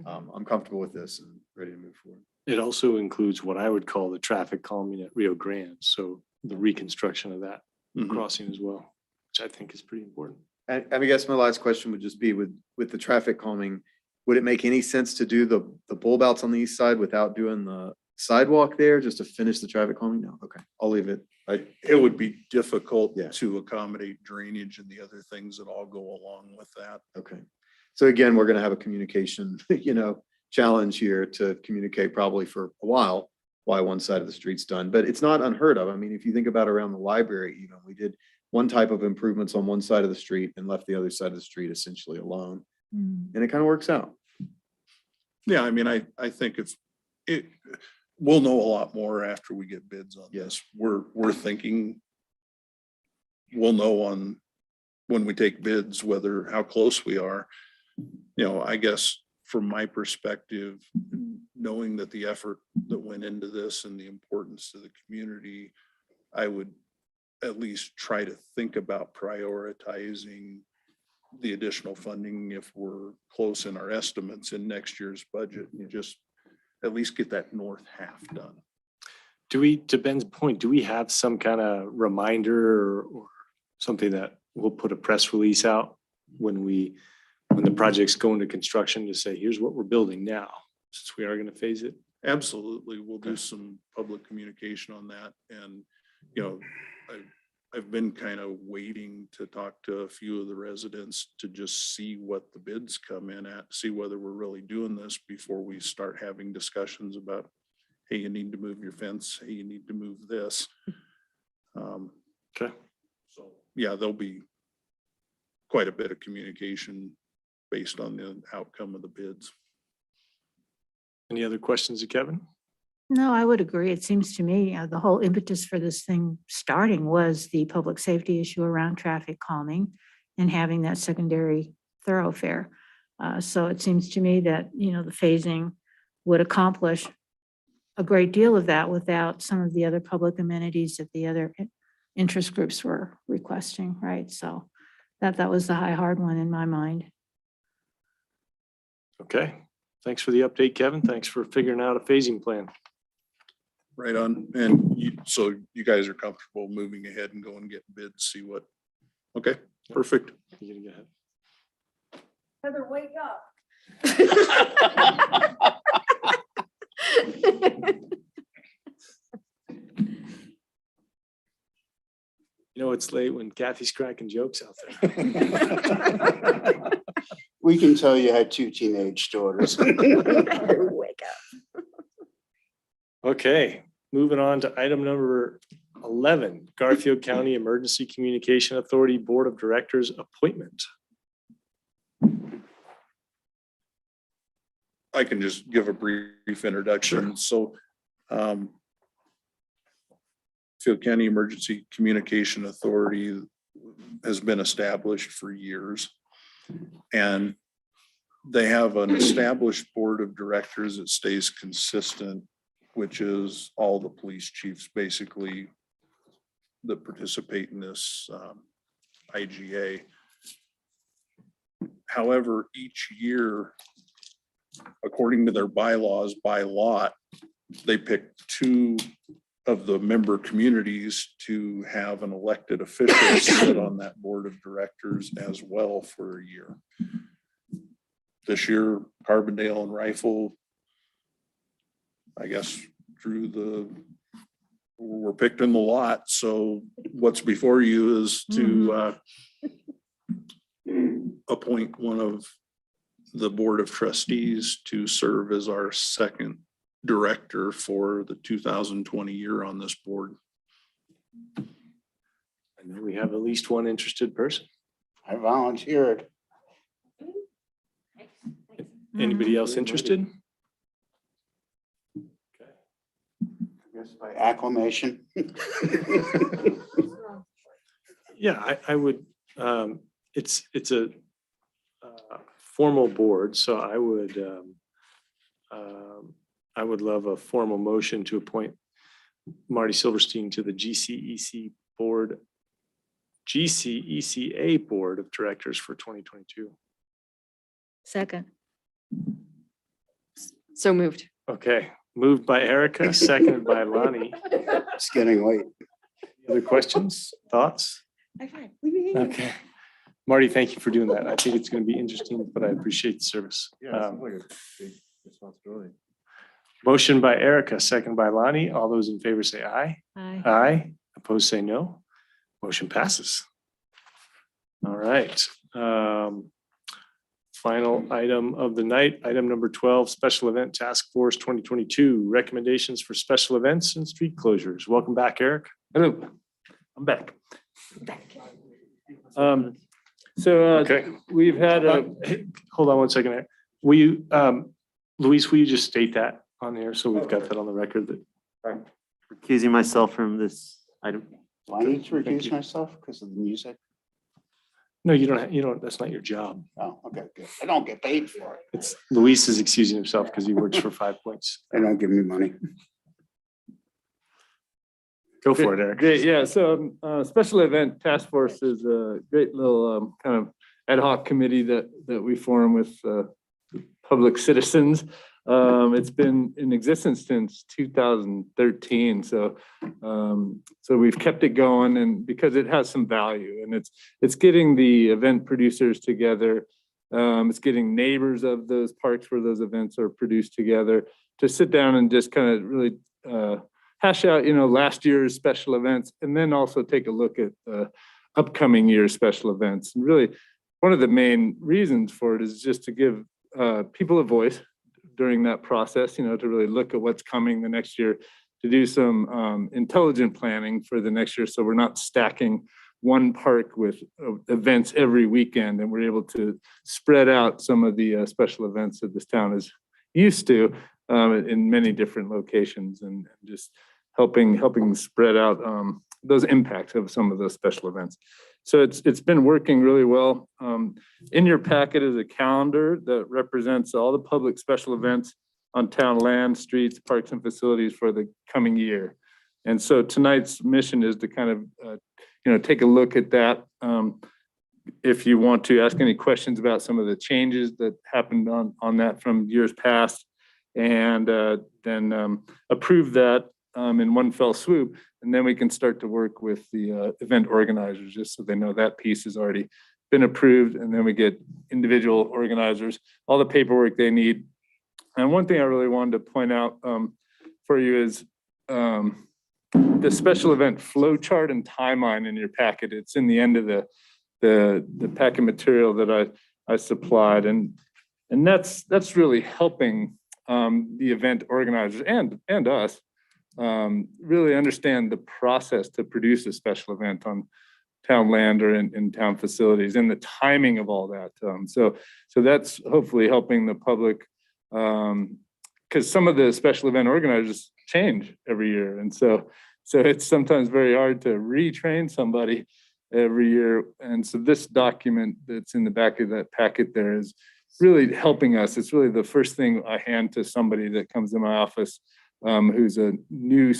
I'm comfortable with this and ready to move forward. It also includes what I would call the traffic calming at Rio Grande. So the reconstruction of that crossing as well, which I think is pretty important. And I guess my last question would just be with the traffic calming, would it make any sense to do the bulb outs on the east side without doing the sidewalk there just to finish the traffic calming? No, okay, I'll leave it. It would be difficult Yeah. to accommodate drainage and the other things that all go along with that. Okay. So again, we're gonna have a communication, challenge here to communicate probably for a while why one side of the street's done, but it's not unheard of. I mean, if you think about around the library, even we did one type of improvements on one side of the street and left the other side of the street essentially alone. And it kind of works out. Yeah, I mean, I think we'll know a lot more after we get bids on this. We're thinking we'll know on when we take bids, how close we are. I guess from my perspective, knowing that the effort that went into this and the importance to the community, I would at least try to think about prioritizing the additional funding if we're close in our estimates in next year's budget, and just at least get that north half done. To Ben's point, do we have some kind of reminder or something that we'll put a press release out when the project's going to construction to say, here's what we're building now, since we are going to phase it? Absolutely. We'll do some public communication on that. And, I've been kind of waiting to talk to a few of the residents to just see what the bids come in at, see whether we're really doing this before we start having discussions about, hey, you need to move your fence. Hey, you need to move this. Okay. So, yeah, there'll be quite a bit of communication based on the outcome of the bids. Any other questions of Kevin? No, I would agree. It seems to me the whole impetus for this thing starting was the public safety issue around traffic calming and having that secondary thoroughfare. So it seems to me that, the phasing would accomplish a great deal of that without some of the other public amenities that the other interest groups were requesting, right? So that was the hard one in my mind. Okay. Thanks for the update, Kevin. Thanks for figuring out a phasing plan. Right on. And so you guys are comfortable moving ahead and going and get bids, see what, okay, perfect. You gonna go ahead? Heather, wake up. It's late when Kathy's cracking jokes out there. We can tell you had 2 teenage daughters. Wake up. Okay, moving on to item number 11, Garfield County Emergency Communication Authority Board of Directors appointment. I can just give a brief introduction. So, Garfield County Emergency Communication Authority has been established for years. And they have an established board of directors that stays consistent, which is all the police chiefs basically that participate in this IGA. However, each year, according to their bylaws, by lot, they pick 2 of the member communities to have an elected official sit on that board of directors as well for a year. This year, Carbondale and Rifle, I guess, were picked in the lot. So what's before you is to appoint one of the board of trustees to serve as our second director for the 2020 year on this board. I know we have at least one interested person. I volunteered. Anybody else interested? I guess by acclamation. Yeah, I would, it's a formal board, so I would love a formal motion to appoint Marty Silverstein to the GCECA Board of Directors for 2022. Second. So moved. Okay, moved by Erica, seconded by Lonnie. It's getting late. Other questions, thoughts? Okay. Marty, thank you for doing that. I think it's going to be interesting, but I appreciate the service. Yeah, it sounds like a big responsibility. Motion by Erica, second by Lonnie. All those in favor say aye. Aye. Aye. Opposed, say no. Motion passes. All right. Final item of the night, item number 12, Special Event Task Force 2022, recommendations for special events and street closures. Welcome back, Eric. Hello, I'm back. so we've had Hey, hold on one second, Eric. Will you, Luis, will you just state that on here so we've got that on the record that Recusing myself from this item. Do I need to recuse myself because of the music? no, you don't, that's not your job. Oh, okay, good. I don't get paid for it. It's Luis is excusing himself because he works for 5 Points. They don't give me money. Go for it, Eric. Great, yeah, so Special Event Task Force is a great little kind of ad hoc committee that we form with public citizens. It's been in existence since 2013, so we've kept it going, and because it has some value, and it's getting the event producers together. It's getting neighbors of those parks where those events are produced together to sit down and just kind of really hash out, last year's special events, and then also take a look at upcoming year's special events. And really, one of the main reasons for it is just to give people a voice during that process, to really look at what's coming the next year, to do some intelligent planning for the next year, so we're not stacking one park with events every weekend, and we're able to spread out some of the special events that this town is used to in many different locations, and just helping spread out those impacts of some of those special events. So it's been working really well. In your packet is a calendar that represents all the public special events on town land, streets, parks, and facilities for the coming year. And so tonight's mission is to kind of, take a look at that. If you want to ask any questions about some of the changes that happened on that from years past, and then approve that in one fell swoop, and then we can start to work with the event organizers, just so they know that piece has already been approved, and then we get individual organizers all the paperwork they need. And one thing I really wanted to point out for you is the special event flow chart and timeline in your packet. It's in the end of the packet material that I supplied, and that's really helping the event organizers and us really understand the process to produce a special event on town land or in town facilities, and the timing of all that. So that's hopefully helping the public, because some of the special event organizers change every year, and so it's sometimes very hard to retrain somebody every year. And so this document that's in the back of that packet there is really helping us. It's really the first thing I hand to somebody that comes in my office who's a new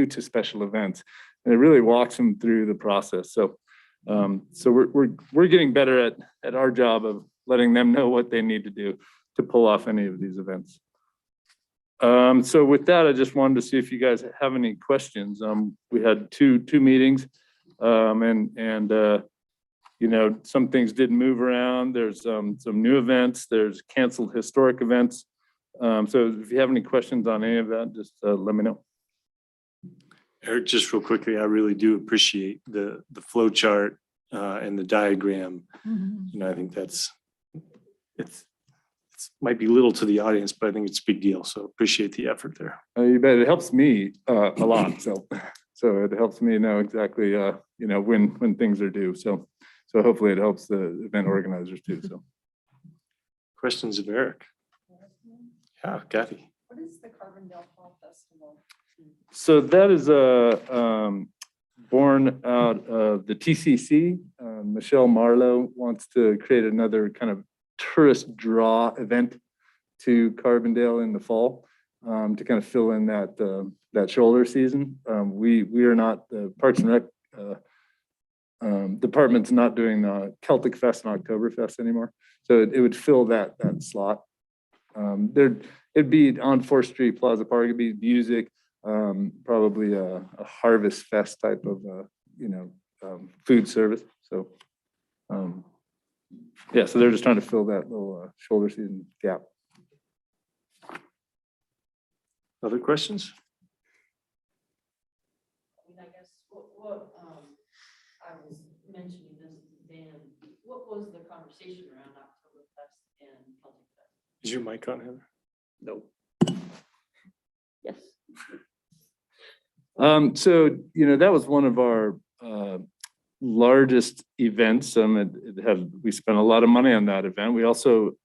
to special events, and it really walks them through the process. So we're getting better at our job of letting them know what they need to do to pull off any of these events. So with that, I just wanted to see if you guys have any questions. We had two meetings, and some things did move around. There's some new events. There's canceled historic events. So if you have any questions on any of that, just let me know. Eric, just real quickly, I really do appreciate the flow chart and the diagram. I think it's might be little to the audience, but I think it's a big deal. So appreciate the effort there. You bet. It helps me a lot. So it helps me know exactly, when things are due. So hopefully it helps the event organizers too. So. Questions of Eric? Yeah, Kathy. What is the Carbondale Fall Festival? So that is born out of the TCC. Michelle Marlowe wants to create another kind of tourist draw event to Carbondale in the fall to kind of fill in that shoulder season. We are not, the Parks and Rec department's not doing the Celtic Fest and Oktoberfest anymore. So it would fill that slot. It'd be on 4th Street Plaza Park. It'd be music, probably a Harvest Fest type of, food service. So, so they're just trying to fill that little shoulder season gap. Other questions? I guess what I was mentioning this to Dan, what was the conversation around Oktoberfest and Celtic Fest? Is your mic on, Heather? Nope. Yes. So, that was one of our largest events. We spent a lot of money on that event. We also,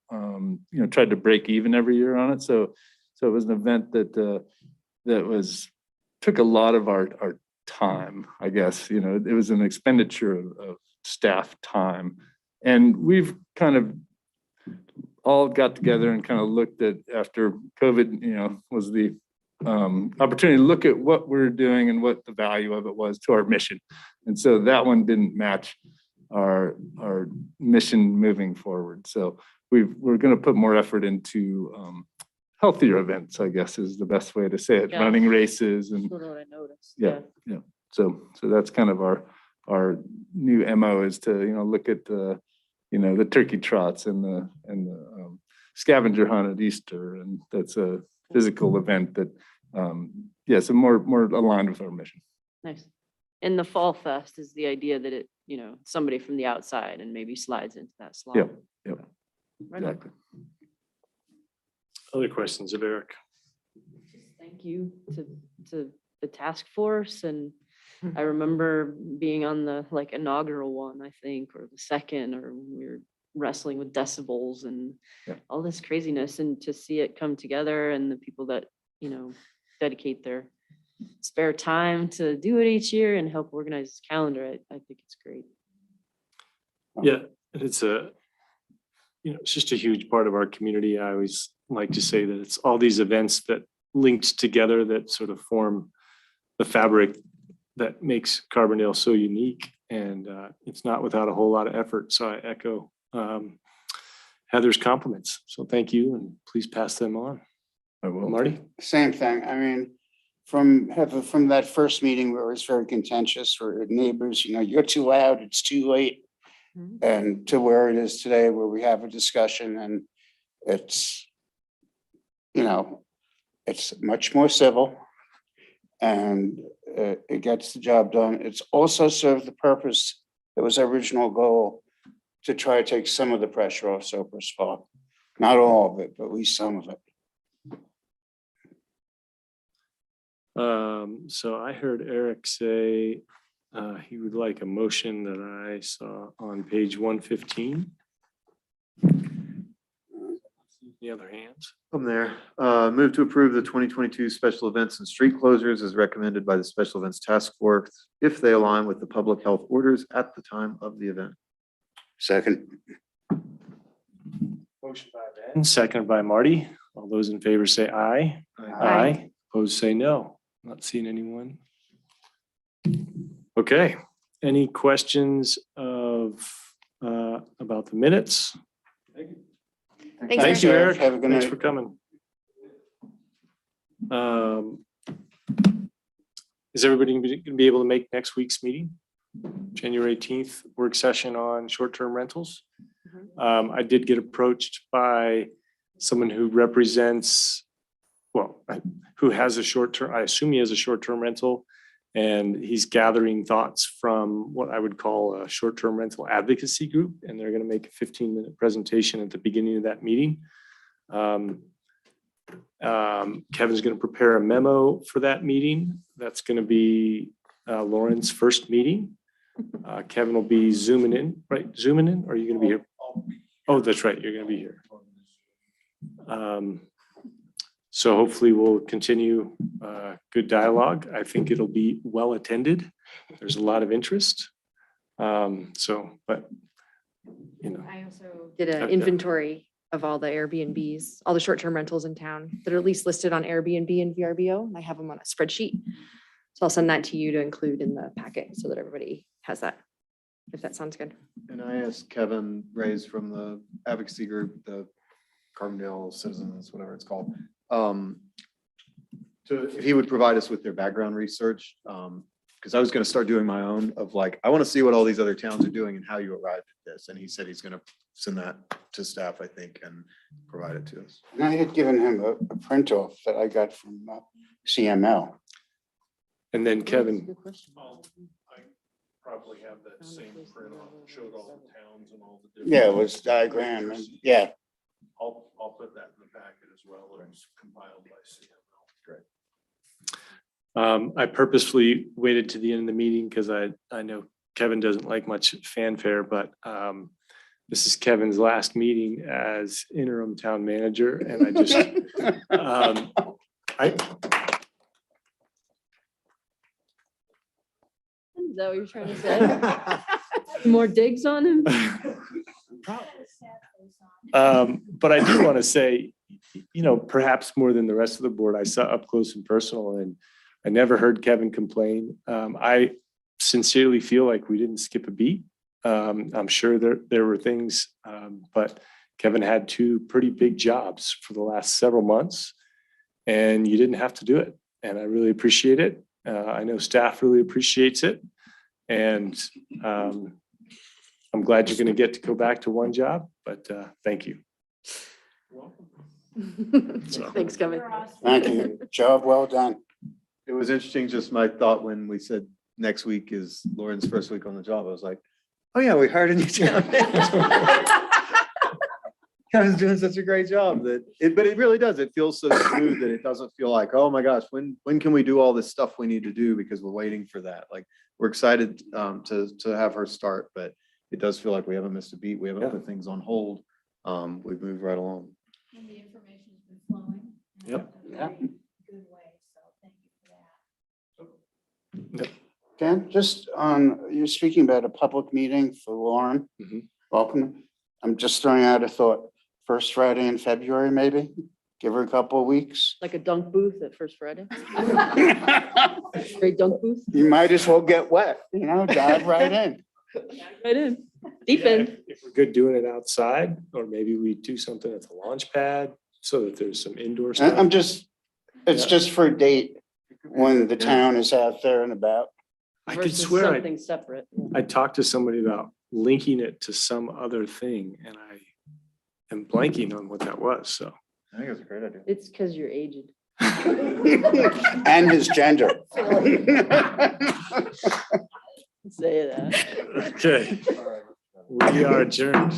tried to break even every year on it. So it was an event that took a lot of our time, I guess. It was an expenditure of staff time. And we've kind of all got together and kind of looked at, after COVID, was the opportunity to look at what we're doing and what the value of it was to our mission. And so that one didn't match our mission moving forward. So we're going to put more effort into healthier events, I guess is the best way to say it. Yeah. Running races and Sort of what I noticed. yeah. So that's kind of our new MO is to look at the turkey trots and the scavenger hunt at Easter, and that's a physical event that so more aligned with our mission. Nice. And the Fall Fest is the idea that it, somebody from the outside and maybe slides into that slot. Yep. Right on. Exactly. Other questions of Eric? Thank you to the task force. And I remember being on the inaugural one, I think, or the second, or we were wrestling with decibels and all this craziness, and to see it come together and the people that, dedicate their spare time to do it each year and help organize this calendar. I think it's great. Yeah, and it's it's just a huge part of our community. I always like to say that it's all these events that linked together that sort of form the fabric that makes Carbondale so unique. And it's not without a whole lot of effort. So I echo Heather's compliments. So thank you, and please pass them on. I will. Marty? Same thing. I mean, from that first meeting where it was very contentious, where neighbors, you're too loud, it's too late. And to where it is today, where we have a discussion and it's, it's much more civil and it gets the job done. It's also served the purpose that was our original goal, to try to take some of the pressure off Soper's Fall. Not all of it, but at least some of it. So I heard Eric say he would like a motion that I saw on page 115. The other hands. I'm there. Move to approve the 2022 special events and street closures as recommended by the Special Events Task Force if they align with the public health orders at the time of the event. Second. Motion by Ben, seconded by Marty. All those in favor say aye. Aye. Opposed say no. Not seeing anyone. Okay. Any questions about the minutes? Thank you, Eric. Have a good Thanks night. for coming. Is everybody going to be able to make next week's meeting? January 18th work session on short-term rentals. I did get approached by someone who represents, who has a short-term, I assume he has a short-term rental, and he's gathering thoughts from what I would call a short-term rental advocacy group, and they're going to make a 15-minute presentation at the beginning of that meeting. Kevin's going to prepare a memo for that meeting. That's going to be Lauren's first meeting. Kevin will be zooming in, right? Zooming in, or are you going to be here? Oh, that's right. You're going to be here. So hopefully we'll continue good dialogue. I think it'll be well attended. There's a lot of interest. But you know. I also did an inventory of all the Airbnbs, all the short-term rentals in town that are at least listed on Airbnb and VRBO, and I have them on a spreadsheet. So I'll send that to you to include in the packet so that everybody has that, if that sounds good. And I asked Kevin Reyes from the advocacy group, the Carbondale Citizens, whatever it's called, if he would provide us with their background research, because I was going to start doing my own of like, I want to see what all these other towns are doing and how you arrived at this. And he said he's going to send that to staff, I think, and provide it to us. And I had given him a print off that I got from CML. And then Kevin, I probably have that same print off, showed all the towns and all the different. Yeah, it was diagram and yeah. I'll put that in the packet as well. It's compiled by CML. Great. I purposefully waited to the end of the meeting because I know Kevin doesn't like much fanfare, but this is Kevin's last meeting as interim town manager. And I just, Is that what you're trying to say? More digs on him? But I do want to say, you know, perhaps more than the rest of the board, I saw up close and personal, and I never heard Kevin complain. I sincerely feel like we didn't skip a beat. I'm sure there were things, but Kevin had two pretty big jobs for the last several months, and you didn't have to do it. And I really appreciate it. I know staff really appreciates it. And I'm glad you're going to get to go back to one job, but thank you. Thanks, Kevin. Thank you. Job well done. It was interesting, just my thought when we said next week is Lauren's first week on the job. I was like, oh yeah, we hired a new town manager. Kevin's doing such a great job but it really does. It feels so smooth that it doesn't feel like, oh my gosh, when can we do all this stuff we need to do because we're waiting for that. Like we're excited to have her start, but it does feel like we haven't missed a beat. We haven't put things on hold. We've moved right along. And the information's been flowing. Yep. Yeah. Good way, so thank you for that. Dan, just on, you're speaking about a public meeting for Lauren. Mhm. Welcome. I'm just throwing out a thought. First Friday in February, maybe? Give her a couple of weeks. Like a dunk booth at First Friday? Great dunk booth? You might as well get wet, you know, dive right in. Right in, deep Yeah, end. if we're good doing it outside, or maybe we do something at the launch pad so that there's some indoor stuff. I'm just, it's Yeah. just for a date when the town is out there and about. I could Versus swear something separate. I talked to somebody about linking it to some other thing, and I am blanking on what that was. So I think it's a great idea. It's because you're aged. And his gender. Say that. okay, we are adjourned.